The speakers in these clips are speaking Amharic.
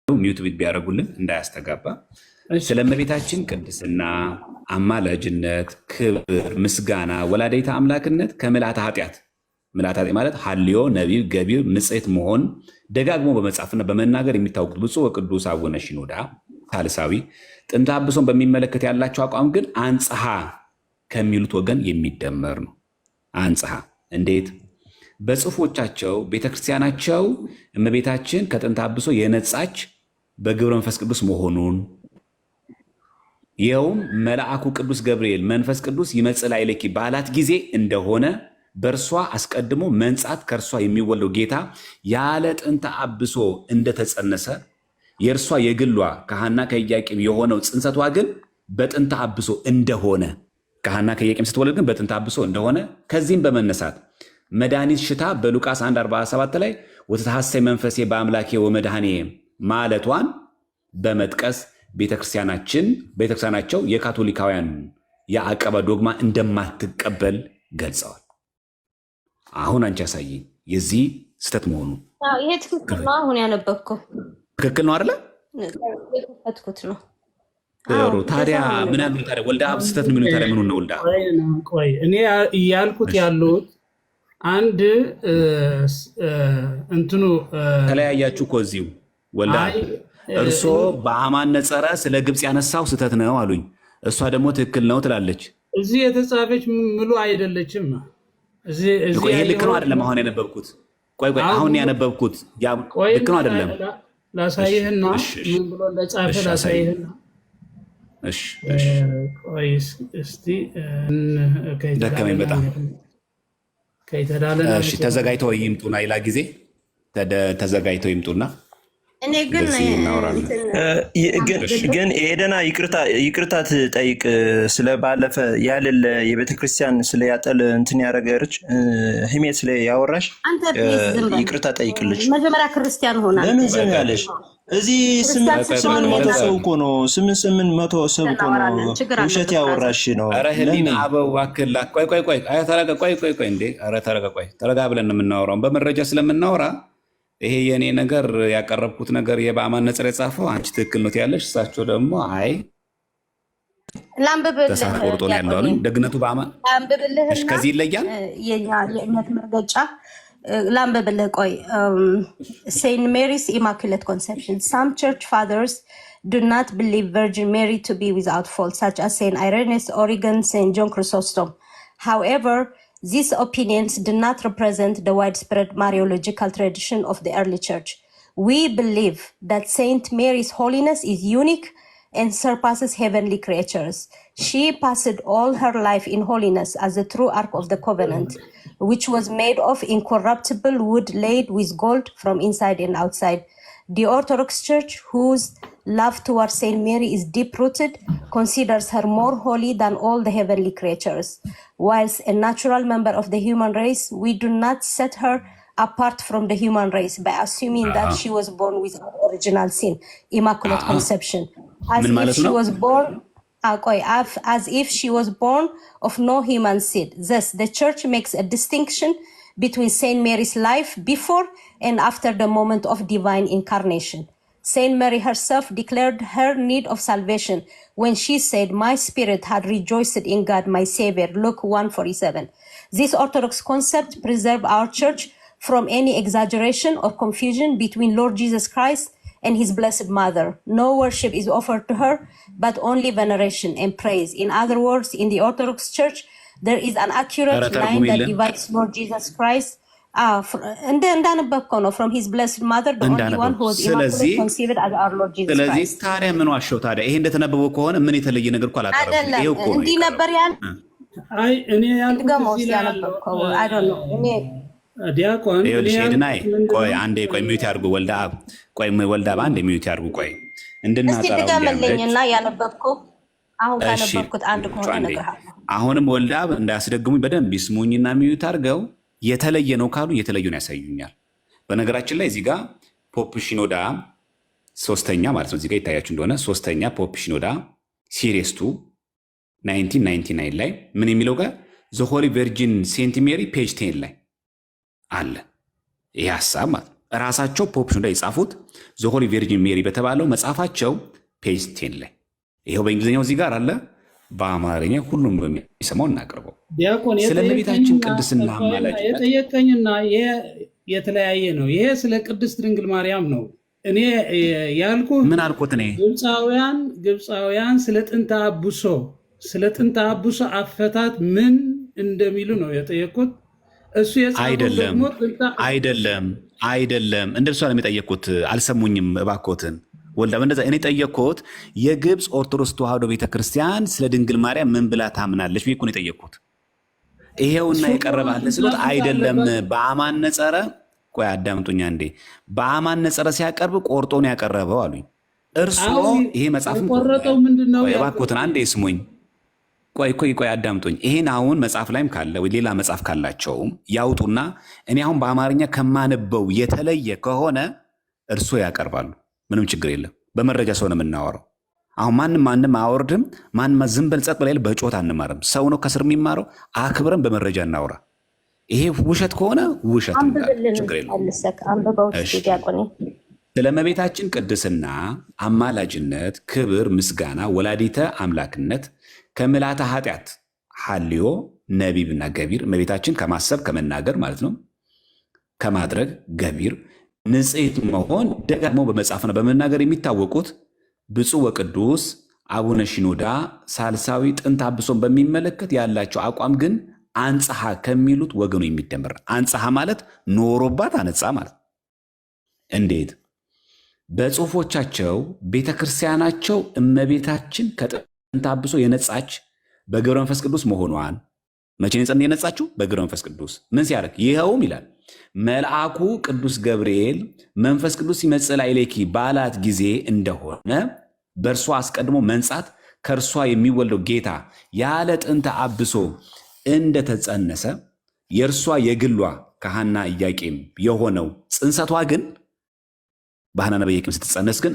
ሚዩት ቢያደርጉልን እንዳያስተጋባ ስለ እመቤታችን ቅድስና፣ አማላጅነት፣ ክብር፣ ምስጋና፣ ወላዲተ አምላክነት ከምልአተ ኃጢአት ማለት ሐልዮ፣ ነቢብ፣ ገቢር፣ ንጽሕት መሆን ደጋግሞ በመጻፍና በመናገር የሚታወቁት ብፁዕ ወቅዱስ አቡነ ሺኖዳ ሳልሳዊ ጥንተ አብሶን በሚመለከት ያላቸው አቋም ግን አንጽሐ ከሚሉት ወገን የሚደመር ነው። አንጽሐ እንዴት? በጽሁፎቻቸው ቤተክርስቲያናቸው እመቤታችን ከጥንተ አብሶ የነጻች በግብረ መንፈስ ቅዱስ መሆኑን ይኸውም መልአኩ ቅዱስ ገብርኤል መንፈስ ቅዱስ ይመጽእ ላዕሌኪ ባላት ጊዜ እንደሆነ በእርሷ አስቀድሞ መንጻት ከእርሷ የሚወለደው ጌታ ያለ ጥንተ አብሶ እንደተጸነሰ የእርሷ የግሏ ከሐና ከኢያቄም የሆነው ጽንሰቷ ግን በጥንተ አብሶ እንደሆነ ከሐና ከኢያቄም ስትወለድ ግን በጥንተ አብሶ እንደሆነ ከዚህም በመነሳት መድኃኒት ሽታ በሉቃስ 1:47 ላይ ወተሐሰይ መንፈሴ በአምላኬ ወመድኃኔ ማለቷን በመጥቀስ ቤተክርስቲያናቸው የካቶሊካውያን የአቀባ ዶግማ እንደማትቀበል ገልጸዋል። አሁን አንቺ ያሳየኝ የዚህ ስተት መሆኑ። ይሄ ትክክል ነው። አሁን ያነበብከው ትክክል ነው አይደለ? የከፈትኩት ነው። ታዲያ ምን ያለው ታዲያ ወልደ አብ ስተት ነው የሚሉት ታዲያ ምኑን ነው ወልደ አብ? ቆይ እኔ እያልኩት ያሉት አንድ እንትኑ ተለያያችሁ እኮ እዚሁ ወልደ አብ እርሶ በአማን ነጸረ ስለ ግብፅ ያነሳው ስተት ነው አሉኝ። እሷ ደግሞ ትክክል ነው ትላለች። እዚህ የተጻፈች ምሉ አይደለችም። ይሄ ልክ ነው አይደለም? አሁን ያነበብኩት ቆይ አሁን ያነበብኩት ልክ ነው አይደለም? ላሳይህና ምን ብሎ እንደጻፈ ላሳይህና። እሺ ቆይ እስቲ ደከመኝ በጣም። እሺ ተዘጋጅተው ይምጡና ሌላ ጊዜ ተዘጋጅተው ይምጡና እኔ ግን ኤደና ይቅርታ ትጠይቅ ስለባለፈ ያለለ የቤተክርስቲያን ስለያጠል እንትን ያረገርች ህሜት ስለ ያወራሽ ይቅርታ ጠይቅልሽ። መጀመሪያ ክርስቲያን ሆና ለምን ዝም ያለሽ? እዚህ 800 ሰው እኮ ነው 800 ሰው እኮ ነው ውሸት ያወራሽ ነው። ኧረ ህሊና አበው እባክህ ቆይ ቆይ እንዴ! ኧረ ተረጋ ብለን የምናወራው በመረጃ ስለምናወራ ይሄ የኔ ነገር ያቀረብኩት ነገር የበአማን ነጽር የጻፈው አንቺ ትክክል ነው ያለሽ፣ እሳቸው ደግሞ አይ ተሳፍ ቆርጦ ነው ያለው አሉኝ። ደግነቱ በአማን ከዚህ ይለያል። የእምነት መርገጫ ላንብብልህ። ቆይ ሴንት ሜሪስ ኢማኩሌት ኮንሰፕሽን some church fathers do not believe Virgin Mary to be without fault, such as Saint Irenaeus, Origen, Saint John Chrysostom. However, these opinions do not represent the widespread Mariological tradition of the early church. We believe that Saint Mary's holiness is unique and surpasses heavenly creatures. She passed all her life in holiness as the true Ark of the Covenant, which was made of incorruptible wood laid with gold from inside and outside. The Orthodox Church, whose love towards Saint Mary is deep-rooted, considers her more holy than all the heavenly creatures. Whilst a natural member of the human race, we do not set her apart from the human race by assuming that she was born without original sin, immaculate conception, as if she was born of no human seed. Thus, the Church makes a distinction between Saint Mary's life before and after the moment of divine incarnation. Saint Mary herself declared her need of salvation when she said, "My spirit had rejoiced in God, my Savior." Luke 1:47. This Orthodox concept preserves our Church from any exaggeration or confusion between Lord Jesus Christ and his Blessed Mother. No worship is offered to her, but only veneration and praise. In other words, in the Orthodox Church, there is an accurate line that divides Lord Jesus Christ እንዳነበብከው ነው from his blessed mother, the only one who was immaculate conceived as our Lord Jesus Christ. ስለዚህ ታዲያ ምን ዋሸው ታዲያ? ይሄ እንደተነበበው ከሆነ ምን የተለየ ነገር እኮ አላቀረብኩም። ይሄው እኮ እንዲህ ነበር ያል አይ እኔ ያልኩት እዚህ ያነበብከው I don't know እኔ ዲያቆን ይኸውልሽ ቆይ አንዴ ሚዩት ያድርጉ ወልደ አብ ወልደ አብ አንዴ ሚዩት ያድርጉ ቆይ እንድናጠራው ድገምልኝና ያነበብከው አሁን ካነበብኩት አንድ ከሆነ ነገር አሁንም ወልደ አብ እንዳያስደግሙኝ በደንብ ይስሙኝና ሚዩት አድርገው የተለየ ነው ካሉ የተለየውን ያሳዩኛል። በነገራችን ላይ እዚህ ጋር ፖፕ ሺኖዳ ሶስተኛ ማለት ነው እዚህ ጋር ይታያችሁ እንደሆነ ሶስተኛ ፖፕ ሺኖዳ ሲሪየስ 2 1999 ላይ ምን የሚለው ጋር ዘ ሆሊ ቨርጂን ሴንት ሜሪ ፔጅ 10 ላይ አለ ይህ ሀሳብ ማለት ነው። ራሳቸው ፖፕ ሽኖዳ የጻፉት ዘ ሆሊ ቪርጂን ሜሪ በተባለው መጽሐፋቸው ፔጅ 10 ላይ ይኸው በእንግሊዝኛው እዚህ ጋር አለ። በአማርኛ ሁሉም በሚሰማው እናቅርበው። ዲያቆን ስለ እመቤታችን ቅድስና አማላጅነት የጠየቀኝና ይሄ የተለያየ ነው። ይሄ ስለ ቅድስት ድንግል ማርያም ነው። እኔ ያልኩት ምን አልኩት? እኔ ግብፃውያን ስለ ጥንተ አቡሶ አፈታት ምን እንደሚሉ ነው የጠየቁት። እሱ አይደለም እንደሱ አለም የጠየቅኩት። አልሰሙኝም እባኮትን ወልዳ እንደዛ እኔ ጠየቅኩት። የግብፅ ኦርቶዶክስ ተዋህዶ ቤተክርስቲያን ስለ ድንግል ማርያም ምን ብላ ታምናለች ብዬ እኮ ነው የጠየቅኩት። ይሄውና የቀረባለ ስሎት አይደለም በአማን ነጸረ። ቆይ አዳምጡኛ እንዴ። በአማን ነጸረ ሲያቀርብ ቆርጦ ነው ያቀረበው አሉኝ። እርስዎ ይሄ መጽሐፍ ቆረጠው ምንድነው? እባኮትን አንዴ ስሙኝ። ቆይ አዳምጡኝ። ይሄን አሁን መጽሐፍ ላይም ካለ ወይ ሌላ መጽሐፍ ካላቸውም ያውጡና እኔ አሁን በአማርኛ ከማነበው የተለየ ከሆነ እርሶ ያቀርባሉ። ምንም ችግር የለም። በመረጃ ሰው ነው የምናወራው። አሁን ማንም አወርድም። ማንም ዝም በል ጸጥ በል በጮት አንማርም። ሰው ነው ከስር የሚማረው። አክብረን በመረጃ እናውራ። ይሄ ውሸት ከሆነ ውሸት ችግር የለም። ስለ እመቤታችን ቅድስና፣ አማላጅነት፣ ክብር፣ ምስጋና፣ ወላዲተ አምላክነት ከምልአተ ኃጢአት ሐልዮ ነቢብና ገቢር እመቤታችን ከማሰብ ከመናገር ማለት ነው ከማድረግ ገቢር ንጽሕት መሆን ደጋግመው በመጻፍና በመናገር የሚታወቁት ብፁዕ ወቅዱስ አቡነ ሽኖዳ ሳልሳዊ ጥንተ አብሶን በሚመለከት ያላቸው አቋም ግን አንጽሐ ከሚሉት ወገኑ የሚደመር። አንጽሐ ማለት ኖሮባት አነጻ ማለት እንዴት? በጽሁፎቻቸው ቤተክርስቲያናቸው እመቤታችን ከጥንተ አብሶ የነጻች በግብረ መንፈስ ቅዱስ መሆኗን መቼ የነጻችው? በግብረ መንፈስ ቅዱስ ምን ሲያደርግ? ይኸውም ይላል መልአኩ ቅዱስ ገብርኤል መንፈስ ቅዱስ ሲመጽእ ላዕሌኪ ባላት ጊዜ እንደሆነ በእርሷ አስቀድሞ መንጻት ከእርሷ የሚወልደው ጌታ ያለ ጥንተ አብሶ እንደተጸነሰ የእርሷ የግሏ ከሐና ኢያቄም የሆነው ጽንሰቷ ግን በሐናና በኢያቄም ስትጸነስ ግን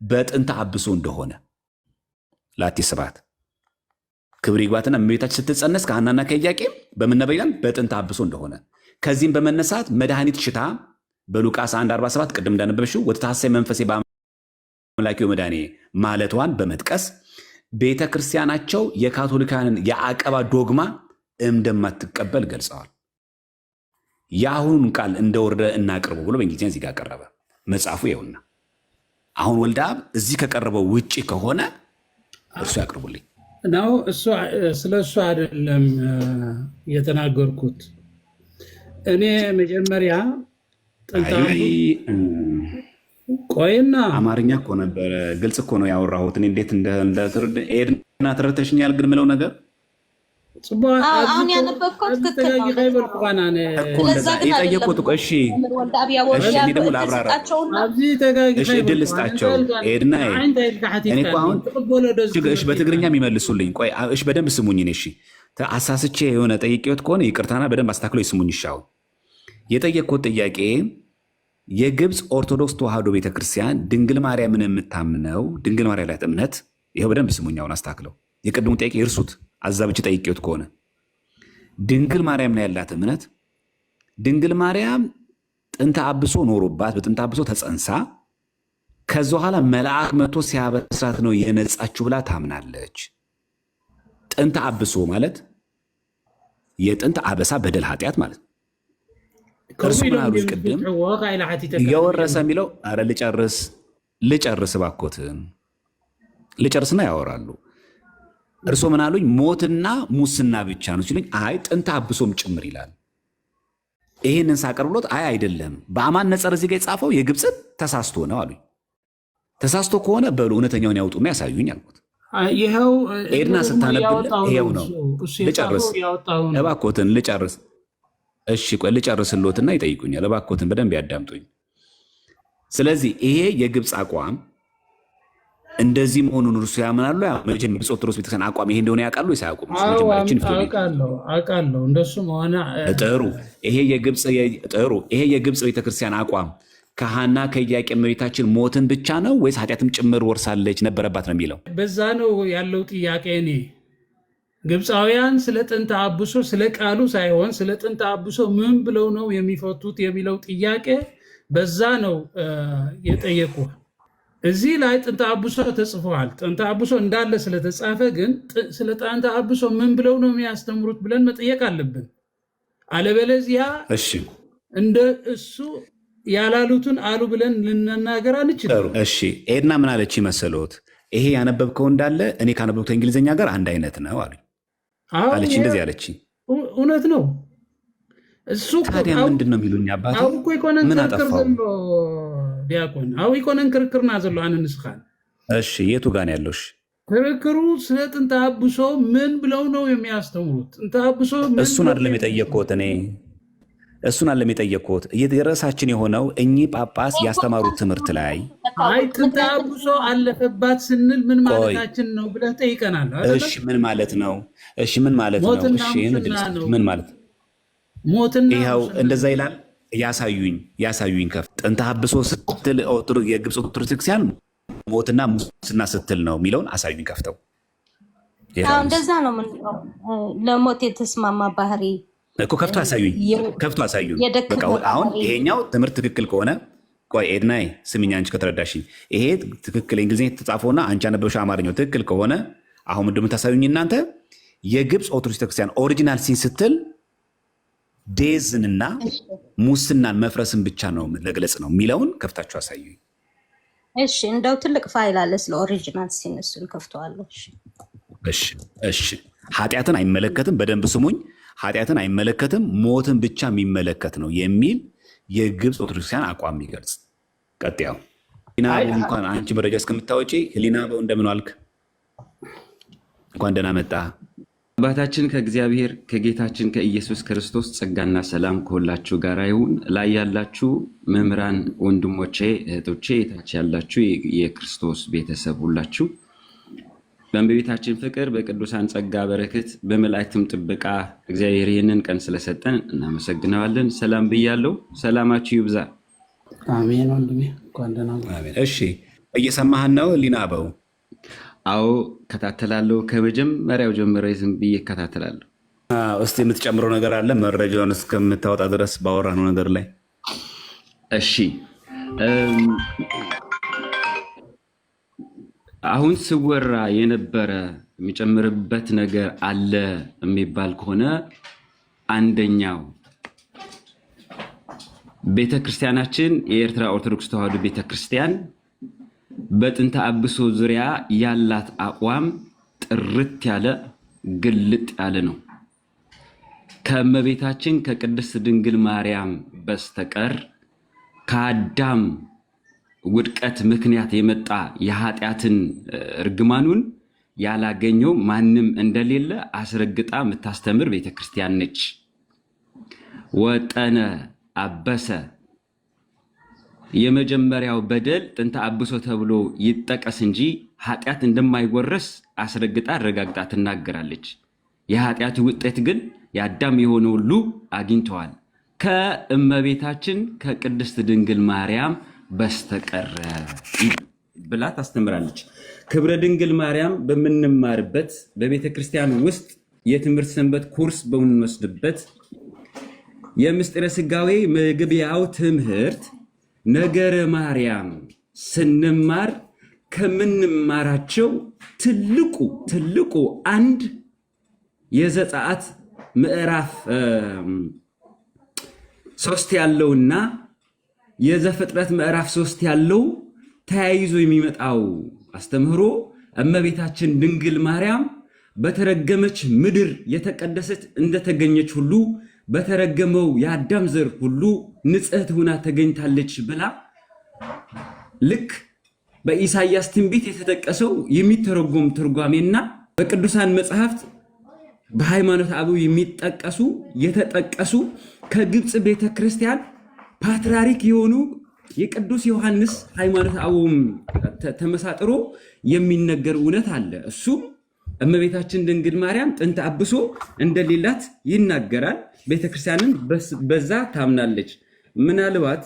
በጥንተ አብሶ እንደሆነ ላቲ ስብሐት ክብር ይግባትና እመቤታችን ስትጸነስ ከሐናና ከኢያቄም በምን ነበር ይላል? በጥንተ አብሶ እንደሆነ። ከዚህም በመነሳት መድኃኒት ሽታ በሉቃስ 1:47 ቅድም እንዳነበብሽው ወተሐሰይ መንፈሴ በአምላኬ መድኃኔ ማለቷን በመጥቀስ ቤተ ክርስቲያናቸው የካቶሊካንን የአቀባ ዶግማ እንደማትቀበል ገልጸዋል። የአሁኑን ቃል እንደወረደ እናቅርቡ ብሎ በእንግሊዝኛ እዚህ ጋር ቀረበ መጽሐፉ። ይኸውና አሁን ወልደ አብ እዚህ ከቀረበው ውጪ ከሆነ እርሱ ያቅርቡልኝ ነው። ስለ እሱ አይደለም የተናገርኩት። እኔ መጀመሪያ ቆይና አማርኛ እኮ ነበረ፣ ግልጽ እኮ ነው ያወራሁት። እኔ እንዴት ኤድና ተረድተሽኛል? ግን ምለው ነገር አሁን ያነበብኩት ትክክል ነው። የጠየቁት እሺ፣ ደግሞ ላብራራ እድል ልስጣቸው። ኤድና እኔ እኮ አሁን በትግርኛ የሚመልሱልኝ። ቆይ እሺ፣ በደንብ ስሙኝ። እሺ፣ አሳስቼ የሆነ ጠይቄዎት ከሆነ ይቅርታና በደንብ አስተካክሎ ይስሙኝ። ይሻው የጠየቅኩት ጥያቄ የግብፅ ኦርቶዶክስ ተዋህዶ ቤተክርስቲያን ድንግል ማርያምን የምታምነው ድንግል ማርያም ላይ እምነት ይኸው በደንብ ስሙኛውን አስተካክለው። የቅድሙ ጥያቄ እርሱት። አዛብቼ ጠይቄዎት ከሆነ ድንግል ማርያም ላይ ያላት እምነት ድንግል ማርያም ጥንተ አብሶ ኖሮባት በጥንተ አብሶ ተጸንሳ ከዚ በኋላ መልአክ መጥቶ ሲያበስራት ነው የነጻችሁ ብላ ታምናለች። ጥንተ አብሶ ማለት የጥንት አበሳ በደል ኃጢአት ማለት እርሱ ምን አሉ? ቅድም እየወረሰ የሚለው አረ ልጨርስ እባክዎትን ልጨርስና ያወራሉ። እርሶ ምን አሉኝ? ሞትና ሙስና ብቻ ነው ሲሉኝ፣ አይ ጥንተ አብሶም ጭምር ይላል። ይህንን ሳቀርብሎት አይ አይደለም በአማን ነጸር እዚህ ጋር የጻፈው የግብፅን ተሳስቶ ነው አሉኝ። ተሳስቶ ከሆነ በሉ እውነተኛውን ያውጡና ያሳዩኝ አልኩት። ይኸው ኤድና ስታነብልን ይኸው ነው። ልጨርስ እባክዎትን ልጨርስ። እሺ ቆይ ልጨርስሎትና ይጠይቁኛል። እባክዎትን በደንብ ያዳምጡኝ። ስለዚህ ይሄ የግብፅ አቋም እንደዚህ መሆኑን እርሱ ያምናሉ። መቼም ግብፅ ኦርቶዶክስ ቤተክርስቲያን አቋም ይሄ እንደሆነ ያውቃሉ ወይስ አያውቁም? አውቃለሁ። እንደሱም ሆነ ጥሩ። ይሄ የግብፅ ቤተክርስቲያን አቋም ከሐና ከኢያቄም እመቤታችን ሞትን ብቻ ነው ወይስ ኃጢአትም ጭምር ወርሳለች ነበረባት ነው የሚለው? በዛ ነው ያለው ጥያቄ። እኔ ግብፃውያን ስለ ጥንተ አብሶ ስለ ቃሉ ሳይሆን ስለ ጥንተ አብሶ ምን ብለው ነው የሚፈቱት የሚለው ጥያቄ በዛ ነው የጠየቁ። እዚህ ላይ ጥንተ አብሶ ተጽፈዋል። ጥንተ አብሶ እንዳለ ስለተጻፈ ግን ስለ ጥንተ አብሶ ምን ብለው ነው የሚያስተምሩት ብለን መጠየቅ አለብን። አለበለዚያ እንደ እሱ ያላሉትን አሉ ብለን ልንናገር አንችልም። እሺ ኤድና ምን አለች መሰሎት? ይሄ ያነበብከው እንዳለ እኔ ካነበብከው እንግሊዝኛ ጋር አንድ አይነት ነው አሉኝ አለች። እንደዚህ አለች። እውነት ነው። እሱ ታዲያ ምንድን ነው የሚሉኝ አባቴ? ምን አጠፋው? ዲያቆን አው ኢኮነን ክርክርና ዘሎ አንንስኻን። እሺ የቱ ጋር ነው ያለው? ክርክሩ ስለ ጥንተ አብሶ ምን ብለው ነው የሚያስተምሩት? ጥንተ አብሶ እሱን አይደለም የጠየቅኩት እኔ እሱን አይደለም የጠየቅኩት። የራሳችን የሆነው እኚህ ጳጳስ ያስተማሩት ትምህርት ላይ አይ ጥንተ አብሶ አለፈባት ስንል ምን ማለታችን ነው ብለህ ጠይቀናል አይደል? እሺ ምን ማለት ነው? እሺ ምን ማለት ነው? እሺ ምን ማለት ሞትና ይኸው እንደዛ ይላል። ያሳዩኝ ከፍ ጥንተ አብሶ ስትል የግብፅ ኦርቶዶክስ ክርስቲያን ሞትና ሙስና ስትል ነው የሚለውን አሳዩኝ ከፍተው። እንደዛ ነው ምን ለሞት የተስማማ ባህሪ እኮ ከፍቶ አሳዩኝ። በቃ አሁን ይሄኛው ትምህርት ትክክል ከሆነ ቆይ ኤድናይ ስሚኝ፣ አንቺ ከተረዳሽኝ ይሄ ትክክል እንግሊዝኛ የተጻፈውና አንቺ ያነበብሽው አማርኛው ትክክል ከሆነ አሁን ምንድን ነው የምታሳዩኝ እናንተ? የግብፅ ኦርቶዶክስ ክርስቲያን ኦሪጂናል ሲን ስትል ዴዝንና ሙስናን መፍረስን ብቻ ነው ለግለጽ ነው የሚለውን ከፍታችሁ አሳዩኝ። እሺ እንደው ትልቅ ፋይል አለ ስለ ኦሪጂናል ሲን፣ እሱን ከፍተዋለሁ። እሺ ኃጢአትን አይመለከትም። በደንብ ስሙኝ። ኃጢአትን አይመለከትም፣ ሞትን ብቻ የሚመለከት ነው የሚል የግብፅ ኦርቶዶክሳውያን አቋም የሚገልጽ ቀጥያው ሊናበው እንኳን አንቺ መረጃ እስከምታወጪ ሊናበው እንደምን ዋልክ? እንኳን ደህና መጣ። አባታችን ከእግዚአብሔር ከጌታችን ከኢየሱስ ክርስቶስ ጸጋና ሰላም ከሁላችሁ ጋር ይሁን። ላይ ያላችሁ መምህራን ወንድሞቼ፣ እህቶቼ፣ የታች ያላችሁ የክርስቶስ ቤተሰብ ሁላችሁ በእመቤታችን ፍቅር በቅዱሳን ጸጋ በረከት በመላእክትም ጥበቃ እግዚአብሔር ይህንን ቀን ስለሰጠን እናመሰግነዋለን። ሰላም ብያለሁ። ሰላማችሁ ይብዛ። አሜን። ወንድሜ እንኳን ደህና መጣህ። እሺ እየሰማህን ነው ሊናበው? አዎ እከታተላለሁ። ከመጀመሪያው ጀምሬ ዝም ብዬ እከታተላለሁ። እስቲ የምትጨምረው ነገር አለ መረጃውን እስከምታወጣ ድረስ ባወራነው ነገር ላይ? እሺ አሁን ስወራ የነበረ የሚጨምርበት ነገር አለ የሚባል ከሆነ አንደኛው ቤተክርስቲያናችን የኤርትራ ኦርቶዶክስ ተዋሕዶ ቤተክርስቲያን በጥንተ አብሶ ዙሪያ ያላት አቋም ጥርት ያለ ግልጥ ያለ ነው። ከእመቤታችን ከቅድስት ድንግል ማርያም በስተቀር ከአዳም ውድቀት ምክንያት የመጣ የኃጢአትን እርግማኑን ያላገኘው ማንም እንደሌለ አስረግጣ የምታስተምር ቤተክርስቲያን ነች። ወጠነ አበሰ የመጀመሪያው በደል ጥንተ አብሶ ተብሎ ይጠቀስ እንጂ ኃጢአት እንደማይወረስ አስረግጣ አረጋግጣ ትናገራለች። የኃጢአቱ ውጤት ግን የአዳም የሆነ ሁሉ አግኝተዋል ከእመቤታችን ከቅድስት ድንግል ማርያም በስተቀር ብላ ታስተምራለች። ክብረ ድንግል ማርያም በምንማርበት በቤተ ክርስቲያን ውስጥ የትምህርት ሰንበት ኮርስ በምንወስድበት የምስጢረ ሥጋዌ መግቢያው ትምህርት ነገረ ማርያም ስንማር ከምንማራቸው ትልቁ አንድ የዘጸአት ምዕራፍ 3 ያለውና የዘፍጥረት ምዕራፍ 3 ያለው ተያይዞ የሚመጣው አስተምህሮ እመቤታችን ድንግል ማርያም በተረገመች ምድር የተቀደሰች እንደተገኘች ሁሉ በተረገመው የአዳም ዘር ሁሉ ንጽሕት ሆና ተገኝታለች ብላ ልክ በኢሳይያስ ትንቢት የተጠቀሰው የሚተረጎም ትርጓሜና በቅዱሳን መጽሐፍት በሃይማኖት አበው የሚጠቀሱ የተጠቀሱ ከግብፅ ቤተክርስቲያን ፓትርያርክ የሆኑ የቅዱስ ዮሐንስ ሃይማኖት አበውም ተመሳጥሮ የሚነገር እውነት አለ። እሱም እመቤታችን ድንግል ማርያም ጥንተ አብሶ እንደሌላት ይናገራል። ቤተክርስቲያንን በዛ ታምናለች። ምናልባት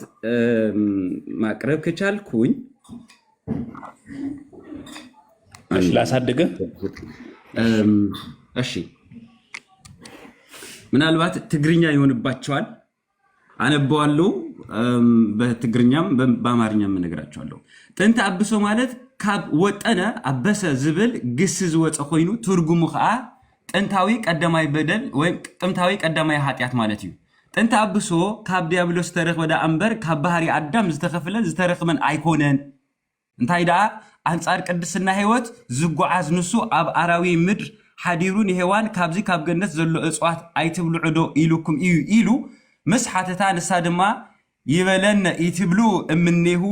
ማቅረብ ከቻልኩኝ ላሳድገ። እሺ ምናልባት ትግርኛ ይሆንባቸዋል። አነበዋለሁ በትግርኛም በአማርኛም እነግራቸዋለሁ። ጥንተ አብሶ ማለት ካብ ወጠነ አበሰ ዝብል ግስ ዝወፀ ኮይኑ ትርጉሙ ከዓ ጥንታዊ ቀዳማይ በደል ወይ ጥንታዊ ቀዳማይ ኃጢአት ማለት እዩ። ጥንተ አብሶ ካብ ዲያብሎስ ተረኽበ ዳ እምበር ካብ ባህሪ አዳም ዝተኸፍለ ዝተረኽመን አይኮነን። እንታይ ደኣ አንጻር ቅድስና ህይወት ዝጓዓዝ ንሱ ኣብ አራዊ ምድር ሓዲሩ ንሄዋን ካብዚ ካብ ገነት ዘሎ እፅዋት ኣይትብልዑ ዶ ኢሉኩም እዩ ኢሉ ምስ ሓተታ ንሳ ድማ ይበለነ ኢትብሉ እምኔሁ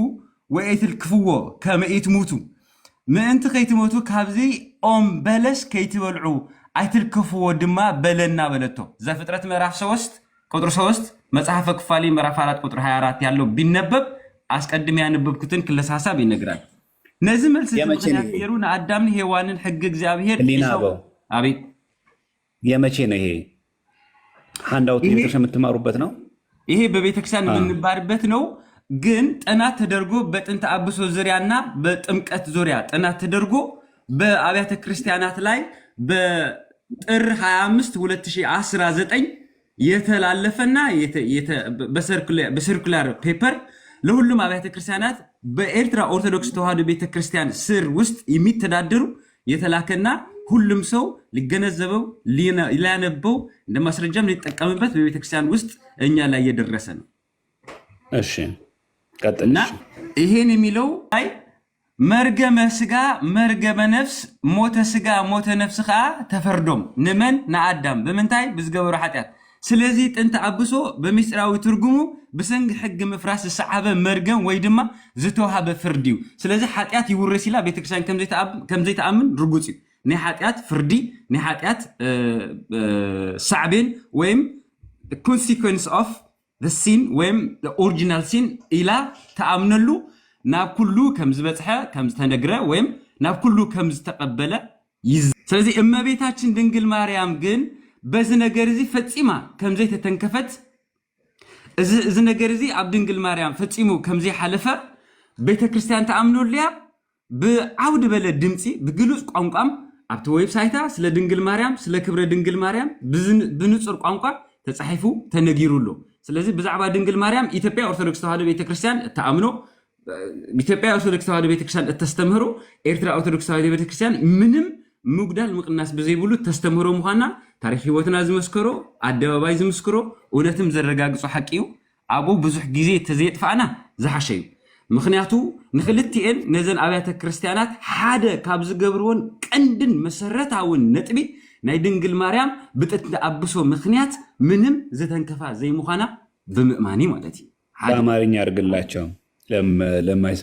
ወኢትልክፍዎ ከመ ኢትሙቱ ምእንቲ ከይትሞቱ ካብዚ ኦም በለስ ከይትበልዑ ኣይትልክፍዎ ድማ በለና በለቶ። ዘፍጥረት ምዕራፍ 3 ቁጥር 3 መጽሐፈ ክፋሌ ምዕራፍ 4 ቁጥር 24 ያለው ቢነበብ አስቀድሜ ያነበብኩትን ክለስ ሐሳብ ይነግራል። ነዚህ መልስ ምክንያቱ አዳምን ሔዋንን ሕግ እግዚአብሔር አቤት የመቼ ነው ይሄ? ሃንዳውት ቤተክርስቲያን የምትማሩበት ነው? ይሄ በቤተክርስቲያን የምንባርበት ነው። ግን ጥናት ተደርጎ በጥንተ አብሶ ዙሪያና በጥምቀት ዙሪያ ጥናት ተደርጎ በአብያተ ክርስቲያናት ላይ በጥር 25 2019 የተላለፈና በሰርኩላር ፔፐር ለሁሉም አብያተ ክርስቲያናት በኤርትራ ኦርቶዶክስ ተዋሕዶ ቤተክርስቲያን ስር ውስጥ የሚተዳደሩ የተላከና ሁሉም ሰው ሊገነዘበው ሊያነበው እንደማስረጃም ሊጠቀምበት በቤተክርስቲያን ውስጥ እኛ ላይ የደረሰ ነው። እሺ ቀጥልና ይሄን የሚለው አይ መርገመ ስጋ መርገመ ነፍስ ሞተ ስጋ ሞተ ነፍስ ከዓ ተፈርዶም ንመን ንአዳም በምንታይ ብዝገበሩ ኃጢአት። ስለዚህ ጥንተ አብሶ በሚስጥራዊ ትርጉሙ ብሰንግ ሕግ ምፍራስ ዝሰዓበ መርገም ወይ ድማ ዝተወሃበ ፍርዲ እዩ። ስለዚህ ኃጢአት ይውረስ ኢላ ቤተክርስቲያን ከም ዘይተኣምን ርጉፅ እዩ። ናይ ኃጢአት ፍርዲ ናይ ኃጢአት ሳዕቤን ወይም ኮንሲኩዌንስ ኦፍ the sin ወይም the original sin ኢላ ተኣምነሉ ናብ ኩሉ ከም ዝበጽሐ ከም ዝተነግረ ወይም ናብ ኩሉ ከም ዝተቀበለ ስለዚህ እመቤታችን ድንግል ማርያም ግን በዚ ነገር እዚ ፈጺማ ከም ዘይተተንከፈት እዚ ነገር እዚ ኣብ ድንግል ማርያም ፈጺሙ ከም ዘይሓለፈ ቤተክርስቲያን ተኣምነሉያ ብዓውድ በለ ድምጺ ብግሉጽ ቋንቋም ኣብቲ ዌብሳይታ ስለ ድንግል ማርያም ስለ ክብረ ድንግል ማርያም ብንጹር ቋንቋ ተጻሒፉ ተነጊሩሉ። ስለዚህ ብዛዕባ ድንግል ማርያም ኢትዮጵያ ኦርቶዶክስ ተዋሕዶ ቤተክርስቲያን ተኣምኖ ኢትዮጵያ ኦርቶዶክስ ተዋሕዶ ቤተክርስቲያን ተስተምህሩ ኤርትራ ኦርቶዶክስ ተዋሕዶ ቤተክርስቲያን ምንም ምጉዳል ምቅናስ ብዘይብሉ ተስተምህሮ ምዃና ታሪክ ህይወትና ዝመስከሮ አደባባይ ዝመስክሮ እውነትም ዘረጋግጾ ሓቂው አቦ ብዙሕ ግዜ ተዘይጥፋና ዝሓሸ እዩ። ምክንያቱ ንክልቲኤን ነዘን ኣብያተ ክርስቲያናት ሓደ ካብ ዝገብርዎን ቀንድን መሰረታውን ነጥቢ ናይ ድንግል ማርያም ብጥንተ አብሶ ምክንያት ምንም ዝተንከፋ ዘይምዃና ብምእማኒ ማለት እዩ። በአማርኛ አድርግላቸው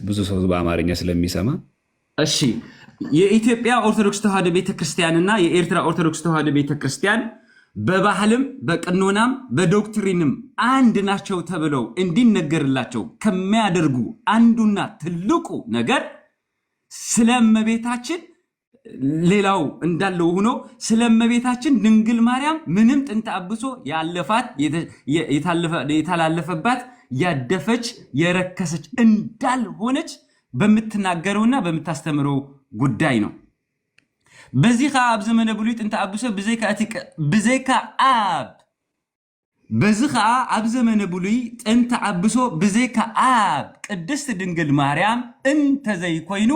ብዙ ሰው በአማርኛ ስለሚሰማ። እሺ የኢትዮጵያ ኦርቶዶክስ ተዋሕዶ ቤተክርስቲያንና የኤርትራ ኦርቶዶክስ ተዋሕዶ ቤተክርስቲያን በባህልም በቅኖናም በዶክትሪንም አንድ ናቸው ተብለው እንዲነገርላቸው ከሚያደርጉ አንዱና ትልቁ ነገር ስለመቤታችን ሌላው እንዳለው ሆኖ ስለመቤታችን ድንግል ማርያም ምንም ጥንተ አብሶ ያለፋት የተላለፈባት ያደፈች የረከሰች እንዳልሆነች በምትናገረውና በምታስተምረው ጉዳይ ነው። በዚህ ከአብ ዘመነ ብሉይ ጥንተ አብሶ ብዘይካ አብ በዚህ ከአብ ዘመነ ብሉይ ጥንተ አብሶ ብዘይካ አብ ቅድስት ድንግል ማርያም እንተዘይኮይኑ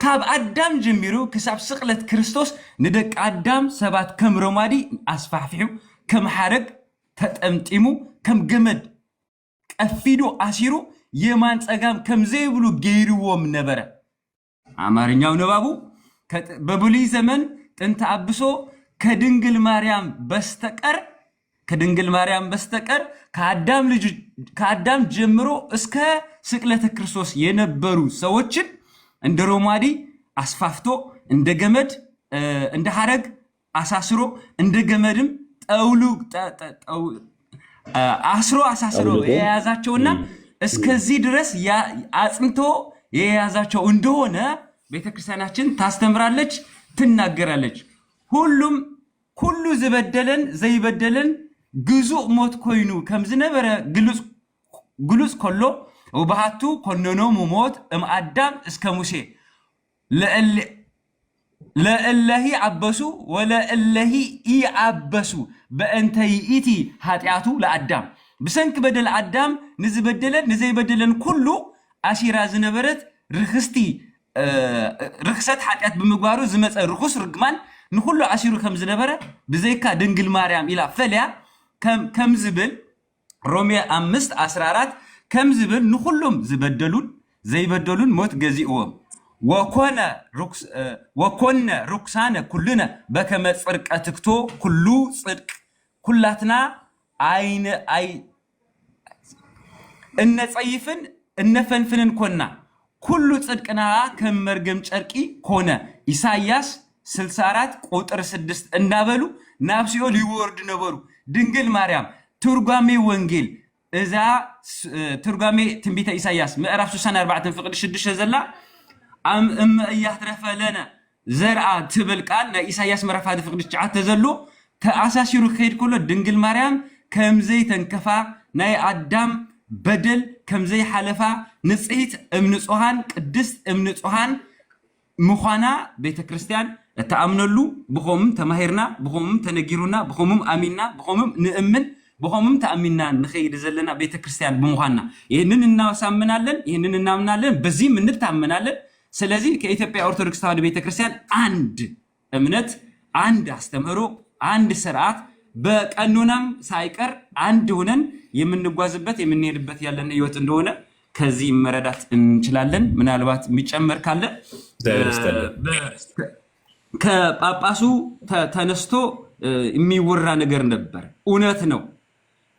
ካብ አዳም ጀሚሩ ክሳብ ስቅለት ክርስቶስ ንደቂ አዳም ሰባት ከም ሮማዲ አስፋሕፊሑ ከም ሓረግ ተጠምጢሙ ከም ገመድ ቀፊዱ አሲሩ የማን ጸጋም ከም ዘይብሉ ገይርዎም ነበረ። አማርኛው ነባቡ በብሉይ ዘመን ጥንተ አብሶ ከድንግል ማርያም በስተቀር ከአዳም ጀምሮ እስከ ስቅለተ ክርስቶስ የነበሩ ሰዎችን እንደ ሮማዲ አስፋፍቶ እንደ ገመድ እንደ ሐረግ አሳስሮ እንደ ገመድም አሳስሮ የያዛቸውና እስከዚህ ድረስ አጽንቶ የያዛቸው እንደሆነ ቤተክርስቲያናችን ታስተምራለች፣ ትናገራለች። ሁሉ ዝበደለን ዘይበደለን ግዙእ ሞት ኮይኑ ከም ዝነበረ ግሉጽ ከሎ ወባሃቱ ኮነኖሙ ሞት እምአዳም እስከ ሙሴ ለእለሂ አበሱ ወለእለሂ ኢአበሱ በእንተ ይእቲ ኃጢአቱ ለአዳም። بسنك بدل عدام نزي بدلن كله أشيرا زنبرت رخستي رخصت حقيقة بمقبارو زمت رخص رقمان نخلو أشيرو كم زنبرة بزيكا دنجل مريم إلى فليا كم زبل روميا 5:14 كم زبل نخلهم زي بدلون موت جزيئهم وكنا ركسانا كلنا بكما صدق أتكتو كلو صدق كلاتنا عين إن صيفن إن فنفنن كنا كلو صدقنا كم مرجم شرقي كنا إساياس سلسارات قطر 6 اندابلو نابسيو ليورد نبرو دنجل مريم ترغامي ونجيل إذا ترغامي تنبيت إساياس مقراف 64 فقد 6 زلا أم يحترف لنا زرعة تبل قال نا إساياس مرف هذا فقد 9 تزلو تأساسي رخيد كله دنجل مريم كم زي تنكفا ناي عدام بدل كم زي حلفا نصيت امنصوهان قدست امنصوهان مخانا بيت كريستيان تأمنلو بخوم تماهرنا بخوم تنجيرونا بخوم أميننا بخوم نأمن بخوم تأميننا نخير زلنا بيت كريستيان بمخانا يهنن الناس أمنالن يهنن النامنالن بزي من نتأمنالن سلازي كإثيوبيا أرثوذكس تواحد بيت كريستيان عند أمنت عند استمرو عند سرعات بقانونام سايقر عند هونن የምንጓዝበት የምንሄድበት ያለን ህይወት እንደሆነ ከዚህ መረዳት እንችላለን ምናልባት የሚጨመር ካለ ከጳጳሱ ተነስቶ የሚወራ ነገር ነበር እውነት ነው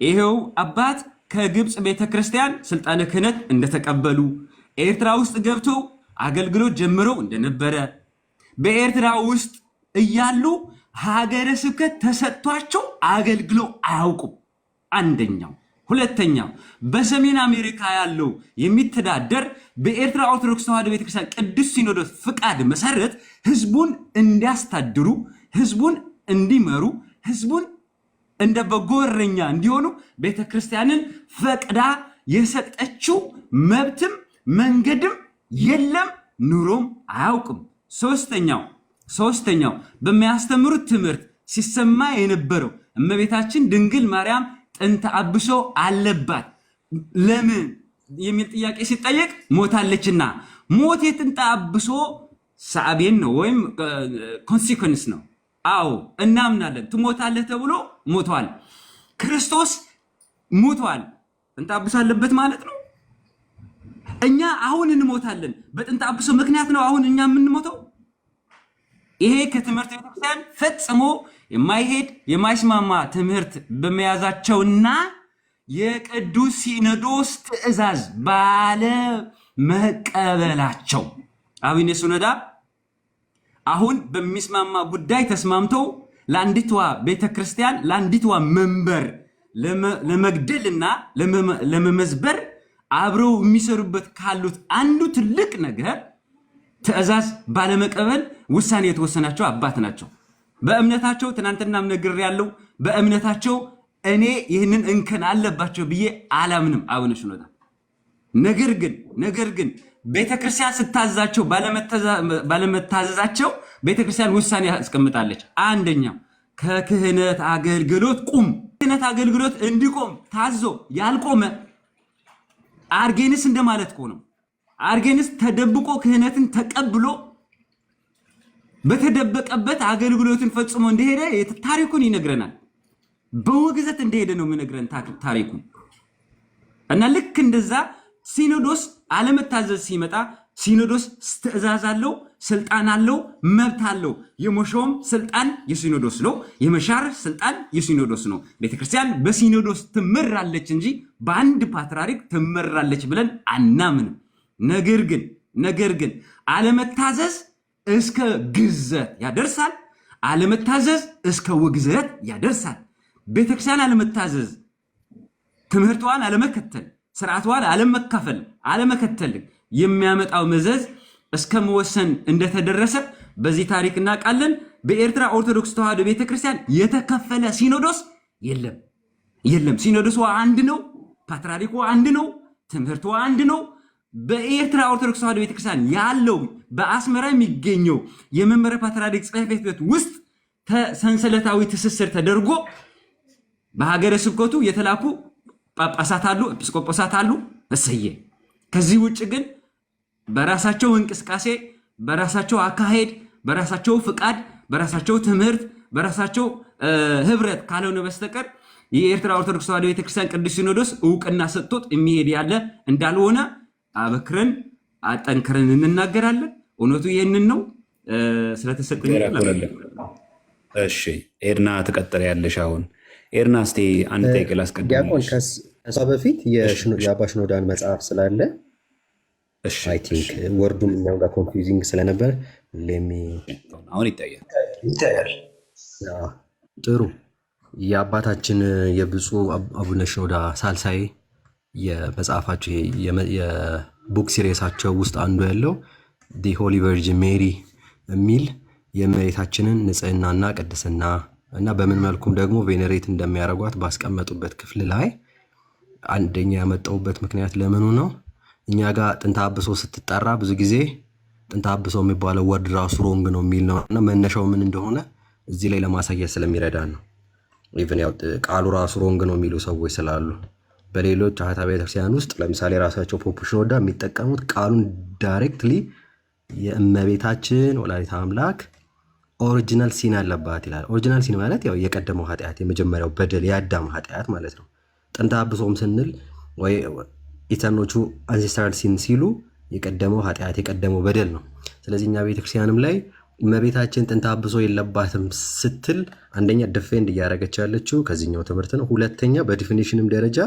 ይሄው አባት ከግብጽ ቤተክርስቲያን ስልጣነ ክህነት እንደተቀበሉ ኤርትራ ውስጥ ገብቶ አገልግሎት ጀምረው እንደነበረ በኤርትራ ውስጥ እያሉ ሀገረ ስብከት ተሰጥቷቸው አገልግሎ አያውቁም አንደኛው ሁለተኛው በሰሜን አሜሪካ ያለው የሚተዳደር በኤርትራ ኦርቶዶክስ ተዋሕዶ ቤተክርስቲያን ቅዱስ ሲኖዶስ ፍቃድ መሰረት ህዝቡን እንዲያስተዳድሩ ህዝቡን እንዲመሩ ህዝቡን እንደ በጎረኛ እንዲሆኑ ቤተክርስቲያንን ፈቅዳ የሰጠችው መብትም መንገድም የለም ኑሮም አያውቅም ሶስተኛው በሚያስተምሩት ትምህርት ሲሰማ የነበረው እመቤታችን ድንግል ማርያም ጥንተ አብሶ አለባት ለምን የሚል ጥያቄ ሲጠየቅ ሞታለችና ሞት የጥንተ አብሶ ሳቤን ነው ወይም ኮንሲኩዌንስ ነው አዎ እናምናለን ትሞታለህ ተብሎ ሞቷል ክርስቶስ ሞቷል ጥንተ አብሶ አለበት ማለት ነው እኛ አሁን እንሞታለን በጥንተ አብሶ ምክንያት ነው አሁን እኛ የምንሞተው ይሄ ከትምህርት ቤተክርስቲያን ፈጽሞ የማይሄድ የማይስማማ ትምህርት በመያዛቸውና የቅዱስ ሲኖዶስ ትእዛዝ ባለ መቀበላቸው አብኔ ሱነዳ አሁን በሚስማማ ጉዳይ ተስማምተው ለአንዲቷ ቤተክርስቲያን ለአንዲቷ መንበር ለመግደልና ለመመዝበር አብረው የሚሰሩበት ካሉት አንዱ ትልቅ ነገር ትእዛዝ ባለ መቀበል ውሳኔ የተወሰናቸው አባት ናቸው በእምነታቸው ትናንትናም ነግር ያለው በእምነታቸው እኔ ይህንን እንከን አለባቸው ብዬ አላምንም አቡነ ሽኖዳ ነገር ግን ቤተክርስቲያን ስታዛቸው ባለመታዘዛቸው ቤተክርስቲያን ውሳኔ ያስቀምጣለች አንደኛው ከክህነት አገልግሎት ክህነት አገልግሎት እንዲቆም ታዞ ያልቆመ አርጌንስ እንደማለት ነው አርጌንስ ተደብቆ ክህነትን ተቀብሎ በተደበቀበት አገልግሎትን ፈጽሞ እንደሄደ ታሪኩን ይነግረናል በወግዘት እንደሄደ ነው የሚነግረን ታሪኩ እና ልክ እንደዛ ሲኖዶስ አለመታዘዝ ሲመጣ ሲኖዶስ ትእዛዝ አለው ስልጣን አለው መብት አለው የመሾም ስልጣን የሲኖዶስ ነው የመሻር ስልጣን የሲኖዶስ ነው ቤተክርስቲያን በሲኖዶስ ትመራለች እንጂ በአንድ ፓትርያርክ ትመራለች ብለን አናምንም ነገር ግን አለመታዘዝ እስከ ግዘት ያደርሳል አለመታዘዝ እስከ ውግዘት ያደርሳል ቤተክርስቲያን አለመታዘዝ ትምህርቷን አለመከተል ስርዓቷን አለመከተል የሚያመጣው መዘዝ እስከ መወሰን እንደተደረሰ በዚህ ታሪክና ቃልን በኤርትራ ኦርቶዶክስ ተዋሕዶ ቤተክርስቲያን የተከፈለ ሲኖዶስ የለም ሲኖዶሱ አንድ ነው ፓትርያርኩ አንድ ነው ትምህርቱ አንድ ነው በኤርትራ ኦርቶዶክስ ተዋሕዶ ቤተክርስቲያን ያለው በአስመራ የሚገኘው የመንበረ ፓትርያርክ ጽሕፈት ቤት ውስጥ ሰንሰለታዊ ትስስር ተደርጎ በሀገረ ስብከቱ የተላኩ ጳጳሳት አሉ፣ ኤጲስቆጶሳት አሉ። እሰየ። ከዚህ ውጭ ግን በራሳቸው እንቅስቃሴ፣ በራሳቸው አካሄድ፣ በራሳቸው ፍቃድ፣ በራሳቸው ትምህርት፣ በራሳቸው ህብረት ካልሆነ በስተቀር የኤርትራ ኦርቶዶክስ ተዋሕዶ ቤተክርስቲያን ቅዱስ ሲኖዶስ እውቅና ሰጥቶት የሚሄድ ያለ እንዳልሆነ አበክረን አጠንክረን እንናገራለን። እውነቱ ይህንን ነው። ስለተሰጠኝ እሺ፣ ኤድና ትቀጥላለሽ። አሁን ኤድና እስቲ አንድ ጥያቄ ላስቀድም። ከሷ በፊት የአባ ሽኖዳን መጽሐፍ ስላለ አይ ቲንክ ወርዱም እኛም ጋር ኮንፊውዚንግ ስለነበር አሁን ይታያል። ጥሩ። የአባታችን የብፁዕ አቡነ ሽኖዳ ሳልሳይ የመጽሐፋቸው የቡክ ሲሪየሳቸው ውስጥ አንዱ ያለው ዲ ሆሊ ቨርጂን ሜሪ የሚል የእመቤታችንን ንጽህናና ቅድስና እና በምን መልኩም ደግሞ ቬኔሬት እንደሚያደርጓት ባስቀመጡበት ክፍል ላይ አንደኛ ያመጣውበት ምክንያት ለምኑ ነው? እኛ ጋር ጥንተ አብሶ ስትጠራ ብዙ ጊዜ ጥንተ አብሶ የሚባለው ወርድ ራሱ ሮንግ ነው የሚል ነው እና መነሻው ምን እንደሆነ እዚህ ላይ ለማሳየት ስለሚረዳ ነው። ኢቭን ያው ቃሉ ራሱ ሮንግ ነው የሚሉ ሰዎች ስላሉ በሌሎች አህታ ቤተክርስቲያን ውስጥ ለምሳሌ ራሳቸው ፖፕ ሽኖዳ የሚጠቀሙት ቃሉን ዳይሬክትሊ የእመቤታችን ወላዲተ አምላክ ኦሪጂናል ሲን አለባት ይላል። ኦሪጂናል ሲን ማለት ያው የቀደመው ኃጢአት የመጀመሪያው በደል የአዳም ኃጢአት ማለት ነው። ጥንተ አብሶም ስንል ወይ ኢተርኖቹ አንሴስትራል ሲን ሲሉ የቀደመው ኃጢአት የቀደመው በደል ነው። ስለዚህ እኛ ቤተክርስቲያንም ላይ እመቤታችን ጥንተ አብሶ የለባትም ስትል አንደኛ ዲፌንድ እያደረገች ያለችው ከዚህኛው ትምህርት ነው። ሁለተኛ በዲፊኒሽንም ደረጃ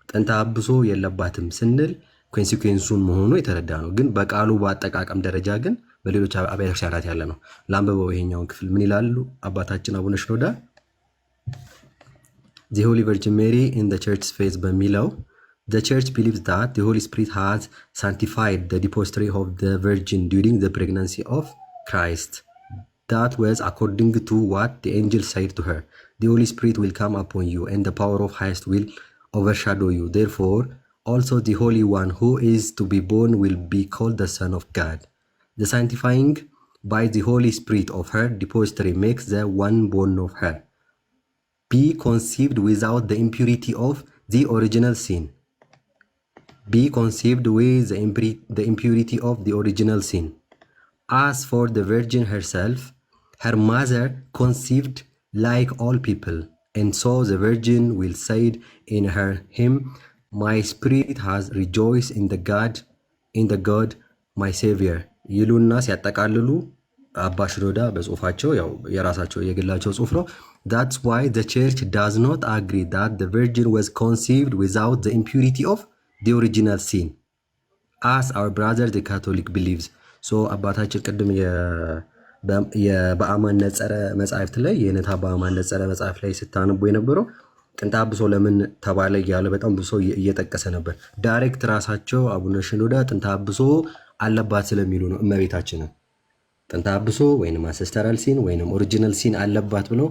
ጥንተ አብሶ የለባትም ስንል ኮንሲኩዌንሱን መሆኑ የተረዳ ነው። ግን በቃሉ በአጠቃቀም ደረጃ ግን በሌሎች አብያተ ክርስቲያናት ያለ ነው። ላንብበው ይሄኛውን ክፍል ምን ይላሉ አባታችን አቡነ ሽኖዳ The Holy Virgin Mary in the Church's faith በሚለው The Church believes that the Holy Spirit has sanctified the depository of the Virgin during the pregnancy of Christ. That was according to what the angel said to her. The Holy Spirit will come upon you and the power of highest will overshadow you. Therefore, also the Holy One who is to be born will be called the Son of God. The sanctifying by the Holy Spirit of her depository makes the one born of her be conceived without the impurity of the original sin. Be conceived with the impurity of the original sin. As for the Virgin herself, her mother conceived like all people, and so the Virgin will say in her hymn, My spirit has rejoiced in the God, my Savior. ይሉና ሲያጠቃልሉ አባ ሽኖዳ በጽሁፋቸው ያው የራሳቸው የግላቸው ጽሁፍ ነው። That's why the church does not agree that the Virgin was conceived without the impurity of the original sin, as our brother the Catholic believes. So አባታችን ቅድም የበአማን ነጸረ መጽሐፍት ላይ የነታ በአማን ነጸረ መጽሐፍ ላይ ስታነቡ የነበረው ጥንተ አብሶ ለምን ተባለ እያለ በጣም ብዙ ሰው እየጠቀሰ ነበር። ዳይሬክት ራሳቸው አቡነ ሽኖዳ ጥንተ አብሶ አለባት ስለሚሉ ነው እመቤታችንን ጥንተ አብሶ ወይንም አንሴስተራል ሲን ወይንም ኦሪጂናል ሲን አለባት ብለው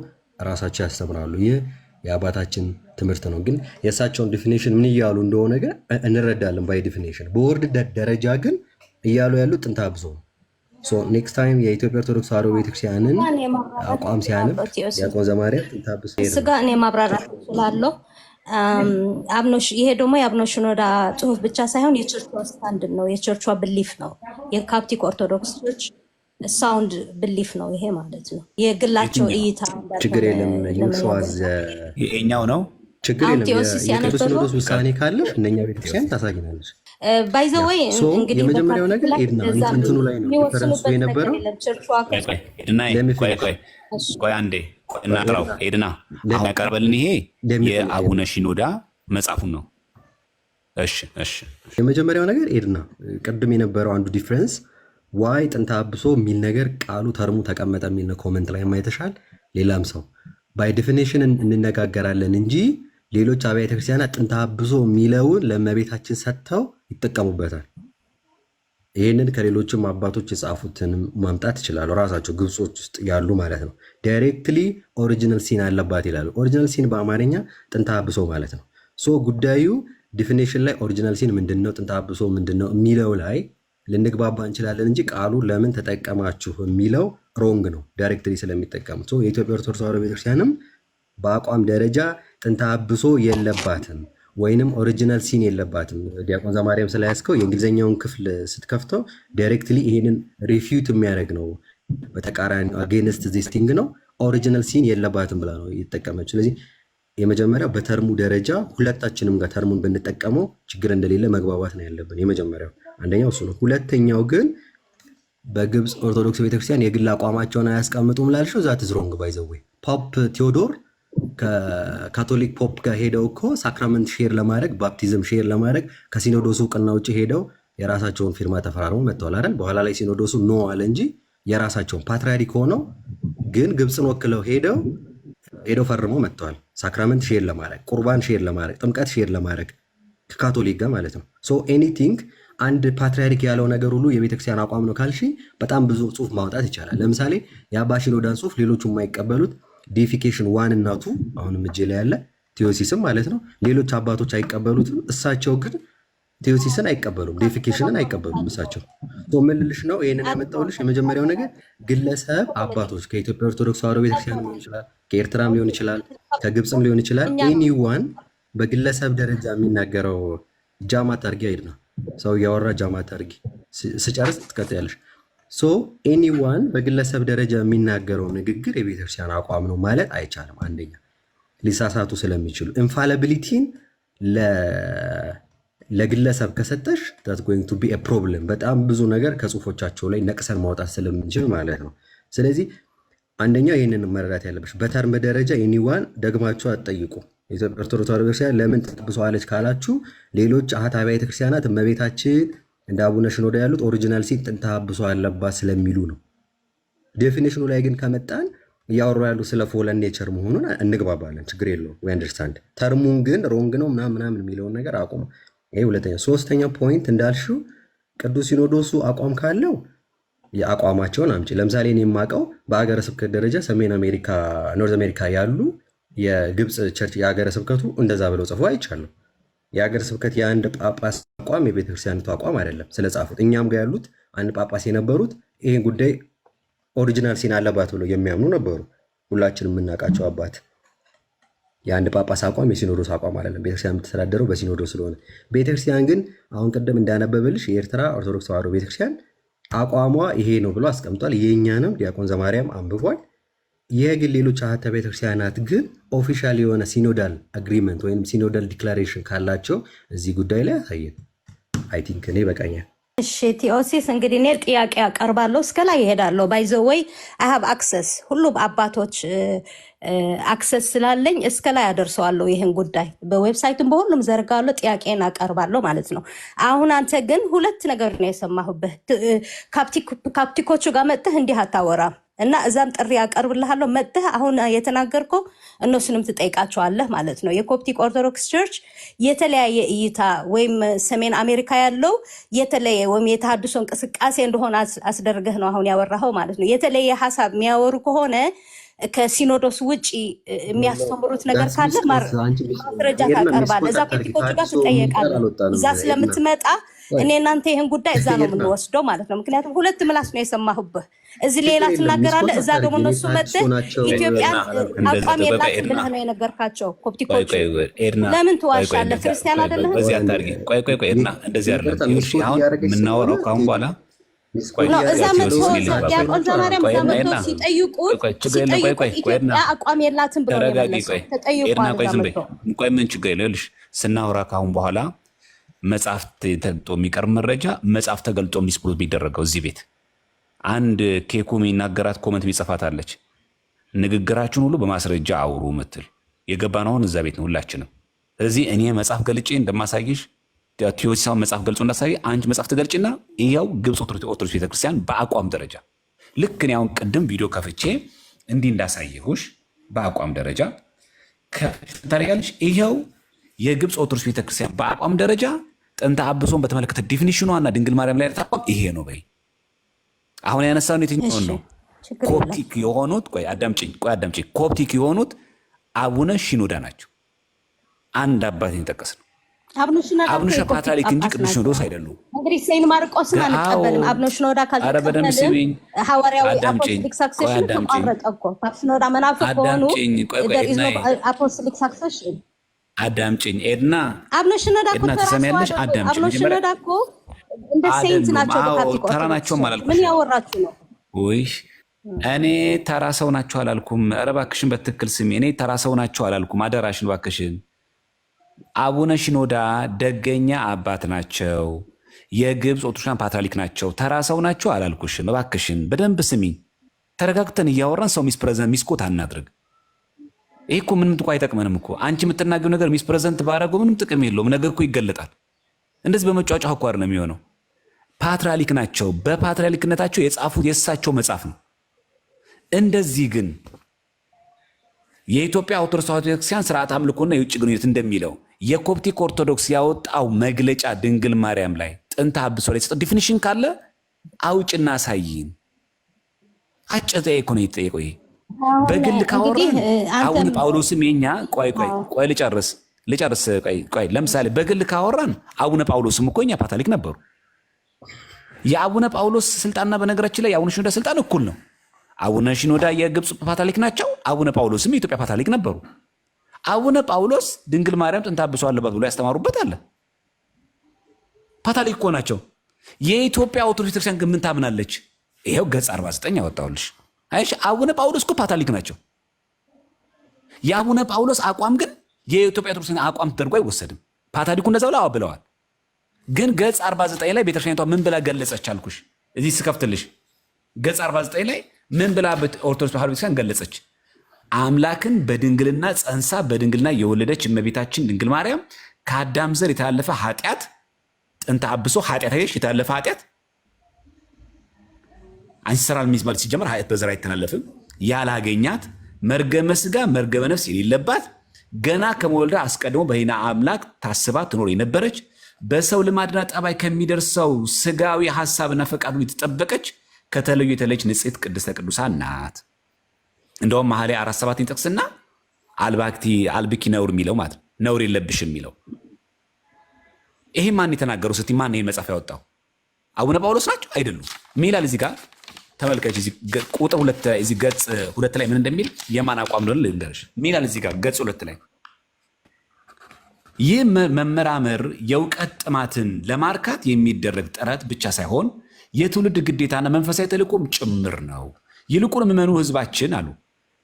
ራሳቸው ያስተምራሉ። ይህ የአባታችን ትምህርት ነው። ግን የእሳቸውን ዲፊኒሽን ምን እያሉ እንደሆነ ግን እንረዳለን። ባይ ዲፊኒሽን በወርድ ደረጃ ግን እያሉ ያሉት ጥንተ አብሶ ነው። ሶ ኔክስት ታይም የኢትዮጵያ ኦርቶዶክስ ተዋሕዶ ቤተክርስቲያንን አቋም ሲያነብ ዲያቆን ዘማርያም ጥንተ አብሶ ስጋ እኔ ማብራራት እችላለሁ። ይሄ ደግሞ የአቡነ ሽኖዳ ጽሁፍ ብቻ ሳይሆን የቸርቿ ስታንድ ነው፣ የቸርቿ ብሊፍ ነው። የካፕቲክ ኦርቶዶክስ ቸርች ሳውንድ ብሊፍ ነው ይሄ ማለት ነው። የግላቸው እይታ ችግር የለም። ዩሽዋዝ ይሄኛው ነው ችግር የለም። የቅዱስ ሲኖዶስ ውሳኔ ካለ እነኛ ቤተክርስቲያን ታሳግናለች። ባይዘወይ እንግዲህ የመጀመሪያው ነገር ኤድና እንትኑ ላይ ነው ዲፈረንሱ የነበረው። ቆይ አንዴ እናቅራው። ኤድና ያቀርበልን ይሄ የአቡነ ሽኖዳ መጽሐፉን ነው። እሺ የመጀመሪያው ነገር ኤድና ቅድም የነበረው አንዱ ዲፍረንስ ዋይ ጥንተ አብሶ የሚል ነገር ቃሉ ተርሙ ተቀመጠ የሚል ነው። ኮመንት ላይ ማይተሻል። ሌላም ሰው ባይ ዲፊኒሽን እንነጋገራለን እንጂ ሌሎች አብያተ ክርስቲያናት ጥንተ አብሶ የሚለውን ለእመቤታችን ሰጥተው ይጠቀሙበታል። ይህንን ከሌሎችም አባቶች የጻፉትን ማምጣት ይችላሉ። ራሳቸው ግብጾች ውስጥ ያሉ ማለት ነው። ዳይሬክትሊ ኦሪጂናል ሲን አለባት ይላሉ። ኦሪጂናል ሲን በአማርኛ ጥንተ አብሶ ማለት ነው። ሶ ጉዳዩ ዲፊኒሽን ላይ ኦሪጂናል ሲን ምንድነው፣ ጥንተ አብሶ ምንድነው የሚለው ላይ ልንግባባ እንችላለን እንጂ ቃሉ ለምን ተጠቀማችሁ የሚለው ሮንግ ነው፣ ዳይሬክትሊ ስለሚጠቀሙት። የኢትዮጵያ ኦርቶዶክስ ተዋሕዶ ቤተክርስቲያንም በአቋም ደረጃ ጥንተ አብሶ የለባትም ወይንም ኦሪጂናል ሲን የለባትም። ዲያቆን ዘማርያም ስለያዝከው የእንግሊዝኛውን ክፍል ስትከፍተው ዳይሬክትሊ ይሄንን ሪፊዩት የሚያደርግ ነው። በተቃራኒ አጌንስት ዚስ ቲንግ ነው። ኦሪጂናል ሲን የለባትም ብላ ነው የተጠቀመችው። ስለዚህ የመጀመሪያው በተርሙ ደረጃ ሁለታችንም ጋር ተርሙን ብንጠቀመው ችግር እንደሌለ መግባባት ነው ያለብን። የመጀመሪያው አንደኛው እሱ ነው። ሁለተኛው ግን በግብፅ ኦርቶዶክስ ቤተክርስቲያን የግል አቋማቸውን አያስቀምጡም ላልሽው ዛት ኢዝ ሮንግ ባይ ዘ ዌይ። ፖፕ ቴዎዶር ከካቶሊክ ፖፕ ጋር ሄደው እኮ ሳክራመንት ሼር ለማድረግ ባፕቲዝም ሼር ለማድረግ ከሲኖዶሱ እውቅና ውጭ ሄደው የራሳቸውን ፊርማ ተፈራርመው መጥተዋል አይደል? በኋላ ላይ ሲኖዶሱ ኖ አለ እንጂ የራሳቸውን ፓትርያርክ ሆነው ግን ግብፅን ወክለው ሄደው ፈርመው መጥተዋል። ሳክራመንት ሼር ለማድረግ፣ ቁርባን ሼር ለማድረግ፣ ጥምቀት ሼር ለማድረግ ከካቶሊክ ጋር ማለት ነው። ሶ ኤኒቲንግ አንድ ፓትርያርክ ያለው ነገር ሁሉ የቤተክርስቲያን አቋም ነው ካልሽ በጣም ብዙ ጽሁፍ ማውጣት ይቻላል። ለምሳሌ የአባ ሽኖዳን ጽሁፍ ሌሎቹ የማይቀበሉት ዲፊኬሽን 1 እና 2 አሁንም እጄ ላይ ያለ ቴዎሲስም ማለት ነው። ሌሎች አባቶች አይቀበሉትም። እሳቸው ግን ቴዎሲስን አይቀበሉም፣ ዴፊኬሽንን አይቀበሉም። እሳቸው ምን ልልሽ ነው ይህንን ያመጣሁልሽ? የመጀመሪያው ነገር ግለሰብ አባቶች ከኢትዮጵያ ኦርቶዶክስ ተዋሕዶ ቤተክርስቲያን ሊሆን ይችላል፣ ከኤርትራም ሊሆን ይችላል፣ ከግብፅም ሊሆን ይችላል። ኤኒዋን በግለሰብ ደረጃ የሚናገረው ጃማት አድርጊ አይድ ነው። ሰው እያወራ ጃማት አድርጊ ስጨርስ ትቀጥያለሽ። ሶ ኤኒዋን በግለሰብ ደረጃ የሚናገረው ንግግር የቤተክርስቲያን አቋም ነው ማለት አይቻልም። አንደኛ ሊሳሳቱ ስለሚችሉ ኢንፋሊቢሊቲን ለግለሰብ ከሰጠሽ that's going to be a problem። በጣም ብዙ ነገር ከጽሁፎቻቸው ላይ ነቅሰን ማውጣት ስለምንችል ማለት ነው። ስለዚህ አንደኛው ይህንን መረዳት ያለብሽ። በተርም ደረጃ ኤኒዋን ደግማችሁ አትጠይቁ። የኢትዮጵያ ኦርቶዶክስ ተዋሕዶ ቤተክርስቲያን ለምን ተጠብሰዋለች ካላችሁ ሌሎች አሃት አብያተ ክርስቲያናት እመቤታችን እንደ አቡነ ሽኖዳ ያሉት ኦሪጂናል ሲን ጥንተ አብሶ አለባት ስለሚሉ ነው። ዴፊኒሽኑ ላይ ግን ከመጣን እያወሩ ያሉ ስለ ፎለን ኔቸር መሆኑን እንግባባለን፣ ችግር የለውም። we understand። ተርሙን ግን ሮንግ ነው ምናምን የሚለውን ነገር አቁሙ። ይሄ ሁለተኛ። ሶስተኛ ፖይንት እንዳልሽው ቅዱስ ሲኖዶሱ አቋም ካለው የአቋማቸውን አምጪ። ለምሳሌ እኔ የማውቀው በሀገረ ስብከት ደረጃ ሰሜን አሜሪካ፣ ኖርዝ አሜሪካ ያሉ የግብፅ ቸርች የሀገረ ስብከቱ እንደዛ ብለው ጽፎ አይቻለሁ። የሀገረ ስብከት የአንድ ጳጳስ አቋም የቤተክርስቲያኒቱ አቋም አይደለም ስለጻፉት። እኛም ጋር ያሉት አንድ ጳጳስ የነበሩት ይህን ጉዳይ ኦሪጂናል ሲን አለባት ብለው የሚያምኑ ነበሩ። ሁላችንም የምናውቃቸው አባት። የአንድ ጳጳስ አቋም የሲኖዶስ አቋም አይደለም። ቤተክርስቲያን የምትተዳደረው በሲኖዶስ ስለሆነ፣ ቤተክርስቲያን ግን አሁን ቅድም እንዳነበበልሽ የኤርትራ ኦርቶዶክስ ተዋሕዶ ቤተክርስቲያን አቋሟ ይሄ ነው ብሎ አስቀምጧል። የእኛንም ዲያቆን ዘማርያም አንብቧል። ይህ ግን ሌሎች አሃተ ቤተክርስቲያናት ግን ኦፊሻል የሆነ ሲኖዳል አግሪመንት ወይም ሲኖዳል ዲክላሬሽን ካላቸው እዚህ ጉዳይ ላይ ያሳየን። አይ ቲንክ እኔ በቃኛል። እሺ ቴዎሲስ እንግዲህ እኔ ጥያቄ አቀርባለሁ፣ እስከ ላይ ይሄዳለሁ። ባይዘወይ አሃብ አክሰስ ሁሉም አባቶች አክሰስ ስላለኝ እስከ ላይ አደርሰዋለሁ። ይህን ጉዳይ በዌብሳይትም በሁሉም ዘርጋለሁ፣ ጥያቄን አቀርባለሁ ማለት ነው። አሁን አንተ ግን ሁለት ነገር ነው የሰማሁብህ። ካፕቲኮቹ ጋር መጥተህ እንዲህ አታወራም እና እዛም ጥሪ ያቀርብልሃለሁ። መጥተህ አሁን የተናገርከው እነሱንም ትጠይቃቸዋለህ ማለት ነው። የኮፕቲክ ኦርቶዶክስ ቸርች የተለያየ እይታ ወይም ሰሜን አሜሪካ ያለው የተለየ ወይም የተሃድሶ እንቅስቃሴ እንደሆነ አስደርገህ ነው አሁን ያወራኸው ማለት ነው። የተለየ ሀሳብ የሚያወሩ ከሆነ ከሲኖዶስ ውጭ የሚያስተምሩት ነገር ካለ ማስረጃ ታቀርባለህ። እዛ ኮፕቲኮቹ ጋር ትጠየቃለህ። እዛ ስለምትመጣ እኔ እናንተ ይህን ጉዳይ እዛ ነው የምንወስደው ማለት ነው። ምክንያቱም ሁለት ምላስ ነው የሰማሁብህ። እዚህ ሌላ ትናገራለህ፣ እዛ ደግሞ እነሱ መጥተህ ኢትዮጵያን አቋም የላትም ብለህ ነው የነገርካቸው ኮፕቲኮቹ። ለምን ትዋሻለህ? ክርስቲያን አይደለህም? ቆይ ኤድና እንደዚህ አይደለም። አሁን የምናወራው ከአሁን በኋላ እዛ መጥቶ ዲያቆን ዘማርያም እዛ መጥቶ ሲጠይቁት ኢትዮጵያ አቋም የላትም ብለው ተጠይቋል። ቆይ ምን ችግር የለሽ ስናወራ ከአሁን በኋላ መጽሐፍ ተገልጦ የሚቀርብ መረጃ መጽሐፍ ተገልጦ ዲስፕሎት የሚደረገው እዚህ ቤት አንድ ኬኩ የሚናገራት ኮመንት የሚጽፋት አለች። ንግግራችን ሁሉ በማስረጃ አውሩ ምትል የገባን አሁን እዛ ቤት ነው ሁላችንም። ስለዚህ እኔ መጽሐፍ ገልጬ እንደማሳይሽ ቴዎሲሳውን መጽሐፍ ገልጾ እንዳሳይ አንቺ መጽሐፍ ትገልጭና ይኸው ግብፅ ኦርቶዶክስ ቤተክርስቲያን በአቋም ደረጃ ልክ እኔ አሁን ቅድም ቪዲዮ ከፍቼ እንዲህ እንዳሳየሁሽ በአቋም ደረጃ ታሪያለሽ። ይኸው የግብፅ ኦርቶዶክስ ቤተክርስቲያን በአቋም ደረጃ ጥንተ አብሶን በተመለከተ ዲፊኒሽኗና ድንግል ማርያም ላይ ተቋም ይሄ ነው በይ። አሁን ያነሳውን የትኛውን ነው? ኮፕቲክ የሆኑት ቆይ አዳምጪኝ። ኮፕቲክ የሆኑት አቡነ ሽኖዳ ናቸው። አንድ አባት የጠቀስ ነው አቡነ ፓትርያርክ እንጂ ቅዱስ ሲኖዶስ አይደሉም። እንግዲህ ሴን ማርቆስን አንቀበልም። አቡነ ሽኖዳ ካልተቀበልን ሐዋርያዊ አፖስቶሊክ ሰክሴሽን ተቋረጠ እኮ። ፓፕ ሽኖዳ መናፍቅ ከሆኑ አፖስቶሊክ ሰክሴሽን አዳምጪኝ ኤድና አቡነ ሽኖዳ እኮ ኤድና ትሰሚያለሽ? አዳምጪኝ አቡነ ሽኖዳ እኮ እንደ ሴንት ናቸው። በካቶሊክ ተራ ናቸውም አላልኩሽም። ምን ያወራችሁ ነው? ውይ እኔ ተራ ሰው ናቸው አላልኩም። ኧረ እባክሽን በትክክል ስሚ። እኔ ተራ ሰው ናቸው አላልኩም። አደራሽን እባክሽን። አቡነ ሽኖዳ ደገኛ አባት ናቸው። የግብፅ ኦርቶዶክስ ፓትርያርክ ናቸው። ተራ ሰው ናቸው አላልኩሽም። እባክሽን በደንብ ስሚ። ተረጋግተን እያወራን ሰው ሚስ ፕሬዘንት ሚስኮት አናድርግ። ይህ እኮ ምንም ጥቆ አይጠቅመንም እኮ። አንቺ የምትናገሩ ነገር ሚስ ፕሬዘንት ባረገው ምንም ጥቅም የለውም። ነገር እኮ ይገለጣል። እንደዚህ በመጫወጫ እኮ ነው የሚሆነው። ፓትርያርክ ናቸው። በፓትርያርክነታቸው የጻፉት የእሳቸው መጽሐፍ ነው። እንደዚህ ግን የኢትዮጵያ ኦርቶዶክስ ተዋሕዶ ቤተክርስቲያን ስርዓት አምልኮና የውጭ ግንኙነት እንደሚለው የኮፕቲክ ኦርቶዶክስ ያወጣው መግለጫ ድንግል ማርያም ላይ ጥንተ አብሶ ላይ የተሰጠው ዲፊኒሽን ካለ አውጭና አሳይን። አጭር ጥያቄ እኮ ነው የተጠየቀው። ይሄ በግል ካወራን አቡነ ጳውሎስም የኛ ቆይ ልጨርስ ቆይ ለምሳሌ በግል ካወራን አቡነ ጳውሎስም እኮ የኛ ፓትርያርክ ነበሩ። የአቡነ ጳውሎስ ስልጣንና በነገራችን ላይ የአቡነ ሽኖዳ ስልጣን እኩል ነው። አቡነ ሽኖዳ የግብፅ ፓትርያርክ ናቸው። አቡነ ጳውሎስም የኢትዮጵያ ፓትርያርክ ነበሩ። አቡነ ጳውሎስ ድንግል ማርያም ጥንተ አብሶ አለባት ብሎ ያስተማሩበት አለ። ፓትርያርክ እኮ ናቸው። የኢትዮጵያ ኦርቶዶክስ ቤተክርስቲያን ግን ምን ታምናለች? ይሄው ገጽ 49 ያወጣውልሽ። አይሽ አቡነ ጳውሎስ እኮ ፓትርያርክ ናቸው። የአቡነ ጳውሎስ አቋም ግን የኢትዮጵያ ኦርቶዶክስ አቋም ተደርጎ አይወሰድም። ፓትርያርኩ እንደዛው ላይ ብለዋል። ግን ገጽ 49 ላይ ቤተክርስቲያኒቷ ምን ብላ ገለጸች አልኩሽ። እዚህ ስከፍትልሽ ገጽ 49 ላይ ምን ብላ ኦርቶዶክስ ተዋሕዶ ቤተክርስቲያን ገለጸች? አምላክን በድንግልና ጸንሳ በድንግልና የወለደች እመቤታችን ድንግል ማርያም ከአዳም ዘር የተላለፈ ኃጢአት ጥንተ አብሶ ኃጢአት አይሽ የተላለፈ ኃጢአት አንሰራል የሚባል ሲጀመር ኃጢአት በዘር አይተላለፍም። ያላገኛት መርገመ ስጋ መርገመ ነፍስ የሌለባት ገና ከመወለዳ አስቀድሞ በሕሊና አምላክ ታስባ ትኖር የነበረች በሰው ልማድና ጠባይ ከሚደርሰው ስጋዊ ሐሳብና ፈቃዱ የተጠበቀች ከተለዩ የተለየች ንጽሕት ቅድስተ ቅዱሳን ናት። እንደውም መኃልየ 4:7 ጥቅስና አልብኪ ነውር የሚለው ማለት ነውር የለብሽ የሚለው ይሄ ማን የተናገረው? እስቲ ማን ይሄን መጽሐፍ ያወጣው? አቡነ ጳውሎስ ናቸው አይደሉም? ሚላል እዚህ ጋር ተመልከች። እዚህ ቁጥር 2 እዚህ ገጽ 2 ላይ ምን እንደሚል የማን አቋም እንደሆነ ልንገርሽ። ሚላል እዚህ ጋር ገጽ 2 ላይ ይህ መመራመር የእውቀት ጥማትን ለማርካት የሚደረግ ጥረት ብቻ ሳይሆን የትውልድ ግዴታና መንፈሳዊ ተልእኮም ጭምር ነው። ይልቁን ምዕመኑ ሕዝባችን አሉ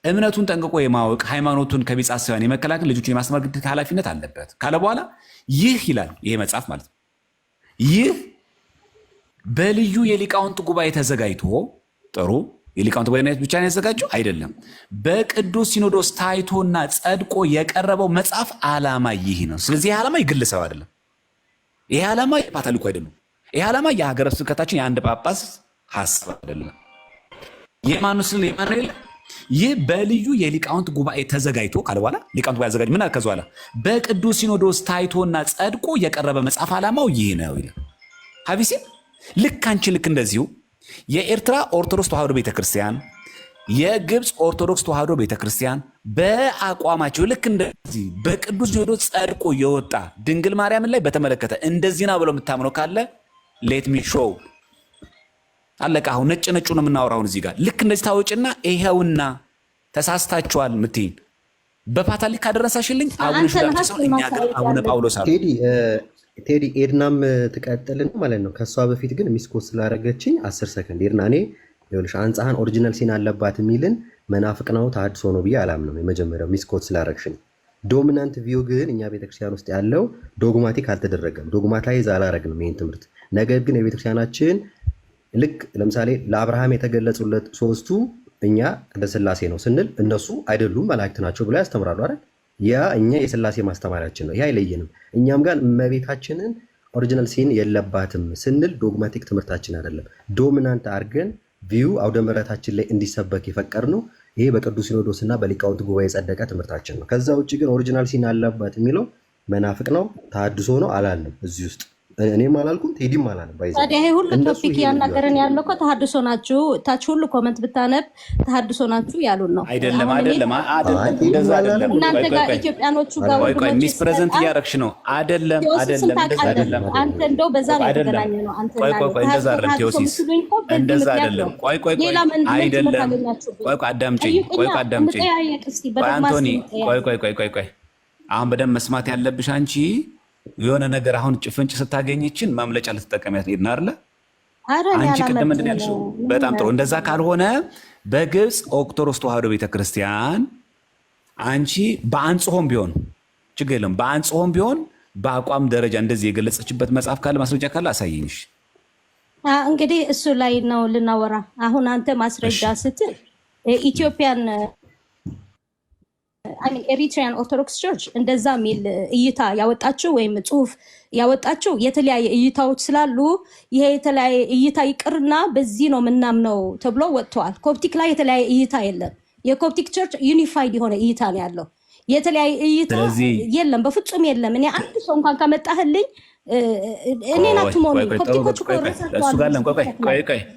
እምነቱን ጠንቅቆ የማወቅ ሃይማኖቱን ከቢጽ አሳባን የመከላከል ልጆችን የማስተማር ግዴታ ኃላፊነት አለበት ካለ በኋላ ይህ ይላል ይሄ መጽሐፍ ማለት ነው። ይህ በልዩ የሊቃውንት ጉባኤ ተዘጋጅቶ ጥሩ የሊቃውንት ጉባኤ ብቻ ነው ያዘጋጀው አይደለም። በቅዱስ ሲኖዶስ ታይቶና ጸድቆ የቀረበው መጽሐፍ ዓላማ ይህ ነው። ስለዚህ ይህ ዓላማ የግለሰብ አይደለም። ይህ ዓላማ የፓትርያርኩ አይደለም። ይህ ዓላማ የሀገረ ስብከታችን የአንድ ጳጳስ ሐሳብ አይደለም። የማኑስል የማኑኤል ይህ በልዩ የሊቃውንት ጉባኤ ተዘጋጅቶ ካለ በኋላ ሊቃውንት ጉባኤ አዘጋጅ ምን አለ? ከዛ በኋላ በቅዱስ ሲኖዶስ ታይቶና ጸድቆ የቀረበ መጽሐፍ ዓላማው ይህ ነው ይላል። ሀቢሲ ልክ አንቺ ልክ እንደዚሁ የኤርትራ ኦርቶዶክስ ተዋሕዶ ቤተክርስቲያን፣ የግብፅ ኦርቶዶክስ ተዋሕዶ ቤተክርስቲያን በአቋማቸው ልክ እንደዚህ በቅዱስ ሲኖዶስ ጸድቆ የወጣ ድንግል ማርያምን ላይ በተመለከተ እንደዚህ ነው ብሎ የምታምነው ካለ ሌት ሚ ሾው አለቃ። አሁን ነጭ ነጩ ነው የምናወራው እዚህ ጋር ልክ እንደዚህ ታወጭና ይሄውና ተሳስታችኋል ምትይን በፓትርያርክ ካደረሳሽልኝ አቡነ ሽኖዳ ሰው እኛ ግን አቡነ ጳውሎስ አሉ። ቴዲ ኤድናም ትቀጥልን ማለት ነው። ከሷ በፊት ግን ሚስኮት ስላደረገችኝ 10 ሰከንድ ኤድና እኔ ይኸውልሽ አንጻሃን ኦሪጂናል ሲን አለባት የሚልን መናፍቅ ነው ተሐድሶ ነው ብዬ አላምንም። የመጀመሪያው ሚስኮት ስላደረግሽኝ። ዶሚናንት ቪው ግን እኛ ቤተክርስቲያን ውስጥ ያለው ዶግማቲክ አልተደረገም። ዶግማታይዝ አላረግንም ይህን ትምህርት። ነገር ግን የቤተክርስቲያናችን ልክ ለምሳሌ ለአብርሃም የተገለጹለት ሶስቱ እኛ ቅድስት ሥላሴ ነው ስንል እነሱ አይደሉም መላእክት ናቸው ብለው ያስተምራሉ አይደል? ያ እኛ የሥላሴ ማስተማሪያችን ነው። ይህ አይለየንም። እኛም ጋር እመቤታችንን ኦሪጂናል ሲን የለባትም ስንል ዶግማቲክ ትምህርታችን አይደለም። ዶሚናንት አድርገን ቪው አውደ ምሕረታችን ላይ እንዲሰበክ የፈቀድነው ይሄ በቅዱስ ሲኖዶስ እና በሊቃውንት ጉባኤ የጸደቀ ትምህርታችን ነው። ከዛ ውጭ ግን ኦሪጂናል ሲን አለባት የሚለው መናፍቅ ነው ተሐድሶ ነው አላልንም እዚህ ውስጥ እኔም አላልኩም ቴዲም አላልንም። ታዲያ ይሄ ሁሉ ቶፒክ እያናገረን ያለው እኮ ተሐድሶ ናችሁ። ታች ሁሉ ኮመንት ብታነብ ተሐድሶ ናችሁ ያሉን ነው። አይደለም እንደዛ አይደለም። እናንተ ጋር ኢትዮጵያኖቹ ጋር ሚስ ፕሬዘንት እያደረግሽ ነው። አይደለም አንተ እንደው በዛ ላይ የተገናኘ ነው። አንተ እንደዛ አይደለም ቴዎሲስ እንደዛ አይደለም። አይደለም አዳምጪኝ። አንቶኒ ቆይ አሁን በደንብ መስማት ያለብሽ አንቺ የሆነ ነገር አሁን ፍንጭ ስታገኝችን ማምለጫ ልትጠቀሚያት ሄድና አይደለ? አንቺ ቅድም ምንድን ያልሽው በጣም ጥሩ። እንደዛ ካልሆነ በግብፅ ኦርቶዶክስ ተዋሕዶ ቤተክርስቲያን አንቺ በአንጽሖም ቢሆን ችግር የለም፣ በአንጽሖም ቢሆን በአቋም ደረጃ እንደዚህ የገለጸችበት መጽሐፍ ካለ ማስረጃ ካለ አሳየኝሽ። እንግዲህ እሱ ላይ ነው ልናወራ። አሁን አንተ ማስረጃ ስትል ኢትዮጵያን ኤሪትሪያን ኦርቶዶክስ ቸርች እንደዛ የሚል እይታ ያወጣችው ወይም ጽሁፍ ያወጣችው የተለያየ እይታዎች ስላሉ ይሄ የተለያየ እይታ ይቅርና በዚህ ነው ምናምነው ተብሎ ወጥተዋል። ኮፕቲክ ላይ የተለያየ እይታ የለም። የኮፕቲክ ቸርች ዩኒፋይድ የሆነ እይታ ነው ያለው። የተለያየ እይታ የለም፣ በፍጹም የለም። እኔ አንድ ሰው እንኳን ካመጣህልኝ እኔ ናቱ ሞኒ ኮፕቲኮች እኮ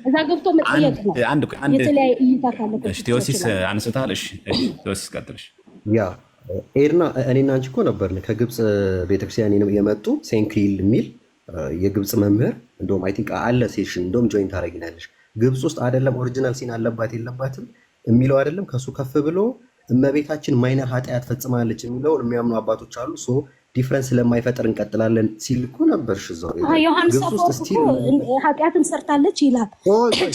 እዛ ገብቶ መጠየቅ ነው። የተለያየ እይታ ካለ ቴዎሲስ አንስታል። ቴዎሲስ ቀጥልሽ። ያ ኤድና እኔና አንቺ እኮ ነበርን ከግብፅ ቤተክርስቲያን የመጡ ሴንክሪል የሚል የግብፅ መምህር እንደውም አይ ቲንክ አለ ሴሽን እንደውም ጆይን ታደርጊናለሽ። ግብፅ ውስጥ አይደለም ኦሪጂናል ሲን አለባት የለባትም የሚለው አይደለም፣ ከሱ ከፍ ብሎ እመቤታችን ማይነር ኃጢአት ፈጽማለች የሚለውን የሚያምኑ አባቶች አሉ። ሶ ዲፍረንስ ስለማይፈጠር እንቀጥላለን ሲል እኮ ነበርሽ እዛው ዮሐንስ ኃጢአትን ሰርታለች ይላል።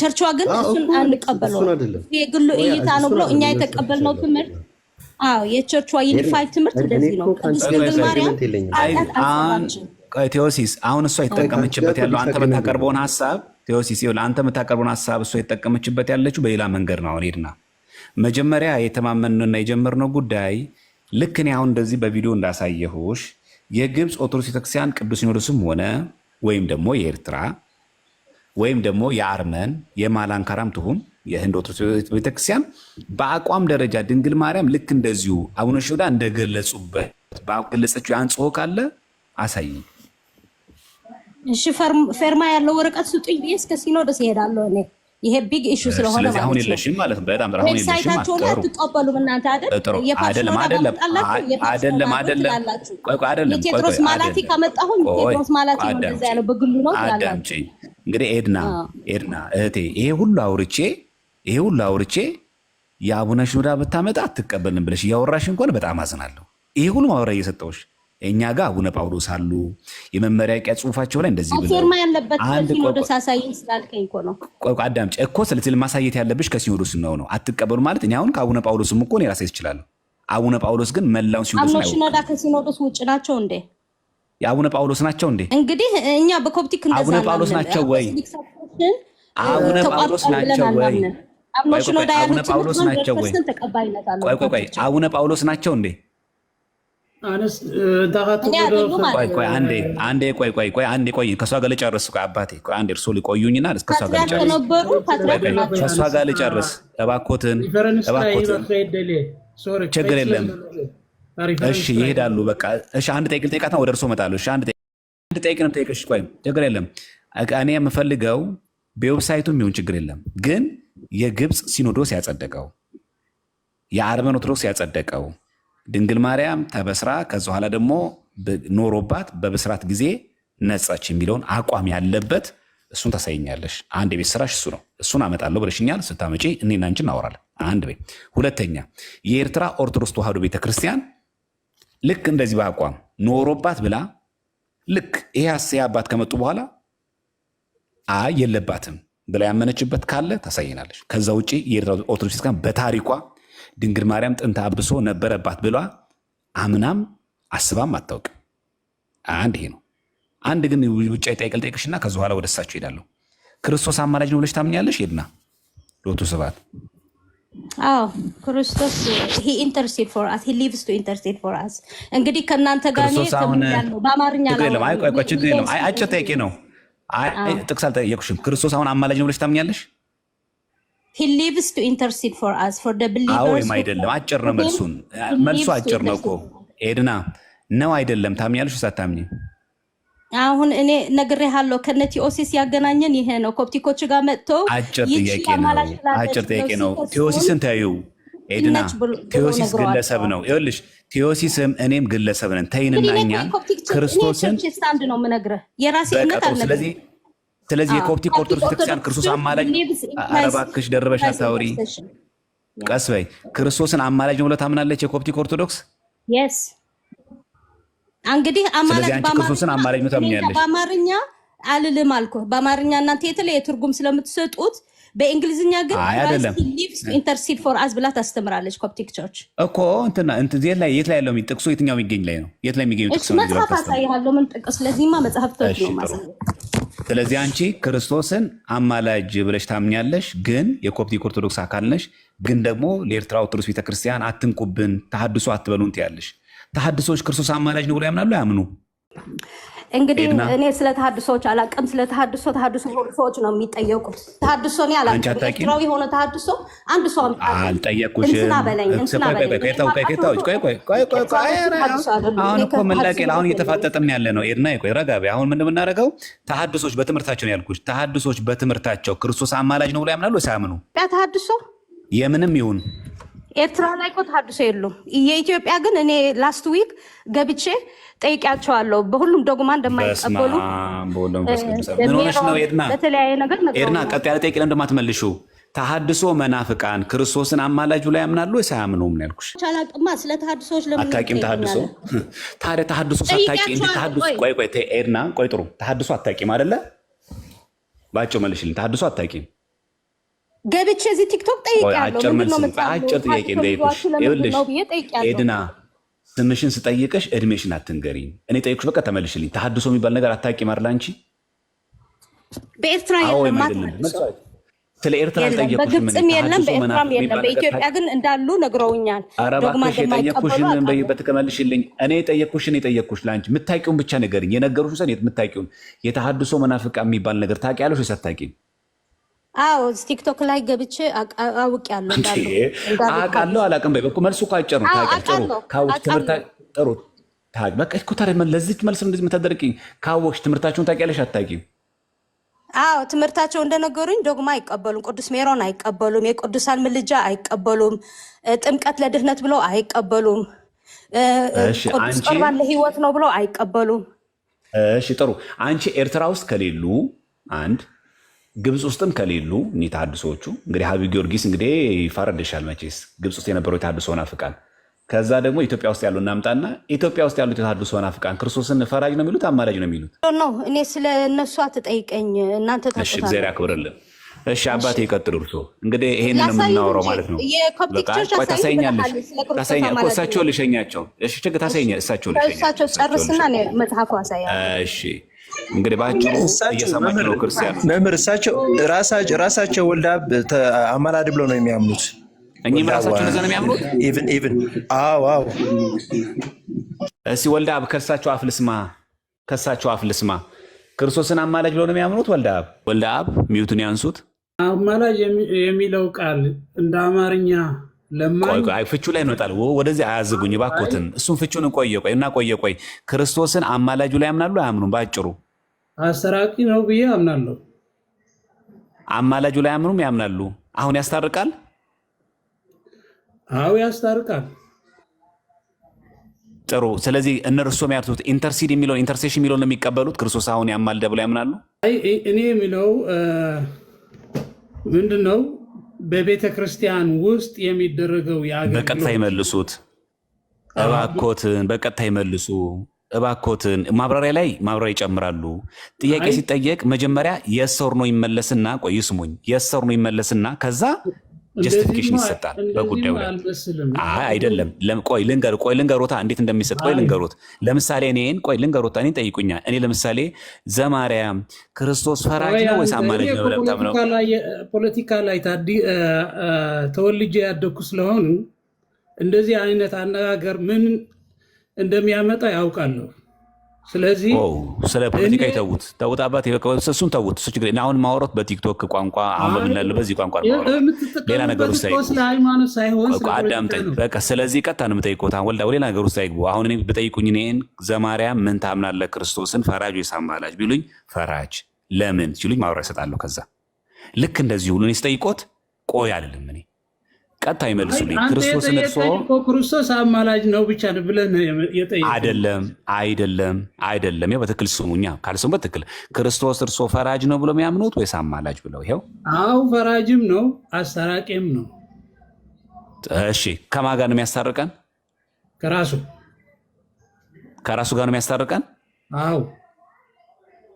ቸርቿ ግን እሱን አንቀበለውም፣ የግሉ እይታ ነው ብሎ እኛ የተቀበልነው ትምህርት የቸርቿ ዩኒፋይድ ትምህርት እንደዚህ ነው። ቅድስት ድንግል ማርያም ቴዎሲስ አሁን እሷ የተጠቀመችበት ያለው አንተ የምታቀርበውን ሀሳብ ቴዎሲስ አንተ የምታቀርበውን ሀሳብ እሷ የተጠቀመችበት ያለችው በሌላ መንገድ ነው። አሁን ሄድና መጀመሪያ የተማመንና የጀመርነው ጉዳይ ልክ እኔ አሁን እንደዚህ በቪዲዮ እንዳሳየሁሽ የግብፅ ኦርቶዶክስ ቤተክርስቲያን ቅዱስ ሲኖዶስም ሆነ ወይም ደግሞ የኤርትራ ወይም ደግሞ የአርመን የማላንካራም ትሁን የህንድ ኦርቶዶክስ ቤተክርስቲያን በአቋም ደረጃ ድንግል ማርያም ልክ እንደዚሁ አቡነ ሺኖዳ እንደገለጹበት ባገለጸችው አንጽሖ ካለ አሳይኝ። እሺ ፈርማ ያለው ወረቀት ስጡኝ ብዬ እስከ ሲኖዶስ እሄዳለሁ እኔ። ይሄ ቢግ ኢሹ ስለሆነ ስለዚህ አሁን የለሽም ማለት ነው። በጣም አሁን የለሽም ማለት ነው። አትቀበሉም እናንተ አይደል? አይደለም። ቴድሮስ ማላቲ ካመጣሁኝ ቴድሮስ ማላቲ ነው እንደዛ ያለው በግሉ ነው ትላላችሁ። እንግዲህ ኤድና እህቴ ይሄ ሁሉ አውርቼ የአቡነ ሺኖዳ ብታመጣ አትቀበልንም ብለሽ እያወራሽ እንኳን በጣም አዝናለሁ። ይሄ ሁሉ ማውሪያ እየሰጠሁሽ እኛ ጋር አቡነ ጳውሎስ አሉ። የመመሪያ ጽሁፋቸው ላይ እንደዚህ ብለው ፌርማ ያለበት ሲኖዶስ አሳይኝ ስላልከኝ እኮ ነው። አዳምጪ እኮ ስለዚህ ማሳየት ያለብሽ ከሲኖዶስ ነው። አትቀበሉ ማለት እኔ አሁን ከአቡነ ጳውሎስም እኮ እኔ ራሴ እችላለሁ። አቡነ ጳውሎስ ግን መላውን ሲኖዶስ ነው። አቡነ ሺኖዳ ከሲኖዶስ ውጭ ናቸው እንዴ? የአቡነ ጳውሎስ ናቸው እንዴ? እንግዲህ እኛ በኮፕቲክ እንደዛ አቡነ ጳውሎስ ናቸው ወይ? አቡነ ጳውሎስ ናቸው ወይ? አቡነ ሺኖዳ አቡነ ጳውሎስ ናቸው ወይ? ተቀባይነት አለው። ቆይ አቡነ ጳውሎስ ናቸው እንዴ? አንዴ ከሷ ጋር ልጨርስ። አባቴ አንዴ እርሶ ሊቆዩኝና ከሷ ጋር ልጨርስ እባክዎትን። ችግር የለም እሺ፣ ይሄዳሉ በቃ እሺ። አንድ ጠይቅ ልጠይቃትና ወደ እርሶ እመጣለሁ። እሺ አንድ ጠይቅ ነው ጠይቅሽ። ቆይ ችግር የለም። እኔ የምፈልገው በዌብሳይቱም ይሁን ችግር የለም፣ ግን የግብፅ ሲኖዶስ ያጸደቀው የአርመን ኦርቶዶክስ ያጸደቀው ድንግል ማርያም ተበስራ ከዛ በኋላ ደግሞ ኖሮባት በብስራት ጊዜ ነጻች የሚለውን አቋም ያለበት እሱን ታሳይኛለሽ። አንድ የቤት ስራሽ እሱ ነው። እሱን አመጣለሁ ብለሽኛል። ስታመጪ እኔና አንቺ እናወራለን። አንድ ቤት። ሁለተኛ የኤርትራ ኦርቶዶክስ ተዋሕዶ ቤተክርስቲያን ልክ እንደዚህ በአቋም ኖሮባት ብላ ልክ ይሄ አባት ከመጡ በኋላ አይ የለባትም ብላ ያመነችበት ካለ ታሳይናለሽ። ከዛ ውጪ የኤርትራ ኦርቶዶክስ ቤተክርስቲያን በታሪኳ ድንግል ማርያም ጥንተ አብሶ ነበረባት ብሏ አምናም አስባም አታውቅም። አንድ ይሄ ነው። አንድ ግን ውጭ ጠይቅሽና ከዚ በኋላ ወደ እሳቸው ሄዳለሁ። ክርስቶስ አማላጅ ነው ብለሽ ታምኛለሽ? ሄድና ሎቱ ስብሐት። አዎ ክርስቶስ he intercede for us, he lives to intercede for us። እንግዲህ ከእናንተ ጋር ነው በአማርኛ ቆይ ችግር የለም። አጭር ጠይቄ ነው። ጥቅስ አልጠየቁሽም። ክርስቶስ አሁን አማላጅ ነው ብለሽ ታምኛለሽ? he lives to intercede for us, for the believers። ወይም አይደለም። አጭር ነው መልሱ አጭር ነው እኮ ኤድና ነው አይደለም። ታምኛለሽ ሳታምኚ? አሁን እኔ ነግሬሃለሁ። ከነቲኦሲስ ያገናኘን ይሄ ነው። ኮፕቲኮች ጋር መጥተው አጭር ጥያቄ ነው። ቴዎሲስን ታዩ ኤድና፣ ቴዎሲስ ግለሰብ ነው። ይኸውልሽ ቴዎሲስም እኔም ግለሰብ ነን። ተይንና እኛ ክርስቶስን ስታንድ ነው የምነግርህ። የራሴ እምነት አለ። ስለዚህ የኮፕቲክ ኦርቶዶክስ ቤተክርስቲያን ክርስቶስ አማላጅ፣ ኧረ እባክሽ ደርበሽ አታውሪ፣ ቀስ በይ። ክርስቶስን አማላጅ ነው ብለህ ታምናለች የኮፕቲክ ኦርቶዶክስ? እንግዲህ ስለዚህ አንቺ ክርስቶስን አማላጅ ነው ታምኛለሽ። በአማርኛ አልልም አልኩህ። በአማርኛ እናንተ የተለየ ትርጉም ስለምትሰጡት በእንግሊዝኛ ግን ክራይስት ሊቭስ ቱ ኢንተርሲድ ፎር አስ ብላ ታስተምራለች ኮፕቲክ ቸርች እኮ እንትና የት ላይ ያለው ጥቅሱ የትኛው የሚገኝ ላይ ነው? የት ላይ የሚገኝ ጥቅሱ ነው? መጽሐፍ አሳይሃለሁ። ምን ጥቅስ? ስለዚህማ መጽሐፍቶች ነው ማሳየው። ስለዚህ አንቺ ክርስቶስን አማላጅ ብለሽ ታምኛለሽ፣ ግን የኮፕቲክ ኦርቶዶክስ አካል ነሽ። ግን ደግሞ ለኤርትራ ኦርቶዶክስ ቤተክርስቲያን አትንቁብን፣ ተሐድሶ አትበሉን ትያለሽ። ተሐድሶች ክርስቶስ አማላጅ ነው ብሎ ያምናሉ አያምኑ? እንግዲህ እኔ ስለ ተሐድሶች አላውቅም። ስለ ተሐድሶ ሰዎች ነው የሚጠየቁት። ተሐድሶ እኔ አላውቅም። ኤርትራዊ የሆነ ተሐድሶ አንድ ሰው አልጠየቁሽም። አሁን እኮ መላቄል አሁን እየተፋጠጥን ያለ ነው። ኤድና ቆይ ረጋ በይ። አሁን ምንድን የምናደርገው ተሐድሶች በትምህርታቸው ነው ያልኩሽ። ተሐድሶች በትምህርታቸው ክርስቶስ አማላጅ ነው ብሎ ያምናሉ ሳያምኑ? ተሐድሶ የምንም ይሁን ኤርትራ ላይ እኮ ተሐድሶ የሉም። የኢትዮጵያ ግን እኔ ላስት ዊክ ገብቼ ጠይቂያቸዋለሁ በሁሉም ዶግማ እንደማይቀበሉ። ምን ሆነሽ ነው ኤድና? በተለያየ ነገር ኤድና ቀጥ ያለ ጠይቂ ለምን እንደማትመልሹ? ተሐድሶ መናፍቃን ክርስቶስን አማላጅ ብሎ ያምናሉ ወይስ አያምኑም ነው ያልኩሽ። አላውቅማ ስለ ተሐድሶች ለምን አታውቂም? ተሐድሶ ታዲያ ተሐድሶ ሳታውቂ እንዴ? ተሐድሶ ቆይ ኤድና ቆይ ጥሩ ተሐድሶ አታውቂም አይደለ? ባጭው መልሽልኝ። ተሐድሶ አታውቂም? ገብቼ እዚህ ቲክቶክ ጠይቂያለሁ። አጭር ጥያቄ ጠይቁሽ። ይኸውልሽ ኤድና ስምሽን ስጠይቅሽ እድሜሽን አትንገሪኝ። እኔ ጠይቁሽ በቃ ተመልሽልኝ። ተሐድሶ የሚባል ነገር አታውቂም አይደል አንቺ? በኤርትራ የለም። ስለ ኤርትራ ጠየቁሽ። በግብፅም የለም፣ በኤርትራም የለም። በኢትዮጵያ ግን እንዳሉ ነግረውኛል። እባክሽ የጠየኩሽን በትከመልሽልኝ። እኔ የጠየኩሽ ለአንቺ የምታውቂውን ብቻ ንገሪኝ። የነገሩሽ ሰን የምታውቂውን የተሐድሶ መናፍቃ የሚባል ነገር ታውቂያለሽ ወይስ አታውቂም? አዎ ቲክቶክ ላይ ገብቼ አውቄያለሁ። አውቃለሁ አላውቅም በይ እኮ መልሱ እኮ አጭር ነው። ታውቂያለሽ ጥሩ በቃ እኮ ታዲያ ለዚች መልስ እንደዚህ የምታደርቂኝ ካወቅሽ ትምህርታቸውን ታውቂያለሽ አታውቂም? አዎ ትምህርታቸው እንደነገሩኝ ዶግማ አይቀበሉም፣ ቅዱስ ሜሮን አይቀበሉም፣ የቅዱሳን ምልጃ አይቀበሉም፣ ጥምቀት ለድህነት ብለው አይቀበሉም፣ ቅዱስ ቁርባን ለህይወት ነው ብለው አይቀበሉም። እሺ ጥሩ። አንቺ ኤርትራ ውስጥ ከሌሉ አንድ ግብፅ ውስጥም ከሌሉ እኒህ ተሐድሶዎቹ እንግዲህ ሀቢ ጊዮርጊስ እንግዲህ ይፋረደሻል መቼስ ግብፅ ውስጥ የነበረው የተሐድሶ ናፍቃን፣ ከዛ ደግሞ ኢትዮጵያ ውስጥ ያሉ እናምጣና ኢትዮጵያ ውስጥ ያሉት የተሐድሶ ናፍቃን ክርስቶስን ፈራጅ ነው የሚሉት አማላጅ ነው የሚሉት? እኔ ስለ እነሱ አትጠይቀኝ፣ እናንተ ታውቁታላችሁ። እግዚአብሔር ያክብርልን። እሺ አባቴ ይቀጥሉ። እርሶ እንግዲህ ይሄንን የምናወራው ማለት ነው። ታሳይኛለሽ እኮ እሳቸው ልሸኛቸው። እሺ ችግር ታሳይኛ እሳቸው ልሸኛቸው ጨርስና መጽሐፉ አሳያለሁ። እሺ እንግዲህ ባጭሩ እየሰማች ነው ክርስቲያኑ መምህር ራሳቸው ወልደ አብ አማላድ ብለው ነው የሚያምኑት። እኚህም ራሳቸው እንደዛ ነው የሚያምኑት። ኢቭን አዎ እስኪ ወልደ አብ ከሳቸው አፍ ልስማ። ክርስቶስን አማላጅ ብለው ነው የሚያምኑት ወልደ አብ ሚዩቱን ያንሱት። አማላጅ የሚለው ቃል እንደ አማርኛ ፍቹ ላይ እንወጣል። ወደዚህ አያዝጉኝ እባክዎትን። እሱም ፍቹን ቆየ ክርስቶስን አማላጁ ላይ ያምናሉ አያምኑም? ባጭሩ አስተራቂ ነው ብዬ አምናለሁ። አማላጁ ላይ አያምኑም? ያምናሉ። አሁን ያስታርቃል? አዎ ያስታርቃል። ጥሩ። ስለዚህ እነርሱ የሚያርቱት ኢንተርሲድ የሚለውን ኢንተርሴሽን የሚለውን ነው የሚቀበሉት። ክርስቶስ አሁን ያማልደ ብለው ያምናሉ? እኔ የሚለው ምንድን ነው? በቤተ ክርስቲያን ውስጥ የሚደረገው በቀጥታ ይመልሱት እባክዎትን፣ በቀጥታ ይመልሱ እባክዎትን። ማብራሪያ ይጨምራሉ። ጥያቄ ሲጠየቅ መጀመሪያ የሰር ነው ይመለስና፣ ቆይ ስሙኝ፣ የሰር ነው ይመለስና ከዛ ጀስቲፊኬሽን ይሰጣል በጉዳዩ ላይ። አይደለም ቆይ ልንገሮታ እንዴት እንደሚሰጥ ቆይ ልንገሮት። ለምሳሌ እኔን ጠይቁኛ። እኔ ለምሳሌ ዘማርያም ክርስቶስ ፈራጅ ነው ወይስ አማላጅ ነው ብለህ ነው? ፖለቲካ ላይ ተወልጄ ያደግኩ ስለሆኑ እንደዚህ አይነት አነጋገር ምን እንደሚያመጣ ያውቃለሁ። ስለዚህ ስለ ፖለቲካ ተውት አባቴ፣ እሱን ተውት። እሱ ችግር አሁን ማውራት በቲክቶክ ቋንቋ አሁን በምንለው በዚህ ቋንቋ ሌላ ነገር ውስጥ አዳምጠኝ በቃ። ስለዚህ ቀጥታ ነው የምጠይቆት። ወልዳ ሌላ ነገር ውስጥ አይግቡ። አሁን እኔ ብጠይቁኝ እኔን ዘማርያም ምን ታምናለህ ክርስቶስን ፈራጅ ወይስ አማላጅ ቢሉኝ ፈራጅ ለምን ሲሉኝ ማውራት እሰጣለሁ። ከዛ ልክ እንደዚህ ሁሉ እኔ ስጠይቆት ቆይ አልልም። እኔ ቀጥታ ይመልሱልኝ። ክርስቶስን ክርስቶስ አማላጅ ነው ብቻ ብለን የጠየቀው አይደለም። ያው በትክክል ስሙኛ ካልስሙ በትክክል ክርስቶስ እርሶ ፈራጅ ነው ብሎ የሚያምኑት ወይስ አማላጅ ብለው? ይኸው አው ፈራጅም ነው አስታራቂም ነው። እሺ ከማን ጋር ነው የሚያስታርቀን? ከራሱ ጋር ነው የሚያስታርቀን። አዎ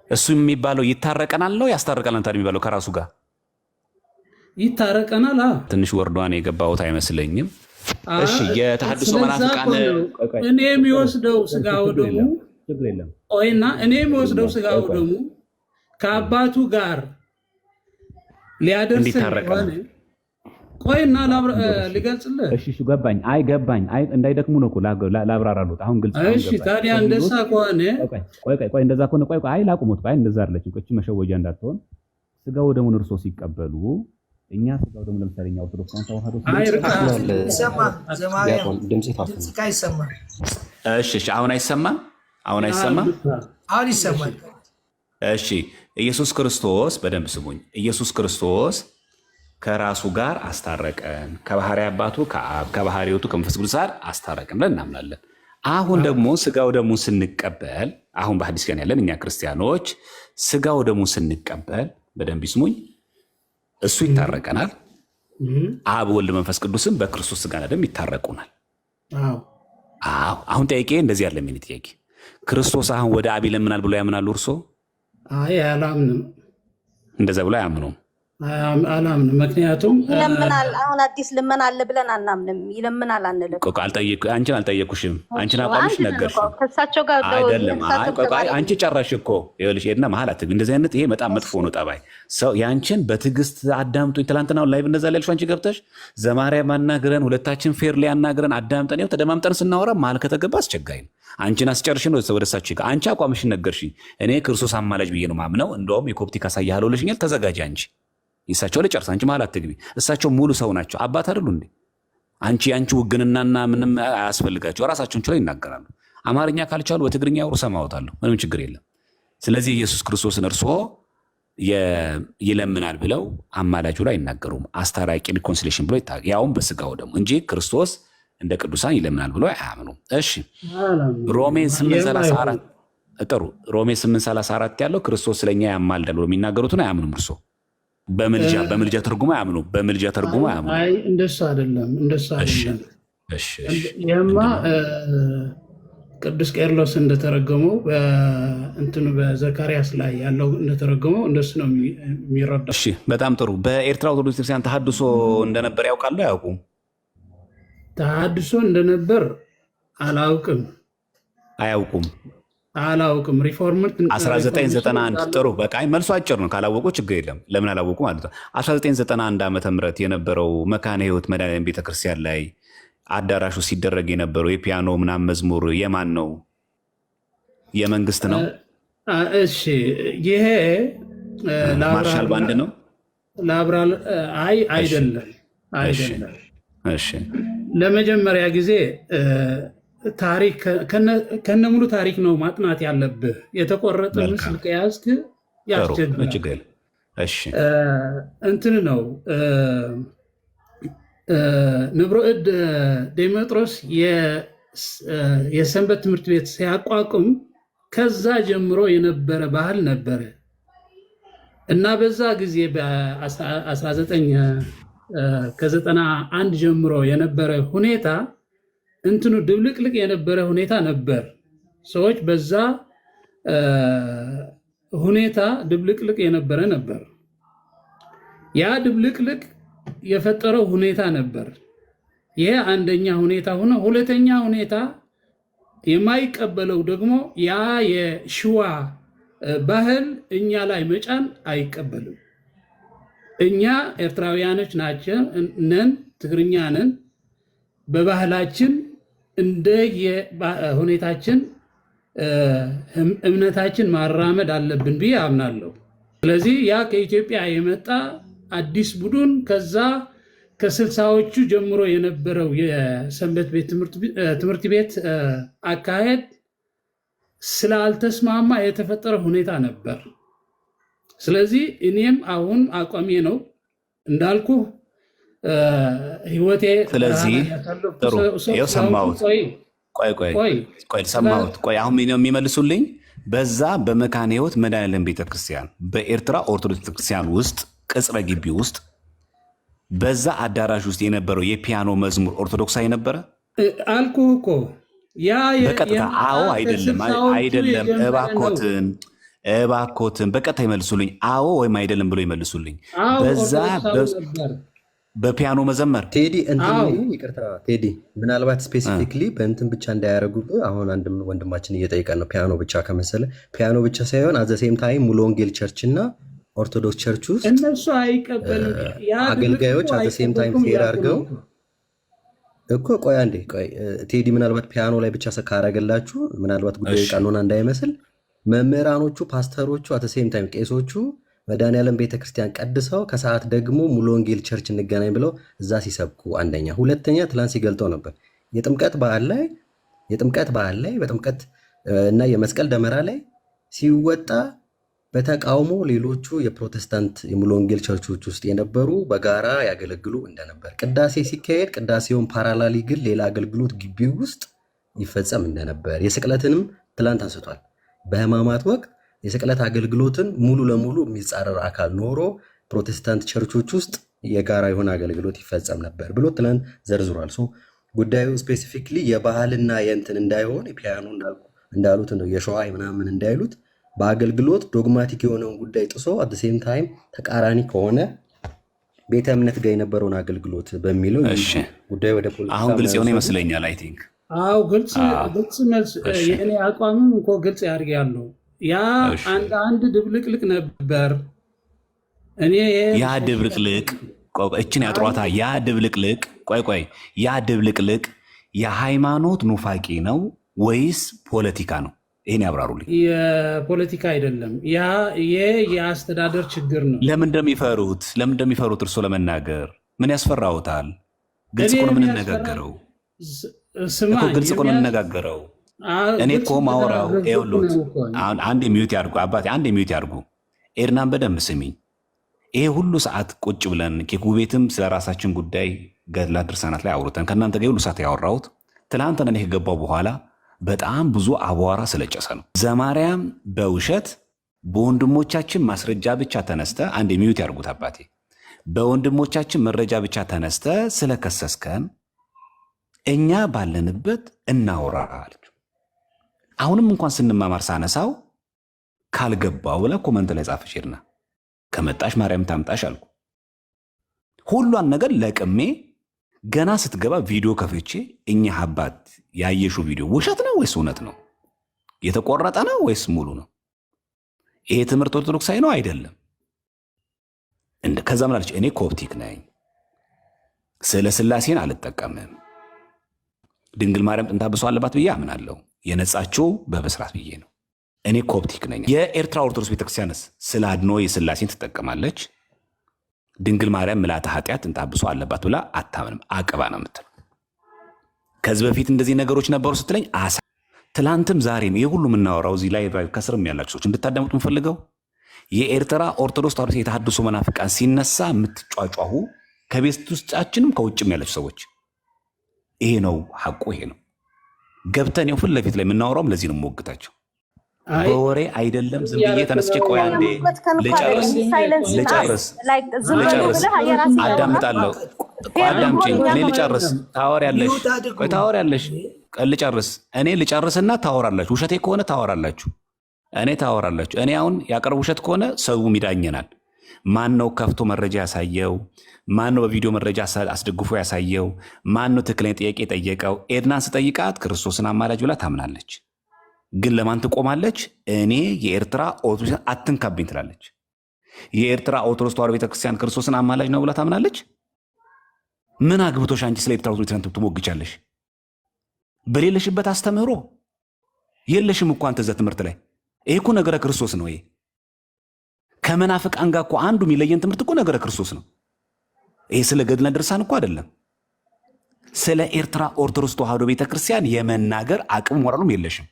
እሱ የሚባለው ይታረቀናል ነው ያስታርቀናል ታዲያ የሚባለው ከራሱ ጋር ይታረቀናል። ትንሽ ወርዷን የገባሁት አይመስለኝም። እሺ የተሐድሶ መናፍቃን እኔ የሚወስደው ስጋው ደሙ ቆይና እኔ የሚወስደው ስጋው ደሙ ከአባቱ ጋር ሊያደርስ ይሆን? ቆይና ልገልጽልህ። እሺ ገባኝ። አይ ገባኝ። አይ እንዳይደክሙ ነው እኮ ላብራራሉት። አሁን ግልጽ ነው። እሺ ታዲያ እንደዛ ከሆነ ቆይ እንደዛ ከሆነ ቆይ አይ ላቁሙት። ቆይ እንደዛ አይደለችም። ቆይ መሸወጃ እንዳትሆን ስጋው ደሙን እርሶ ሲቀበሉ እኛ ስጋው ደሙ ለምሳሌ እኛ ኦርቶዶክስ ተዋህዶ እሺ አሁን አይሰማም? አሁን አይሰማም? አሁን ይሰማል። እሺ ኢየሱስ ክርስቶስ በደንብ ስሙኝ። ኢየሱስ ክርስቶስ ከራሱ ጋር አስታረቀን፣ ከባህሪ አባቱ ከአብ ከባህሪ ሕይወቱ ከመንፈስ ቅዱስ ጋር አስታረቀን ብለን እናምናለን። አሁን ደግሞ ስጋው ደሙ ስንቀበል አሁን በሐዲስ ኪዳን ያለን እኛ ክርስቲያኖች ስጋው ደሙ ስንቀበል በደንብ ይስሙኝ፣ እሱ ይታረቀናል። አብ ወልድ መንፈስ ቅዱስም በክርስቶስ ስጋና ደም ይታረቁናል። አዎ አሁን ጥያቄ እንደዚህ ያለ ምን ጥያቄ ክርስቶስ አሁን ወደ አብ ይለምናል ብሎ ያምናሉ እርሶ? አይ አላምንም። እንደዛ ብሎ አያምኑም። አላምንም። ምክንያቱም ይለምናል። አሁን አዲስ ልመና አለ ብለን አናምንም። ይለምናል አንልም። አንቺን አልጠየኩሽም። አንቺን አቋምሽ ነገርሽ ከእሳቸው ጋር አይደለም። አንቺ ጨራሽ እኮ ይኸውልሽ፣ ሄድና መሀል አትግቢ። እንደዚህ አይነት ይሄ በጣም መጥፎ ነው ጠባይ። ሰው ያንቺን በትዕግስት አዳምጡኝ። ትላንትና ላይቭ እንደዛ ላልሽ አንቺ ገብተሽ ዘማርያም አናግረን ሁለታችን ፌር ላይ አናግረን አዳምጠን ይኸው ተደማምጠን ስናወራ መሀል ከተገባ አስቸጋሪ ነው። አንቺን አስጨርሽን ወደ እሳቸው ጋር አንቺ አቋምሽን ነገርሽኝ። እኔ ክርስቶስ አማላጅ ብዬ ነው ማምነው። እንደውም የኮፕቲክ አሳያለሁ ልሽኛል። ተዘጋጂ አንቺ እሳቸው ላይ ጨርስ። አንቺ መሀል አትግቢ። እሳቸው ሙሉ ሰው ናቸው። አባት አይደሉ እንዴ? አንቺ ውግንናና ምንም አያስፈልጋቸው። ራሳቸውን ችለው ይናገራሉ። አማርኛ ካልቻሉ በትግርኛ ያወሩ ሰማውታለሁ። ምንም ችግር የለም። ስለዚህ ኢየሱስ ክርስቶስን እርሶ ይለምናል ብለው አማላጁ ላይ አይናገሩም። አስታራቂ ሪኮንሲሌሽን ብሎ ያውም በስጋው ደግሞ እንጂ ክርስቶስ እንደ ቅዱሳን ይለምናል ብሎ አያምኑም። እሺ ሮሜ 8:34 ጥሩ። ሮሜ 8:34 ያለው ክርስቶስ ስለኛ ያማልዳል ብሎ የሚናገሩትን አያምኑም እርሶ? በምልጃ ትርጉሙ አያምኑ። በምልጃ ትርጉሙ አያምኑ። አይ እንደሱ አይደለም። እሺ ይሄማ ቅዱስ ቄርሎስ እንደተረገመው እንትኑ በዘካርያስ ላይ ያለው እንደተረገመው እንደሱ ነው የሚረዳው። እሺ በጣም ጥሩ። በኤርትራ ኦርቶዶክስ ቤተክርስቲያን ተሐድሶ እንደነበር ያውቃሉ አያውቁም? ተሐድሶ እንደነበር አያውቁም። ሪፎርመር 1991 ጥሩ። በቃ መልሱ አጭር ነው። ካላወቁ ችግር የለም። ለምን አላወቁ ማለት ነው። 1991 ዓ.ም የነበረው መካነ ሕይወት መድኃኔዓለም ቤተክርስቲያን ላይ አዳራሹ ሲደረግ የነበረው የፒያኖ ምናምን መዝሙር የማን ነው? የመንግስት ነው? እሺ ይሄ ማርሻል ባንድ ነው? አይደለም። እሺ ለመጀመሪያ ጊዜ ታሪክ ከነሙሉ ታሪክ ነው ማጥናት ያለብህ። የተቆረጠ ምስል ከያዝክ ያስቸግራል። እንትን ነው ንብረ እድ ዴሜጥሮስ የሰንበት ትምህርት ቤት ሲያቋቁም ከዛ ጀምሮ የነበረ ባህል ነበረ እና በዛ ጊዜ በ1991 ጀምሮ የነበረ ሁኔታ እንትኑ ድብልቅልቅ የነበረ ሁኔታ ነበር። ሰዎች በዛ ሁኔታ ድብልቅልቅ የነበረ ነበር። ያ ድብልቅልቅ የፈጠረው ሁኔታ ነበር። ይሄ አንደኛ ሁኔታ ሆነ። ሁለተኛ ሁኔታ የማይቀበለው ደግሞ ያ የሽዋ ባህል እኛ ላይ መጫን አይቀበልም። እኛ ኤርትራውያኖች ነን፣ ትግርኛ ነን። በባህላችን እንደ ሁኔታችን እምነታችን ማራመድ አለብን ብዬ አምናለሁ። ስለዚህ ያ ከኢትዮጵያ የመጣ አዲስ ቡድን ከዛ ከ60ዎቹ ጀምሮ የነበረው የሰንበት ቤት ትምህርት ቤት አካሄድ ስላልተስማማ የተፈጠረ ሁኔታ ነበር። ስለዚህ እኔም አሁን አቋሜ ነው እንዳልኩ ህይወቴ። ስለዚህ ጥሩ ሰማሁት። ቆይ አሁን የሚመልሱልኝ በዛ በመካነ ሕይወት መድኃኔዓለም ቤተክርስቲያን በኤርትራ ኦርቶዶክስ ቤተክርስቲያን ውስጥ ቅጽረ ግቢ ውስጥ በዛ አዳራሽ ውስጥ የነበረው የፒያኖ መዝሙር ኦርቶዶክሳዊ ነበረ? አልኩህ እኮ በቀጥታ አዎ አይደለም እባኮትን በቀጥታ ይመልሱልኝ። አዎ ወይም አይደለም ብሎ ይመልሱልኝ። በዛ በፒያኖ መዘመር ቴዲ ይቅርታ ቴዲ፣ ምናልባት ስፔሲፊክሊ በእንትን ብቻ እንዳያደርጉብህ። አሁን አንድም ወንድማችን እየጠየቀን ነው። ፒያኖ ብቻ ከመሰለ ፒያኖ ብቻ ሳይሆን አዘሴም ታይም ሙሉ ወንጌል ቸርች እና ኦርቶዶክስ ቸርች ውስጥ እነሱ አይቀበሉም። አገልጋዮች አዘሴም ታይም ፌር አድርገው እኮ ቆይ አንዴ ቆይ ቴዲ፣ ምናልባት ፒያኖ ላይ ብቻ ካረገላችሁ ምናልባት ጉዳዩ ቀኖና እንዳይመስል መምህራኖቹ፣ ፓስተሮቹ አዘሴም ታይም ቄሶቹ መድኃኔዓለም ቤተክርስቲያን ቀድሰው ከሰዓት ደግሞ ሙሉ ወንጌል ቸርች እንገናኝ ብለው እዛ ሲሰብኩ አንደኛ። ሁለተኛ ትላንት ሲገልጠው ነበር የጥምቀት በዓል ላይ በጥምቀት እና የመስቀል ደመራ ላይ ሲወጣ በተቃውሞ ሌሎቹ የፕሮቴስታንት የሙሉ ወንጌል ቸርቾች ውስጥ የነበሩ በጋራ ያገለግሉ እንደነበር፣ ቅዳሴ ሲካሄድ ቅዳሴውን ፓራላሊ ግን ሌላ አገልግሎት ግቢ ውስጥ ይፈጸም እንደነበር፣ የስቅለትንም ትላንት አንስቷል። በሕማማት ወቅት የስቅለት አገልግሎትን ሙሉ ለሙሉ የሚጻረር አካል ኖሮ ፕሮቴስታንት ቸርቾች ውስጥ የጋራ የሆነ አገልግሎት ይፈጸም ነበር ብሎ ትላንት ዘርዝሯል። ጉዳዩ ስፔሲፊክሊ የባህልና የእንትን እንዳይሆን የፒያኖ እንዳሉት ነው የሸዋይ ምናምን እንዳይሉት በአገልግሎት ዶግማቲክ የሆነውን ጉዳይ ጥሶ አት ሴም ታይም ተቃራኒ ከሆነ ቤተ እምነት ጋር የነበረውን አገልግሎት በሚለው ጉዳዩ ወደ ፖለቲካ አሁን ግልጽ የሆነ ይመስለኛል። አይ ቲንክ ግልጽ መልስ የእኔ አቋምም እኮ ግልጽ ያድርግ ያለው ያ አንድ ድብልቅልቅ ነበር። እኔ ያ ድብልቅልቅ እችን ያጥሯታ ያ ድብልቅልቅ ያ ድብልቅልቅ የሃይማኖት ኑፋቂ ነው ወይስ ፖለቲካ ነው? ይህን ያብራሩልኝ። የፖለቲካ አይደለም፣ ያ የአስተዳደር ችግር ነው። ለምን እንደሚፈሩት እርሶ ለመናገር ምን ያስፈራውታል? ግልጽ እኮ ነው የምንነጋገረው። ግልጽ እኮ ነው የምንነጋገረው። እኔ እኮ ማወራው ይኸውልዎት፣ አንድ የሚዩት ያድርጉ አባቴ፣ አንድ የሚዩት ያድርጉ። ኤድናን በደንብ ስሚኝ። ይሄ ሁሉ ሰዓት ቁጭ ብለን ኬኩ ቤትም ስለ ራሳችን ጉዳይ ገድላት ድርሳናት ላይ አውርተን ከእናንተ ጋር ሁሉ ሰዓት ያወራሁት ትናንት እኔ ከገባሁ በኋላ በጣም ብዙ አቧራ ስለጨሰ ነው። ዘማርያም በውሸት በወንድሞቻችን ማስረጃ ብቻ ተነስተ፣ አንድ የሚዩት ያድርጉት አባቴ፣ በወንድሞቻችን መረጃ ብቻ ተነስተ ስለከሰስከን እኛ ባለንበት እናውራ አለች። አሁንም እንኳን ስንማማር ሳነሳው ካልገባው ብላ ኮመንት ላይ ጻፈች። ሄድና ከመጣሽ ማርያም ታምጣሽ አልኩ። ሁሏን ነገር ለቅሜ ገና ስትገባ ቪዲዮ ከፍቼ እኛ አባት ያየሽው ቪዲዮ ውሸት ነው ወይስ እውነት ነው? የተቆረጠ ነው ወይስ ሙሉ ነው? ይሄ ትምህርት ኦርቶዶክሳዊ ነው አይደለም? ከዛ ምናለች? እኔ ኮፕቲክ ነኝ፣ ስለ ስላሴን አልጠቀምም፣ ድንግል ማርያም ጥንተ አብሶ አለባት ብዬ አምናለሁ፣ የነጻችው በብስራት ብዬ ነው። እኔ ኮፕቲክ ነኝ። የኤርትራ ኦርቶዶክስ ቤተክርስቲያንስ ስለ አድኖ የስላሴን ትጠቀማለች። ድንግል ማርያም ምልዓተ ኃጢአት ጥንተ አብሶ አለባት ብላ አታምንም፣ አቅባ ነው የምትለው። ከዚህ በፊት እንደዚህ ነገሮች ነበሩ ስትለኝ ትላንትም ዛሬም ይህ ሁሉ የምናወራው እዚህ ላይ ከስርም ያላችሁ ሰዎች እንድታዳምጡ የምፈልገው የኤርትራ ኦርቶዶክስ ተዋሕዶ የተሐድሶ መናፍቃን ሲነሳ የምትጫጫሁ ከቤት ውስጣችንም ከውጭም ያላችሁ ሰዎች ይሄ ነው ሐቁ፣ ይሄ ነው ገብተን ፊት ለፊት ላይ የምናወራውም ለዚህ ነው የምወግታቸው። በወሬ አይደለም። ዝም ብዬ ተነስቼ ቆይ አንዴ ልጨርስ አዳምጣለሁ። አዳምጪኝ፣ እኔ ልጨርስ። ታወሪያለሽ፣ ልጨርስ። እኔ ልጨርስና ታወራላችሁ። ውሸቴ ከሆነ ታወራላችሁ፣ እኔ ታወራላችሁ። እኔ አሁን ያቀረብ ውሸት ከሆነ ሰውም ይዳኘናል። ማን ነው ከፍቶ መረጃ ያሳየው? ማን ነው በቪዲዮ መረጃ አስደግፎ ያሳየው? ማን ነው ትክክለኛ ጥያቄ የጠየቀው? ኤድናን ስጠይቃት ክርስቶስን አማላጅ ብላ ታምናለች። ግን ለማን ትቆማለች? እኔ የኤርትራ ኦርቶዶክስ አትንካብኝ ትላለች። የኤርትራ ኦርቶዶክስ ተዋሕዶ ቤተክርስቲያን ክርስቶስን አማላጅ ነው ብላ ታምናለች። ምን አግብቶሽ አንቺ ስለ ኤርትራ ኦርቶዶክስ ትሞግቻለሽ? በሌለሽበት አስተምህሮ የለሽም እኮ አንተ እዛ ትምህርት ላይ። ይሄ እኮ ነገረ ክርስቶስ ነው። ይሄ ከመናፍቃን ጋር እኮ አንዱ የሚለየን ትምህርት እኮ ነገረ ክርስቶስ ነው። ይሄ ስለ ገድልና ድርሳን እኮ አይደለም። ስለ ኤርትራ ኦርቶዶክስ ተዋሕዶ ቤተክርስቲያን የመናገር አቅም ሞራሉም የለሽም።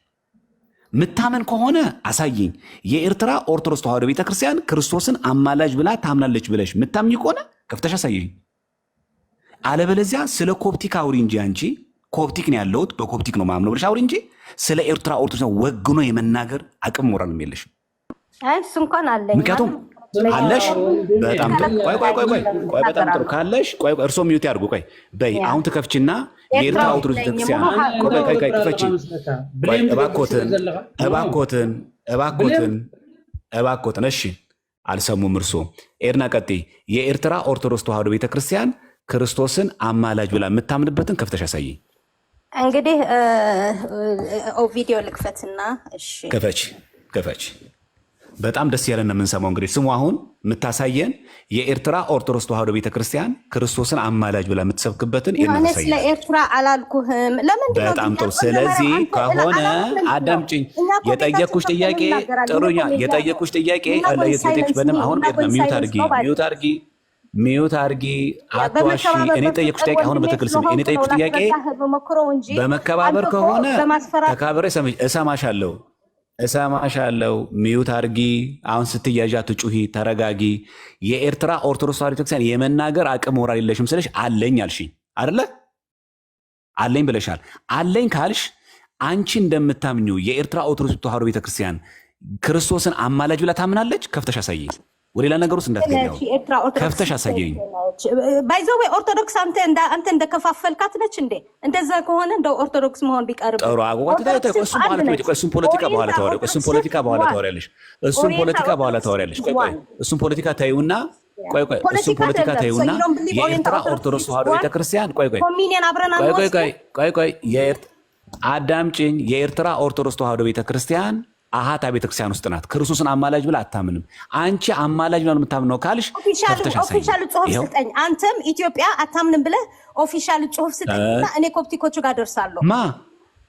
ምታመን ከሆነ አሳይኝ። የኤርትራ ኦርቶዶክስ ተዋሕዶ ቤተክርስቲያን ክርስቶስን አማላጅ ብላ ታምናለች ብለሽ ምታምኝ ከሆነ ከፍተሽ አሳይኝ። አለበለዚያ ስለ ኮፕቲክ አውሪ እንጂ አንቺ ኮፕቲክ ነው ያለሁት በኮፕቲክ ነው ማምነው ብለሽ አውሪ እንጂ ስለ ኤርትራ ኦርቶዶክስ ወግኖ የመናገር አቅም ሞራልም የለሽም። እሱ እንኳን አለኝ። ምክንያቱም አለሽ? በጣም ጥሩ። ቆይ በጣም ጥሩ ካለሽ እርሶ ሚዩት ያድርጉ። ቆይ በይ አሁን ትከፍችና የኤርትራ ኦርቶዶክስ ቤተክርስቲያን ክፈቺ። እባክዎትን እሺ፣ አልሰሙም እርሶ። ኤርና ቀጥይ። የኤርትራ ኦርቶዶክስ ተዋሕዶ ቤተክርስቲያን ክርስቶስን አማላጅ ብላ የምታምንበትን ከፍተሽ ያሳይ። እንግዲህ ቪዲዮ ልክፈትና እሺ፣ ከፈች። በጣም ደስ ያለን የምንሰማው እንግዲህ ስሙ አሁን የምታሳየን የኤርትራ ኦርቶዶክስ ተዋሕዶ ቤተክርስቲያን ክርስቶስን አማላጅ ብላ የምትሰብክበትን ዮሐንስ ለኤርትራ አላልኩህም። ለምንድን ነው? በጣም ጥሩ። ስለዚህ ከሆነ አዳምጪኝ። የጠየኩሽ ጥያቄ ጥሩኛ። የጠየኩሽ ጥያቄ በደምብ አሁን ሚዩት አድርጊ አትዋሺ። እኔ ጠየኩሽ ጥያቄ አሁን በትክክል ስሚ። እኔ ጠየኩሽ ጥያቄ በመከባበር ከሆነ ተካብሬ እሰማሻለሁ። ሚዩት አድርጊ። አሁን ስትያዣ ትጩሂ፣ ተረጋጊ። የኤርትራ ኦርቶዶክስ ተዋሕዶ ቤተክርስቲያን የመናገር አቅም ሞራል የለሽም ስልሽ አለኝ አልሽኝ አይደለ? አለኝ ብለሻል። አለኝ ካልሽ አንቺ እንደምታምኙ የኤርትራ ኦርቶዶክስ ተዋሕዶ ቤተክርስቲያን ክርስቶስን አማላጅ ብላ ታምናለች? ከፍተሽ አሳየኝ። ወደ ሌላ ነገር ውስጥ እንዳትገኛው ከፍተሽ አሳየኝ። ባይዘው ኦርቶዶክስ አንተ እንደከፋፈልካት ነች እንዴ? እንደዛ ከሆነ እንደው ኦርቶዶክስ መሆን ቢቀርብ ጥሩ። እሱን ፖለቲካ በኋላ ታወሪያለሽ። እሱን ፖለቲካ ታዩና የኤርትራ ኦርቶዶክስ ተዋሕዶ ቤተክርስቲያን አዳምጪኝ። የኤርትራ ኦርቶዶክስ ተዋሕዶ ቤተክርስቲያን አሃታ ቤተክርስቲያን ውስጥ ናት። ክርስቶስን አማላጅ ብላ አታምንም። አንቺ አማላጅ ብላ የምታምነው ካልሽ ኦፊሻል ጽሁፍ ስጠኝ። አንተም ኢትዮጵያ አታምንም ብለህ ኦፊሻል ጽሁፍ ስጠኝና እኔ ኮፕቲኮቹ ጋር ደርሳለሁ።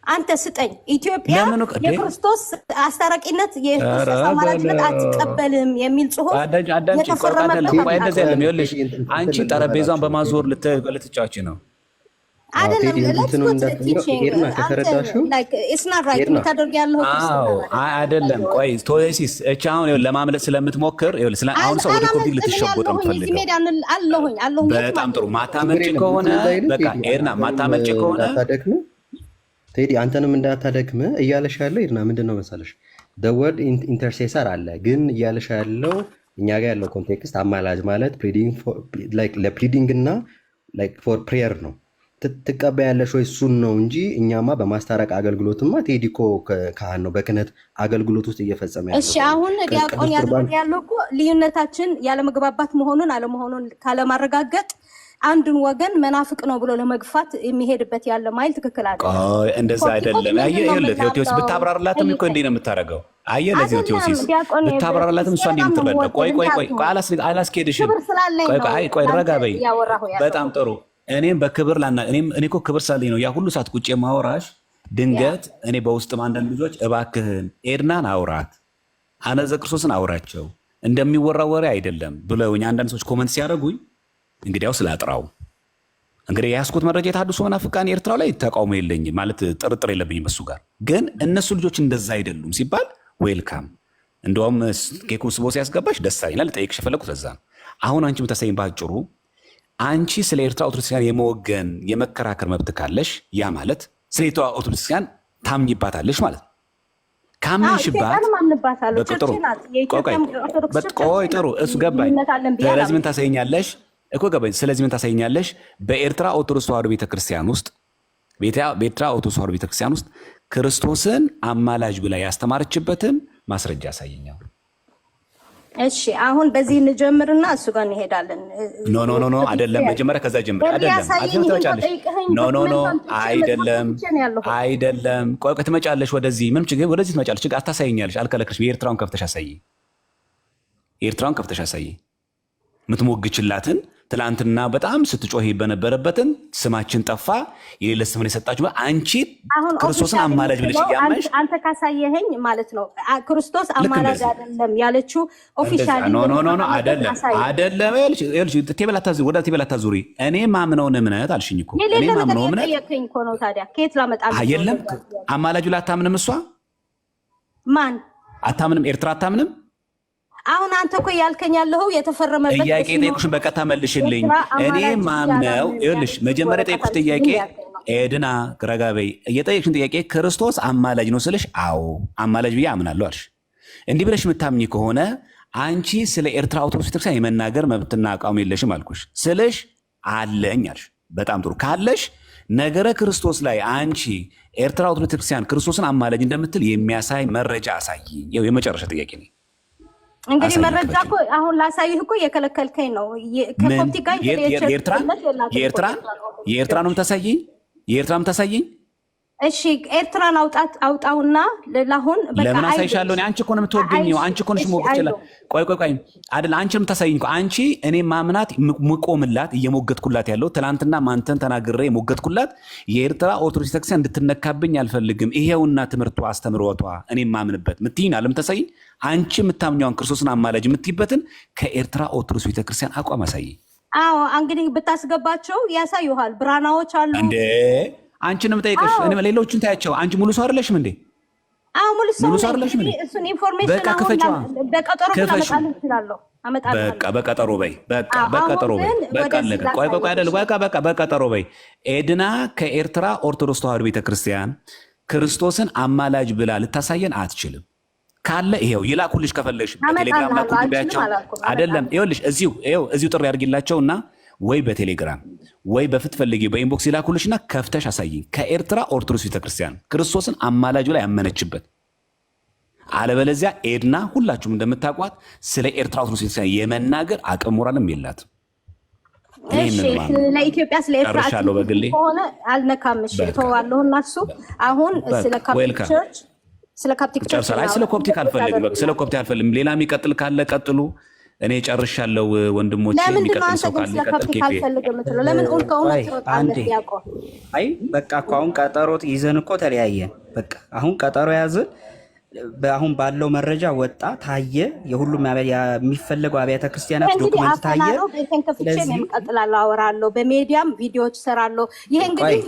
አንተ ስጠኝ። ኢትዮጵያ የክርስቶስ አስታራቂነት የክርስቶስ አማላጅነት አትቀበልም የሚል ጽሁፍ የተፈረመበት። አንቺ ጠረጴዛውን በማዞር ልትጫወቺ ነው አይደለም? ቆይ ቶሲስ እቻ አሁን ለማምለጥ ስለምትሞክር አሁን ሰው ወደ ኮንፍሊክት ልትሸጎጥ ነው የምትፈልገው። በጣም ጥሩ። ማታመጭ ከሆነ በቃ ኤርና ማታመጭ ከሆነ ቴዲ አንተንም እንዳታደክም እያለሽ ያለው ኤርና ምንድን ነው መሰለሽ፣ ወርድ ኢንተርሴሰር አለ። ግን እያለሽ ያለው እኛ ጋር ያለው ኮንቴክስት አማላጅ ማለት ለፕሊዲንግ እና ፎር ፕሬየር ነው። ትቀበያለሽ ወይ? እሱን ነው እንጂ እኛማ በማስታረቅ አገልግሎትማ ቴዲ እኮ ካህን ነው፣ በክህነት አገልግሎት ውስጥ እየፈጸመ ያለው። እሺ አሁን ዲያቆን ያለው እኮ ልዩነታችን ያለመግባባት መሆኑን አለመሆኑን ካለማረጋገጥ አንዱን ወገን መናፍቅ ነው ብሎ ለመግፋት የሚሄድበት ያለ ማይል ትክክል አለ። እንደዛ አይደለም። አየህ ቴዎስ ብታብራራላትም እኮ እንዲህ ነው የምታደርገው። አየህ ለዚህ ቴዎስ ብታብራራላትም እሷ እንዲህ የምትረዳ። ቆይ አላስኬድሽም። ቆይ ረጋ በይ። በጣም ጥሩ። እኔም በክብር እኔ እኮ ክብር ሳለኝ ነው ያ ሁሉ ሰዓት ቁጭ የማወራሽ። ድንገት እኔ በውስጥም አንዳንድ ልጆች እባክህን ኤድናን አውራት፣ አነዘ ክርስቶስን አውራቸው እንደሚወራ ወሬ አይደለም ብለውኝ አንዳንድ ሰዎች ኮመንት ሲያደርጉኝ እንግዲያው ስላጥራው እንግዲህ የያዝኩት መረጃ የተሐድሶ መናፍቃን ኤርትራ ላይ ተቃውሞ የለኝም ማለት ጥርጥር የለብኝም እሱ ጋር። ግን እነሱ ልጆች እንደዛ አይደሉም ሲባል ዌልካም። እንደውም ኬኩ ስቦ ሲያስገባሽ ደስ ይላል። ጠይቅሽ የፈለኩት ለዛ ነው። አሁን አንቺ የምታሳይኝ ባጭሩ አንቺ ስለ ኤርትራ ኦርቶዶክሳውያን የመወገን የመከራከር መብት ካለሽ ያ ማለት ስለ ኤርትራ ኦርቶዶክሳውያን ታምኝባታለሽ ማለት ነው። ካመንሽባት ቆይ ጥሩ እሱ ገባኝ። ስለዚህ ምን ታሳይኛለሽ እኮ ገባኝ። ስለዚህ ምን ታሳይኛለሽ? በኤርትራ ኦርቶዶክስ ተዋሕዶ ቤተክርስቲያን ውስጥ በኤርትራ ኦርቶዶክስ ተዋሕዶ ቤተክርስቲያን ውስጥ ክርስቶስን አማላጅ ብላ ያስተማረችበትን ማስረጃ ያሳየኛል። እሺ አሁን በዚህ እንጀምርና እሱ ጋር እንሄዳለን። ኖ አይደለም፣ መጀመሪያ ከዛ ጀምር። አይደለም ቆይ ትመጫለሽ ወደዚህ። ምንም ችግር ወደዚህ ትመጫለሽ። ችግር አታሳይኛለሽ፣ አልከለክልሽም። የኤርትራውን ከፍተሽ አሳይ። የምትሞግችላትን ትላንትና በጣም ስትጮህ በነበረበትን ስማችን ጠፋ የሌለ ስምን የሰጣችሁ አንቺ ክርስቶስን አማላጅ ብለሽ እያመንሽ አንተ ካሳየኸኝ ማለት ነው ክርስቶስ አማላጅ አይደለም ያለችው ኦፊሻሊ አይደለም። ወደ ቴበላታ ዙሪ እኔ ማምነውን እምነት አልሽኝ እኮ እኔ ማምነውን እምነት የከኝ እኮ ነው። ታዲያ ከየት ላመጣ የለም አማላጁ ላታምንም። እሷ ማን አታምንም? ኤርትራ አታምንም። አሁን አንተ እኮ ያልከኝ ያለው የተፈረመበት ጥያቄ ጠይቁሽን በቀጥታ መልሽልኝ። እኔ ማምነው ይኸውልሽ፣ መጀመሪያ ጠይቁሽ ጥያቄ ኤድና ግረጋበይ እየጠየቅሽን ጥያቄ ክርስቶስ አማላጅ ነው ስልሽ አዎ አማላጅ ብዬ አምናለሁ አልሽ። እንዲህ ብለሽ የምታምኝ ከሆነ አንቺ ስለ ኤርትራ ኦርቶዶክስ ቤተክርስቲያን የመናገር መብትና አቋም የለሽም አልኩሽ ስልሽ አለኝ አልሽ። በጣም ጥሩ ካለሽ ነገረ ክርስቶስ ላይ አንቺ ኤርትራ ኦርቶዶክስ ቤተክርስቲያን ክርስቶስን አማላጅ እንደምትል የሚያሳይ መረጃ አሳይ። ይኸው የመጨረሻ ጥያቄ ነው። እንግዲህ መረጃ እኮ አሁን ላሳይህ እኮ የከለከልከኝ ነው። ከኮፕቲክ ጋር የኤርትራ ነው የምታሳይኝ? የኤርትራ የምታሳይኝ? እሺ ኤርትራን አውጣውና ለላሁን በቃ ለምን አሳይሻለሁ? አንቺ እኮ ነው የምትወደኝ። አንቺ እኮ ነሽ ሞግችላ። ቆይ አይደል? አንቺ የምታሳይኝ እኮ አንቺ እኔ ማምናት ምቆምላት እየሞገትኩላት ያለው ትናንትና ማንተን ተናግሬ የሞገትኩላት የኤርትራ ኦርቶዶክስ ቤተክርስቲያን እንድትነካብኝ አልፈልግም። ይሄውና ትምህርቷ አስተምሮቷ እኔ ማምንበት ምትይኝ አለም ተሳይ። አንቺ የምታምኛውን ክርስቶስን አማላጅ የምትይበትን ከኤርትራ ኦርቶዶክስ ቤተክርስቲያን አቋም አሳይ። አዎ እንግዲህ ብታስገባቸው ያሳዩሃል። ብራናዎች አሉ እንዴ አንቺንም ጠይቀሽ እኔ ሌሎችን ታያቸው። አንቺ ሙሉ ሰው አይደለሽም እንዴ? አዎ ሙሉ ሰው አይደለሽም እንዴ? እሱን ኢንፎርሜሽን በቃ ከፈጫው በቀጠሮ አመጣልህ እችላለሁ። በቃ በቀጠሮ በይ። በቀጠሮ በይ። በቃ ለቀ ቆይ አይደል? በቃ በቀጠሮ በይ። ኤድና ከኤርትራ ኦርቶዶክስ ተዋሕዶ ቤተክርስቲያን ክርስቶስን አማላጅ ብላ ልታሳየን አትችልም። ካለ ይሄው ይላኩልሽ። ከፈለሽ በቴሌግራም ላኩልባቸው አይደለም? ይኸውልሽ እዚሁ ጥሪ አድርጊላቸውና ወይ በቴሌግራም ወይ በፍትፈልጊ በኢንቦክስ ይላኩልሽና ከፍተሽ አሳይኝ። ከኤርትራ ኦርቶዶክስ ቤተክርስቲያን ክርስቶስን አማላጁ ላይ ያመነችበት። አለበለዚያ ኤድና ሁላችሁም እንደምታውቋት ስለ ኤርትራ ኦርቶዶክስ ቤተክርስቲያን የመናገር አቅም ሞራልም የላትም። ለኢትዮጵያ ስለ ኤርትራ ሆነ አልነካምሽ ተዋለሁ። እናሱ አሁን ስለ ካፕቲክ ቸርች ስለ ካፕቲክ ቸርች ስለ ኮፕቲክ አልፈልግም። በቃ ስለ ኮፕቲክ አልፈልግም። ሌላ የሚቀጥል ካለ ቀጥሉ። እኔ ጨርሻለሁ። ወንድሞቼ የሚቀጥል ሰው ካለ ቀጥል። ለምን አይ በቃ እኮ አሁን ቀጠሮ ይዘን እኮ ተለያየን። በቃ አሁን ቀጠሮ ያዝን። አሁን ባለው መረጃ ወጣ ታየ። የሁሉም የሚፈለገው አብያተ ክርስቲያናት ዶክመንት ታየ። ስለዚህ እቀጥላለሁ፣ አወራለሁ፣ በሚዲያም ቪዲዮዎች እሰራለሁ። ይሄ እንግዲህ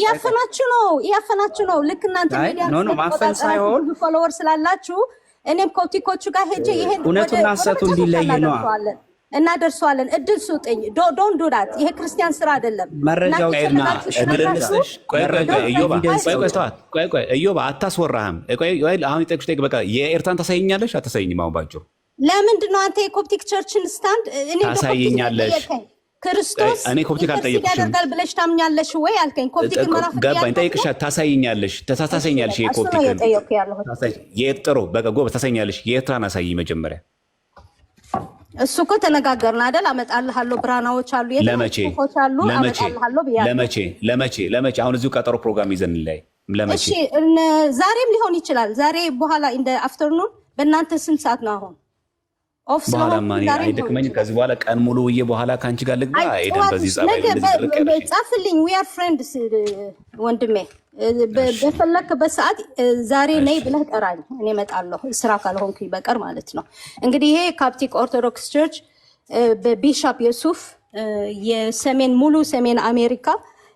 ያፈናችሁ ነው። ልክ እናንተ ሚዲያ ማፈን ሳይሆን ፎሎወር ስላላችሁ እኔም ኮፕቲኮቹ ጋር ሄጄ ይሄን እውነቱን ሐሰቱ እንዲለይ ነው እናደርሰዋለን። እድል ስጡኝ። ዶንት ዱ ዳት። ይሄ ክርስቲያን ስራ አይደለም። መረጃው እዮባ አታስወራህም። አሁን ይጠቅሽ በቃ የኤርትራን ታሳይኛለሽ አታሳይኝም? አሁን ባጭሩ ለምንድን ነው አንተ የኮፕቲክ ቸርችን ስታንድ እኔ ታሳይኛለሽ? ክርስቶስ እኔ ኮፕቲክ አልጠየቅሽም ያደርጋል ብለሽ ታምኛለሽ ወይ አልከኝ። ኮፕቲክ መራፍ ገባኝ። ጠይቅሻ ታሳይኛለሽ የኮፕቲክ የጥሩ በቃ ጎበዝ ታሳይኛለሽ። የኤርትራን አሳይኝ መጀመሪያ። እሱ እኮ ተነጋገርን አይደል? አመጣልሃለሁ። ብራናዎች አሉ፣ የለመቼዎች አሉ፣ አመጣልሃለሁ ብያለሁ። ለመቼ አሁን እዚሁ ቀጠሮ ፕሮግራም ይዘን ላይ ለመቼ? እሺ ዛሬም ሊሆን ይችላል። ዛሬ በኋላ እንደ አፍተርኑን። በእናንተ ስንት ሰዓት ነው አሁን? በኋላ ማን አይደክመኝ። ከዚህ በኋላ ቀን ሙሉ ውዬ በኋላ ካንቺ ጋር ልግባ አይደል? በዚህ ጻፍልኝ። we are friends ወንድሜ። በፈለክበት ሰዓት ዛሬ ነይ ብለህ ጠራኝ፣ እኔ እመጣለሁ፣ ስራ ካልሆንኩኝ በቀር ማለት ነው። እንግዲህ ይሄ ካፕቲክ ኦርቶዶክስ ቸርች በቢሻፕ ዮሱፍ የሰሜን ሙሉ ሰሜን አሜሪካ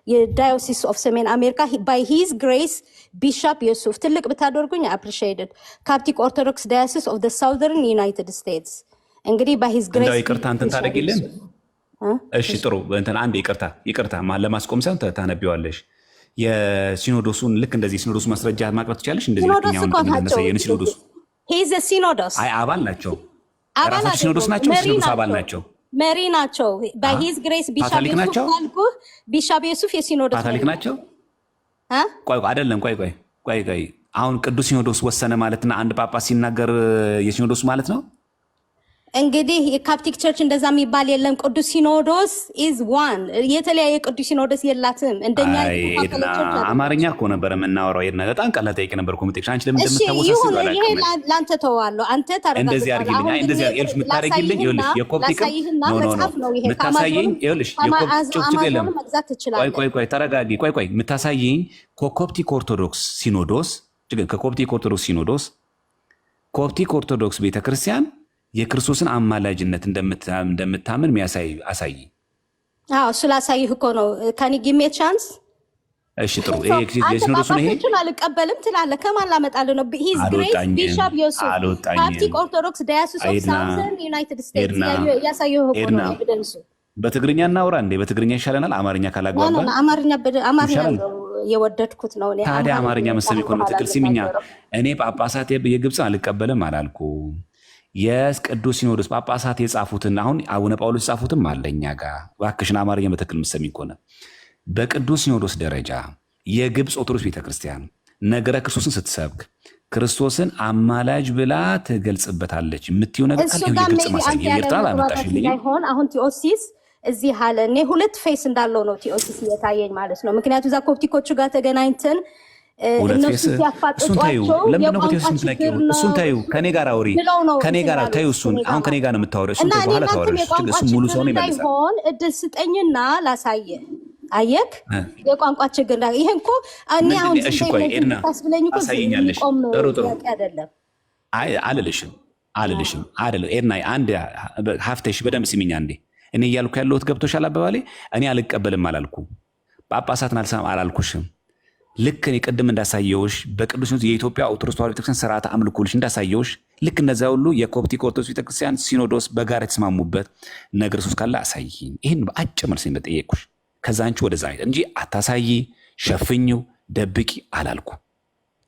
የዳዮሲስ ኦፍ ሰሜን አሜሪካ ባይ ሂዝ ግሬስ ቢሻፕ ዮሱፍ ትልቅ ብታደርጉኝ አፕሪሺየትድ። ካፕቲክ ኦርቶዶክስ ዳዮሲስ ኦፍ ዘ ሳውዘርን ዩናይትድ ስቴትስ እንግዲህ ባይ ሂዝ ግሬስ እንደው ይቅርታ እንትን ታደርጊልን። እሺ ጥሩ እንትን አንድ ይቅርታ ለማስቆም ሳይሆን ታነቢዋለሽ። የሲኖዶሱን ልክ እንደዚህ ሲኖዶሱ ማስረጃ ማቅረብ ትችላለሽ። እንደዚህ ለኛውን እንደነሰየን ሲኖዶሱ ሂዝ ዘ ሲኖዶስ አይ አባል ናቸው፣ ራሳቸው ሲኖዶስ ናቸው፣ ሲኖዶስ አባል ናቸው፣ መሪ ናቸው። በሂዝ ግሬስ ቢሻፕ ዮሱፍ ካልኩ ቢሻፕ ዮሱፍ የሲኖዶስ ካቶሊክ ናቸው። ቆይ አይደለም፣ ቆይ አሁን ቅዱስ ሲኖዶስ ወሰነ ማለትና አንድ ጳጳስ ሲናገር የሲኖዶስ ማለት ነው። እንግዲህ የካፕቲክ ቸርች እንደዛ የሚባል የለም። ቅዱስ ሲኖዶስ ኢዝ ዋን። የተለያየ ቅዱስ ሲኖዶስ የላትም። እንደኛ አማርኛ እኮ ነበር የምናወራው። የት ነገር በጣም ቀላል ጠይቅ ነበር። ኮሚቴክሽን አንቺ ለምን እንደምታወሳስብ ይሄ ላንተ ተዋለሁ። አንተ ታረጋግጥ። እንደዚህ አድርጊልኝ፣ እንደዚህ አድርጊልኝ። የምታረጊልኝ ይኸውልሽ፣ የኮፕቲክ ኖ የምታሳየኝ ይኸውልሽ፣ የኮፕቲክ የለም። ቆይ ተረጋጊ። ቆይ የምታሳየኝ ከኮፕቲክ ኦርቶዶክስ ሲኖዶስ ኮፕቲክ ኦርቶዶክስ ቤተክርስቲያን የክርስቶስን አማላጅነት እንደምታምን የሚያሳይ አሳይ። ስላሳይህ እኮ ነው። ካን ዩ ጊቭ ሚ ቻንስ? እሺ ጥሩ። የሲኖዶሱ ነው። ይሄ አልቀበልም ትላለህ። ከማን ላመጣልህ ነው? ሂዝ ግሬስ ቢሻፕ ዮሱፍ ካፕቲክ ኦርቶዶክስ ዳዮሲስ ኦፍ ሳውዘርን ዩናይትድ ስቴትስ ያሳየህ እኮ ነው ኤቪደንሱ። በትግርኛ እናውራ እንዴ? በትግርኛ ይሻለናል። አማርኛ ካላግባባ አማርኛ የወደድኩት ነው። ታዲያ አማርኛ መሰለኝ እኮ ነው። ትክክል። ሲሚኛ እኔ ጳጳሳት የግብፅን አልቀበልም አላልኩም። የቅዱስ ሲኖዶስ ጳጳሳት የጻፉትን አሁን አቡነ ጳውሎስ የጻፉትም አለ እኛ ጋር እባክሽን አማርኛ በትክክል የምትሰሚኝ ከሆነ በቅዱስ ሲኖዶስ ደረጃ የግብፅ ኦርቶዶክስ ቤተክርስቲያን ነገረ ክርስቶስን ስትሰብክ ክርስቶስን አማላጅ ብላ ትገልጽበታለች የምትይው ነገር ካለ የግብፅ ማሳየ የኤርትራ አላመጣሽልኝ። አሁን ቴዎሲስ እዚህ አለ እኔ ሁለት ፌስ እንዳለው ነው ቴዎሲስ እየታየኝ ማለት ነው። ምክንያቱም እዛ ኮፕቲኮቹ ጋር ተገናኝተን እነሱ ሲያፋጥጧቸው እሱን ታዩ ከኔ ጋር አውሪ ከኔ ጋር ታዩ እሱን አሁን ከኔ ጋር ነው የምታወሪው። እሱን በኋላ ታወሪው። እሱ ሙሉ ሰው ነው ይመልሳል። እድል ስጠኝና ላሳየ አየክ የቋንቋ ችግር ነው ይሄን እኮ እኔ አሁን ታስብለኝ እኮ ታሳየኛለሽ። ጥሩ አይደለም አልልሽም አይደለም ኤርና አንድ ሀፍተሽ በደንብ ስሚኝ አንዴ። እኔ እያልኩ ያለሁት ገብቶሻል አባባሌ። እኔ አልቀበልም አላልኩም፣ ጳጳሳትን አልሰማም አላልኩሽም። ልክ እኔ ቅድም እንዳሳየውሽ በቅዱስ የኢትዮጵያ ኦርቶዶክስ ተዋሕዶ ቤተክርስቲያን ስርዓተ አምልኮልሽ እንዳሳየውሽ ልክ እነዛ ሁሉ የኮፕቲክ ኦርቶዶክስ ቤተክርስቲያን ሲኖዶስ በጋራ የተስማሙበት ነገር ሶስት ካለ አሳይኝ። ይህን በአጭር መልስ በጠየቅኩሽ ከዛ አንቺ ወደዛ እንጂ አታሳይ፣ ሸፍኝው፣ ደብቂ አላልኩ።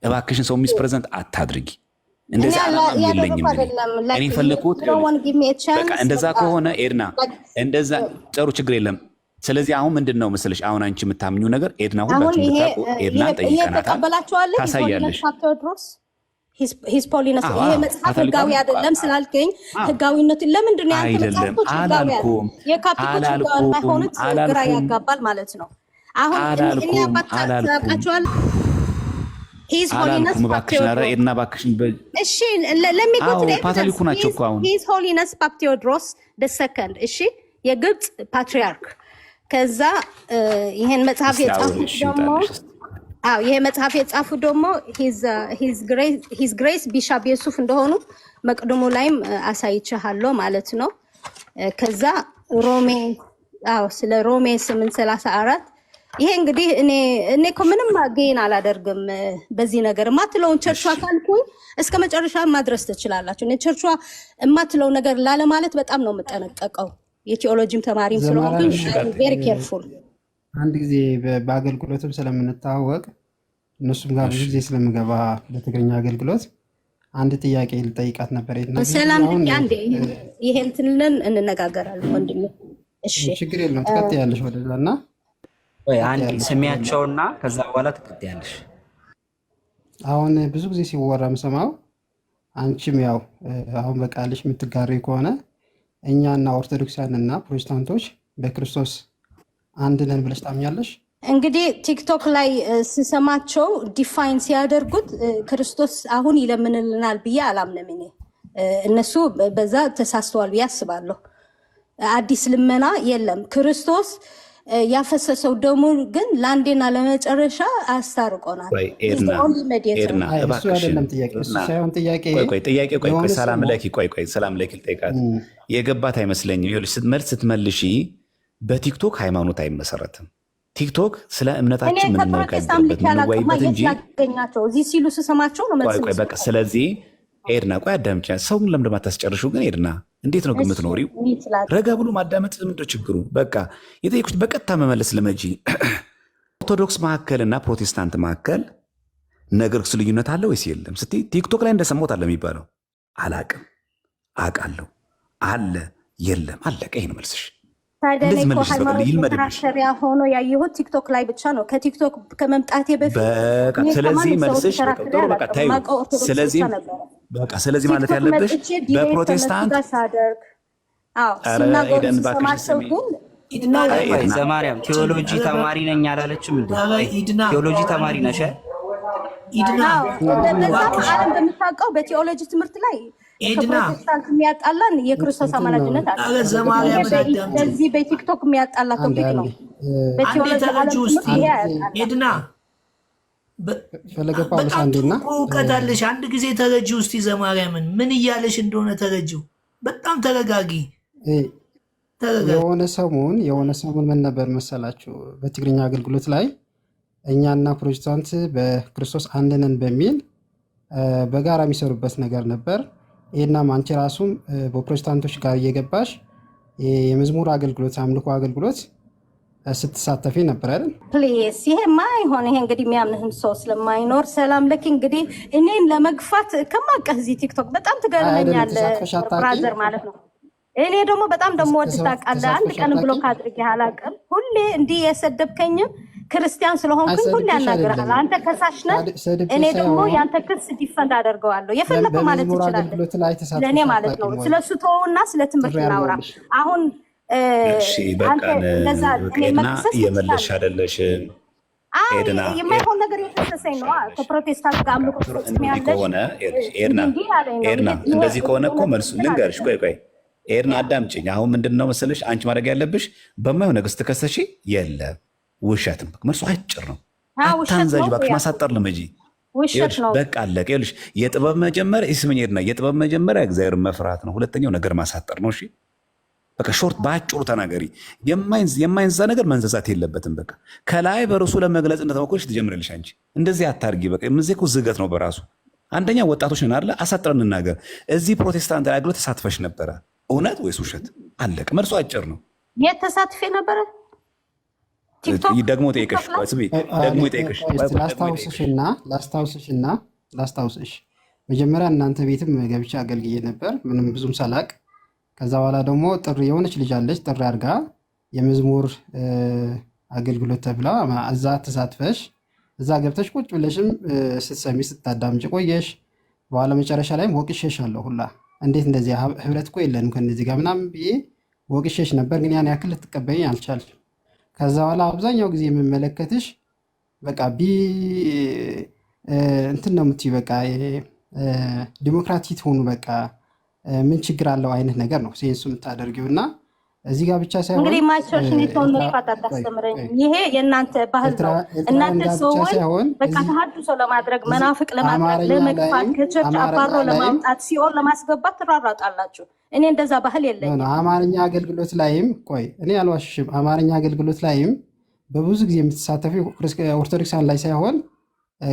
እባክሽን ሰው ሚስ ፕሬዘንት አታድርጊ። እንደዚህ አላማም የለኝም እኔ ፈለኩት። በቃ እንደዛ ከሆነ ኤድና እንደዛ ጥሩ ችግር የለም። ስለዚህ አሁን ምንድነው መሰለሽ አሁን አንቺ የምታምኙ ነገር ኤድና ሁላችሁ የምታውቁ ኤድና ጠይቀናታል፣ ታሳያለሽ። ሂስ ፖሊነስ ይሄ መጽሐፍ ህጋዊ አይደለም ስላልከኝ ህጋዊነቱ ለምንድን ነው ያንተ መጽሐፎች ህጋዊ አይደለም? የካቶሊኮች ህጋዊ ባይሆኑት ግራ ያጋባል ማለት ነው። አሁን እኔ አባታችኋል ሂስ ሆሊነስ ኤድና ባክሽን እሺ ለሚጎት ፓትሪያርኩ ናቸው እኮ አሁን ሂስ ሆሊነስ ፓፕ ቴዎድሮስ ደ ሰከንድ እሺ የግብፅ ፓትሪያርክ ከዛ ይሄን መጽሐፍ የጻፉት ደግሞ ይሄ መጽሐፍ የጻፉት ደግሞ ሂዝ ግሬስ ቢሻፕ ዩሱፍ እንደሆኑ መቅድሙ ላይም አሳይቻለሁ ማለት ነው። ከዛ ሮሜ ስለ ሮሜ 8:34 ይሄ እንግዲህ እኔ እኮ ምንም ጌን አላደርግም በዚህ ነገር ማትለውን ቸርቿ ካልኩኝ እስከ መጨረሻ ማድረስ ትችላላችሁ። እኔ ቸርቿ የማትለው ነገር ላለ ማለት በጣም ነው የምጠነቀቀው። የቴዎሎጂም ተማሪም ስለሆንኩኝ ቬሪ ኬርፉል። አንድ ጊዜ በአገልግሎትም ስለምንታወቅ እነሱም ጋር ብዙ ጊዜ ስለምገባ በትግርኛ አገልግሎት አንድ ጥያቄ ልጠይቃት ነበር። ሰላም አንዴ ይሄ እንትንን እንነጋገራለን ወንድሜ። እሺ ችግር የለም ትቀጥያለሽ ወደዛ እና ወይ አንዴ ስሚያቸውና ከዛ በኋላ ትቀጥያለሽ። አሁን ብዙ ጊዜ ሲወራ የምሰማው አንቺም ያው አሁን በቃልሽ የምትጋሪ ከሆነ እኛና ኦርቶዶክሳውያን እና ፕሮቴስታንቶች በክርስቶስ አንድ ነን ብለሽ ታምኛለሽ? እንግዲህ ቲክቶክ ላይ ስሰማቸው ዲፋይን ሲያደርጉት ክርስቶስ አሁን ይለምንልናል ብዬ አላምንም። እኔ እነሱ በዛ ተሳስተዋል ብዬ አስባለሁ። አዲስ ልመና የለም። ክርስቶስ ያፈሰሰው ደሙ ግን ለአንዴና ለመጨረሻ አስታርቆናል። ሰላም ለኪ ልጠይቃት የገባት አይመስለኝም። ስትመልሺ በቲክቶክ ሃይማኖት አይመሰረትም። ቲክቶክ ስለ እምነታችን ምንነጋገርበት ምንወይበት እንጂ እዚህ ሲሉ ስሰማቸው ነው በቃ ስለዚህ ኤድና ቆይ አዳምጪ። ሰውን ለምን እንደማታስጨርሹ ግን ኤድና እንዴት ነው ግምት ኖሪው? ረጋ ብሎ ማዳመጥ ምንድን ነው ችግሩ? በቃ የጠየኩት በቀጥታ መመለስ ልመጂ። ኦርቶዶክስ መካከል እና ፕሮቴስታንት መካከል ነገር ልዩነት አለ ወይስ የለም ስትይ ቲክቶክ ላይ እንደሰማሁት አለ የሚባለው አላቅም። አውቃለሁ አለ የለም አለቀ። ይሄን መልስሽ። ታዲያ እኮ ሃይማኖት ተራሸሪያ ሆኖ ያየሁት ቲክቶክ ላይ ብቻ ነው። ከቲክቶክ ከመምጣቴ በፊት ስለዚህ መልስሽ በቃ ታዩ። ስለዚህ ማለት ያለብሽ በፕሮቴስታንት ዘማርያም ቴዎሎጂ ተማሪ ነኝ አላለችም እንዴ? ቴዎሎጂ ተማሪ ነሽ? እንደምታውቀው በቴዎሎጂ ትምህርት ላይ ከፕሮቴስታንት የሚያጣላን የክርስቶስ አማላጅነት አለ። ስለዚህ በቲክቶክ የሚያጣላ ቶፒክ ነው። በቴዎሎጂ ውስጥ ሄድና በጣም እውቀት አለሽ። አንድ ጊዜ ተረጂ ውስጥ ዘማርያምን ምን እያለሽ እንደሆነ ተረጂው። በጣም ተረጋጊ። የሆነ ሰሞን ምን ነበር መሰላችሁ በትግርኛ አገልግሎት ላይ እኛና ፕሮቴስታንት በክርስቶስ አንድ ነን በሚል በጋራ የሚሰሩበት ነገር ነበር። ይህናም አንቺ ራሱም በፕሮቴስታንቶች ጋር እየገባሽ የመዝሙር አገልግሎት፣ አምልኮ አገልግሎት ስትሳተፊ ነበር አይደል? ፕሊስ ይሄማ ይሆን ይሄ እንግዲህ የሚያምንህም ሰው ስለማይኖር ሰላም ለኪ እንግዲህ እኔን ለመግፋት ከማቀህ እዚህ ቲክቶክ በጣም ትገርመኛለህ ብራዘር ማለት ነው። እኔ ደግሞ በጣም ደግሞ ወድታቃለህ። አንድ ቀን ብሎክ አድርጌ አላውቅም። ሁሌ እንዲህ የሰደብከኝም ክርስቲያን ስለሆንኩኝ ሁሌ ያናግርሃል። አንተ ከሳሽ ነህ፣ እኔ ደግሞ ያንተ ክስ ዲፈንድ አደርገዋለሁ። የፈለከው ማለት ትችላለህ ለእኔ ማለት ነው። ስለሱ ተወውና ስለ ትምህርት እናውራ አሁን። እሺ በቃ ቄድና እየመለሽ አይደለሽም። ቄድና የማይሆን ነገር የተሰሰኝ ነው። ከፕሮቴስታንት ጋር አምልኮ ከሆነ ኤድና እንደዚህ ከሆነ እኮ መልሱ ልንገርሽ። ቆይ ኤድና አዳምጪኝ። አሁን ምንድን ነው መሰለሽ አንቺ ማድረግ ያለብሽ በማይሆን ነገር ስትከሰሺ የለም ውሸትም መልሱ አጭር ነው። አታንዛዥ እባክሽ፣ ማሳጠር ልመጂ። በቃ አለቀ። ይኸውልሽ የጥበብ መጀመሪያ ይስመኝ ኤድና፣ የጥበብ መጀመሪያ እግዚአብሔር መፍራት ነው። ሁለተኛው ነገር ማሳጠር ነው። እሺ በቃ ሾርት በአጭሩ ተናገሪ። የማይንዛ ነገር መንዘዛት የለበትም። በቃ ከላይ በርሱ ለመግለጽ እንደተሞከርሽ ትጀምረልሽ። አንቺ እንደዚህ አታርጊ። በቃ ምዜ እኮ ዝገት ነው በራሱ። አንደኛ ወጣቶች ነን አይደለ? አሳጥረን እንናገር። እዚህ ፕሮቴስታንት አገልግሎት ተሳትፈሽ ነበረ፣ እውነት ወይስ ውሸት? አለቀ። መልሱ አጭር ነው። የት ተሳትፌ ነበረ? ደግሞ ጠይቀሽ ደግሞ ጠይቀሽ ላስታውስሽ መጀመሪያ እናንተ ቤትም ገብቼ አገልግዬ ነበር ምንም ብዙም ሳላቅ። ከዛ በኋላ ደግሞ ጥሪ የሆነች ልጅ አለች ጥሪ አድርጋ የመዝሙር አገልግሎት ተብላ እዛ ተሳትፈሽ እዛ ገብተሽ ቁጭ ብለሽም ስትሰሚ ስታዳምጭ ቆየሽ። በኋላ መጨረሻ ላይም ወቅሼሻለሁ ሁላ። እንዴት እንደዚህ ህብረት እኮ የለንም ከእነዚህ ጋር ምናምን ብዬ ወቅሼሽ ነበር፣ ግን ያን ያክል ልትቀበይኝ አልቻልሽም። ከዛ በኋላ አብዛኛው ጊዜ የምመለከትሽ በቃ እንትን ነው የምትይው፣ በቃ ዲሞክራቲክ ሆኑ በቃ ምን ችግር አለው አይነት ነገር ነው ሴንሱ የምታደርጊው። እና እዚህ ጋር ብቻ ሳይሆን እንግዲህ ማቸርሽ ኔቶን ሪፋት አታስተምረኝ። ይሄ የእናንተ ባህል ነው። እናንተ ሰዎች በቃ ተሐድሶ ለማድረግ መናፍቅ ለማድረግ ለመግፋት ከቸርች አባሮ ለማምጣት ሲኦል ለማስገባት ትራራጣላችሁ። እኔ እንደዛ ባህል የለኝም። አማርኛ አገልግሎት ላይም እኔ አልዋሽሽም፣ አማርኛ አገልግሎት ላይም በብዙ ጊዜ የምትሳተፊ ኦርቶዶክሳን ላይ ሳይሆን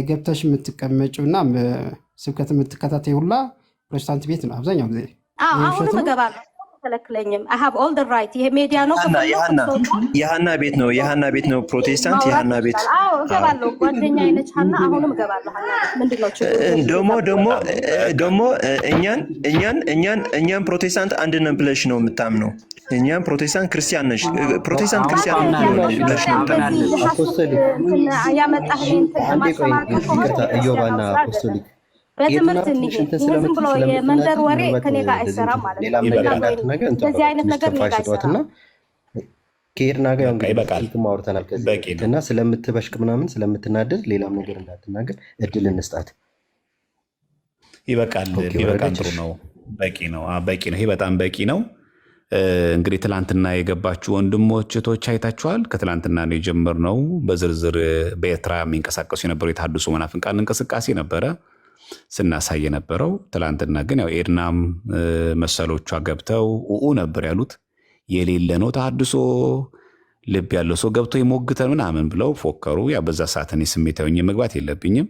ገብተሽ የምትቀመጪው እና ስብከት የምትከታተይ ሁላ ፕሮቴስታንት ቤት ነው አብዛኛው ጊዜ። አሁንም እገባለሁ ተለክለኝም I have all the right። ይሄ ሚዲያ ነው። የሃና ቤት ነው፣ የሃና ቤት ነው ፕሮቴስታንት የሃና ቤት። አዎ እገባለሁ። ጓደኛ አይነች ሃና አሁንም እገባለሁ። ሃና ምንድነው ደግሞ እኛን ፕሮቴስታንት አንድ ነን ብለሽ ነው የምታምነው። እኛም ፕሮቴስታንት ክርስቲያን ነሽ፣ ፕሮቴስታንት ክርስቲያን ብለሽ ነው ያመጣህልኝ ኢዮባና አፖስቶሊክ በትምህርት ዝም ብሎ የመንደር ወሬ ከኔ ጋር አይሰራም ማለት ነው። እንደዚህ አይነት ነገር እኔ ጋር አይሰራም። ከኤድና ጋር ማውርተናል እና ስለምትበሽቅ ምናምን ስለምትናደድ ሌላም ነገር እንዳትናገር እድል እንስጣት። ይበቃል። ጥሩ ነው። በቂ ነው። ይሄ በጣም በቂ ነው። እንግዲህ ትላንትና የገባችሁ ወንድሞች እህቶች አይታችኋል። ከትላንትና ነው የጀመርነው። በዝርዝር በኤርትራ የሚንቀሳቀሱ የነበረው የተሐድሶ መናፍቃን እንቅስቃሴ ነበረ ስናሳይ የነበረው። ትላንትና ግን ያው ኤድናም መሰሎቿ ገብተው ነበር ያሉት የሌለ ነው ተሐድሶ፣ ልብ ያለው ሰው ገብቶ ይሞግተን ምናምን ብለው ፎከሩ። ያ በዛ ሰዓት እኔ ስሜታዊ መግባት የለብኝም።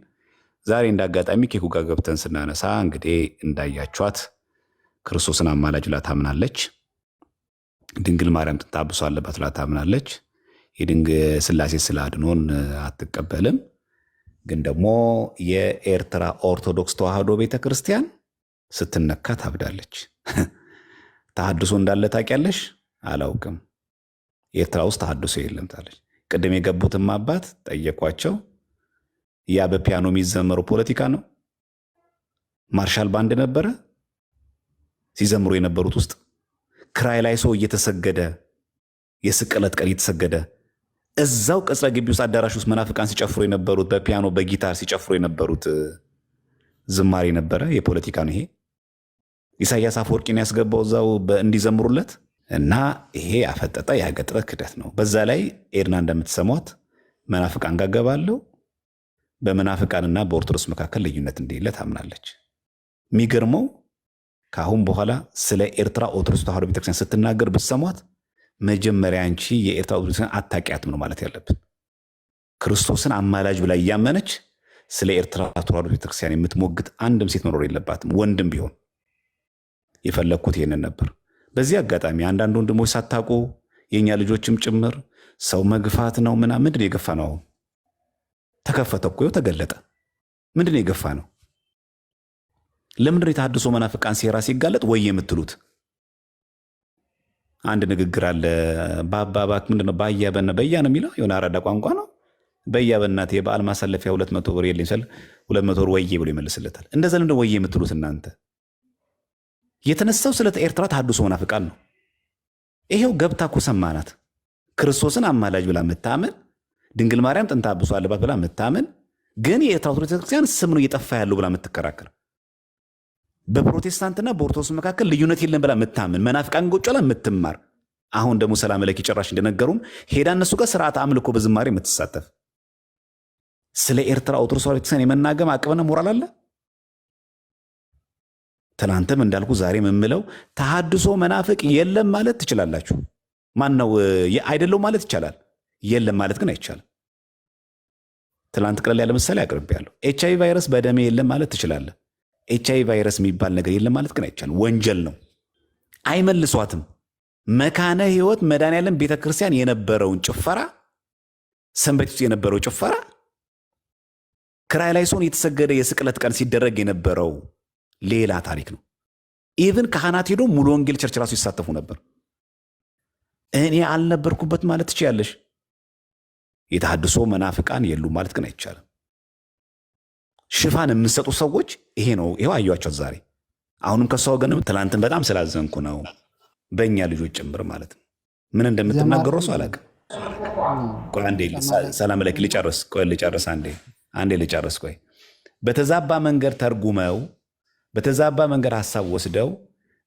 ዛሬ እንዳጋጣሚ ኬኩ ጋር ገብተን ስናነሳ እንግዲህ እንዳያችኋት ክርስቶስን አማላጅ ብላ ታምናለች። ድንግል ማርያም ተሐድሶ አለባት ብላ ታምናለች። የድንግል ሥላሴ ስለ አድኖን አትቀበልም። ግን ደግሞ የኤርትራ ኦርቶዶክስ ተዋህዶ ቤተክርስቲያን ስትነካ ታብዳለች። ተሐድሶ እንዳለ ታውቂያለሽ? አላውቅም። ኤርትራ ውስጥ ተሐድሶ የለም ታለች። ቅድም የገቡትም አባት ጠየቋቸው። ያ በፒያኖ የሚዘመሩ ፖለቲካ ነው? ማርሻል ባንድ ነበረ ሲዘምሩ የነበሩት ውስጥ ክራይ ላይ ሰው እየተሰገደ የስቅለት ቀን እየተሰገደ እዛው ቅጽረ ግቢ ውስጥ አዳራሽ ውስጥ መናፍቃን ሲጨፍሩ የነበሩት በፒያኖ በጊታር ሲጨፍሩ የነበሩት ዝማሬ ነበረ። የፖለቲካ ነው ይሄ። ኢሳያስ አፈወርቂን ያስገባው እዛው እንዲዘምሩለት እና ይሄ ያፈጠጠ ያገጠጠ ክደት ነው። በዛ ላይ ኤድና እንደምትሰሟት መናፍቃን ጋር ገባለሁ። በመናፍቃንና በኦርቶዶክስ መካከል ልዩነት እንደሌለ ታምናለች። የሚገርመው ከአሁን በኋላ ስለ ኤርትራ ኦርቶዶክስ ተዋህዶ ቤተክርስቲያን ስትናገር ብትሰሟት መጀመሪያ አንቺ የኤርትራ ኦርቶዶክስን አታውቂያትም ነው ማለት ያለብን። ክርስቶስን አማላጅ ብላ እያመነች ስለ ኤርትራ ተዋህዶ ቤተክርስቲያን የምትሞግት አንድም ሴት መኖር የለባትም፣ ወንድም ቢሆን። የፈለግኩት ይህንን ነበር። በዚህ አጋጣሚ አንዳንድ ወንድሞች ሳታውቁ የእኛ ልጆችም ጭምር ሰው መግፋት ነው ምናምን። ምንድን ነው የገፋ ነው? ተከፈተ እኮ ተገለጠ። ምንድን ነው የገፋ ነው? ለምንድን ነው የተሐድሶ መናፍቃን ሴራ ሲጋለጥ ወይ የምትሉት? አንድ ንግግር አለ በአባባክ ምንድን ነው ባያ በነ በያ ነው የሚለው የሆነ አራዳ ቋንቋ ነው። በያ በእናት የበዓል ማሳለፊያ 200 ብር የለኝ ስል 200 ብር ወዬ ብሎ ይመልስለታል። እንደዛ ለምንድን ወዬ የምትሉት እናንተ? የተነሳው ስለ ኤርትራ ተሐድሶ መናፍቃን ነው። ይሄው ገብታ እኮ ሰማናት። ክርስቶስን አማላጅ ብላ የምታምን ድንግል ማርያም ጥንተ አብሶ አለባት ብላ የምታምን ግን የኤርትራ ኦርቶዶክስ ቤተክርስቲያን ስም ነው እየጠፋ ያለው ብላ የምትከራከር በፕሮቴስታንትና በኦርቶዶክስ መካከል ልዩነት የለም ብላ የምታምን መናፍቃን ጎጮ ላይ የምትማር አሁን ደግሞ ሰላም ለኪ ጭራሽ እንደነገሩም ሄዳ እነሱ ጋር ስርዓት አምልኮ በዝማሬ የምትሳተፍ ስለ ኤርትራ ኦርቶዶክስ ቤተክርስቲያን የመናገም አቅምና ሞራል አለ። ትናንትም እንዳልኩ ዛሬ የምምለው ተሐድሶ መናፍቅ የለም ማለት ትችላላችሁ። ማን ነው አይደለም ማለት ይቻላል። የለም ማለት ግን አይቻልም። ትናንት ቀለል ያለ ምሳሌ አቅርቤያለሁ። ኤችአይቪ ቫይረስ በደሜ የለም ማለት ትችላለህ። ኤችአይቪ ቫይረስ የሚባል ነገር የለም ማለት ግን አይቻልም። ወንጀል ነው። አይመልሷትም። መካነ ሕይወት መድኃኔዓለም ቤተክርስቲያን የነበረውን ጭፈራ፣ ሰንበት ውስጥ የነበረው ጭፈራ፣ ክራይ ላይ ሶን የተሰገደ የስቅለት ቀን ሲደረግ የነበረው ሌላ ታሪክ ነው። ኢቭን ካህናት ሄዶ ሙሉ ወንጌል ቸርች ራሱ ይሳተፉ ነበር። እኔ አልነበርኩበት ማለት ትችያለሽ። የተሐድሶ መናፍቃን የሉም ማለት ግን አይቻልም። ሽፋን የምንሰጡ ሰዎች ይሄ ነው። ይሄው አዩዋቸው ዛሬ። አሁንም ከሷ ወገንም ትላንትን በጣም ስላዘንኩ ነው፣ በእኛ ልጆች ጭምር ማለት ነው። ምን እንደምትናገሩ እሱ አላውቅም። ቆይ አንዴ ሰላም ለኪ ልጨርስ። ቆይ ልጨርስ፣ አንዴ ልጨርስ። ቆይ በተዛባ መንገድ ተርጉመው በተዛባ መንገድ ሀሳብ ወስደው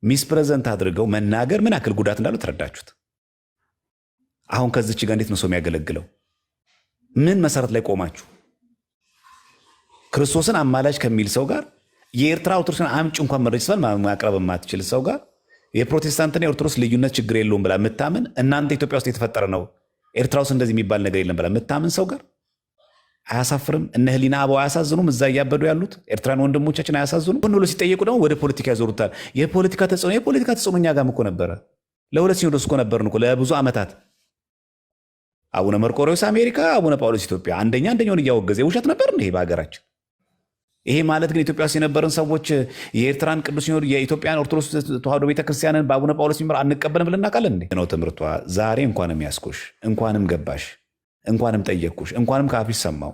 ሚስ ፕሬዘንት አድርገው መናገር ምን ያክል ጉዳት እንዳለው ተረዳችሁት። አሁን ከዚች ጋር እንዴት ነው ሰው የሚያገለግለው? ምን መሰረት ላይ ቆማችሁ? ክርስቶስን አማላጅ ከሚል ሰው ጋር የኤርትራ ኦርቶዶክስን አምጭ እንኳን መረጃ ስል ማቅረብ የማትችል ሰው ጋር የፕሮቴስታንትና የኦርቶዶክስ ልዩነት ችግር የለውም ብላ የምታምን እናንተ ኢትዮጵያ ውስጥ የተፈጠረ ነው ኤርትራ ውስጥ እንደዚህ የሚባል ነገር የለም ብላ የምታምን ሰው ጋር አያሳፍርም? እነ ህሊና አበው አያሳዝኑም? እዛ እያበዱ ያሉት ኤርትራን ወንድሞቻችን አያሳዝኑም? ሆን ብሎ ሲጠየቁ ደግሞ ወደ ፖለቲካ ያዞሩታል። የፖለቲካ ተጽዕኖ እኛ ጋርም እኮ ነበረ። ለሁለት ሲኖዶስ እኮ ነበርን እኮ ለብዙ ዓመታት። አቡነ መርቆሬዎስ አሜሪካ፣ አቡነ ጳውሎስ ኢትዮጵያ፣ አንደኛውን እያወገዘ ውሸት ነበር ይሄ በሀገራችን። ይሄ ማለት ግን ኢትዮጵያ ውስጥ የነበርን ሰዎች የኤርትራን ቅዱስ ሲኖዶስ የኢትዮጵያን ኦርቶዶክስ ተዋሕዶ ቤተክርስቲያንን በአቡነ ጳውሎስ ሚመር አንቀበልም ብለን እናውቃለን እንዴ? ነው ትምህርቷ። ዛሬ እንኳንም ያስኩሽ፣ እንኳንም ገባሽ፣ እንኳንም ጠየቅኩሽ፣ እንኳንም ከአፍሽ ሰማው።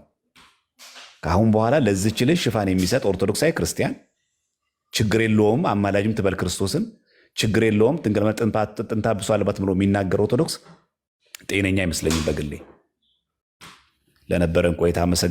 ከአሁን በኋላ ለዚች ልጅ ሽፋን የሚሰጥ ኦርቶዶክሳዊ ክርስቲያን ችግር የለውም አማላጅም ትበል ክርስቶስን ችግር የለውም ድንግል ጥንተ አብሶ አለባት ብሎ የሚናገር ኦርቶዶክስ ጤነኛ አይመስለኝም በግሌ። ለነበረን ቆይታ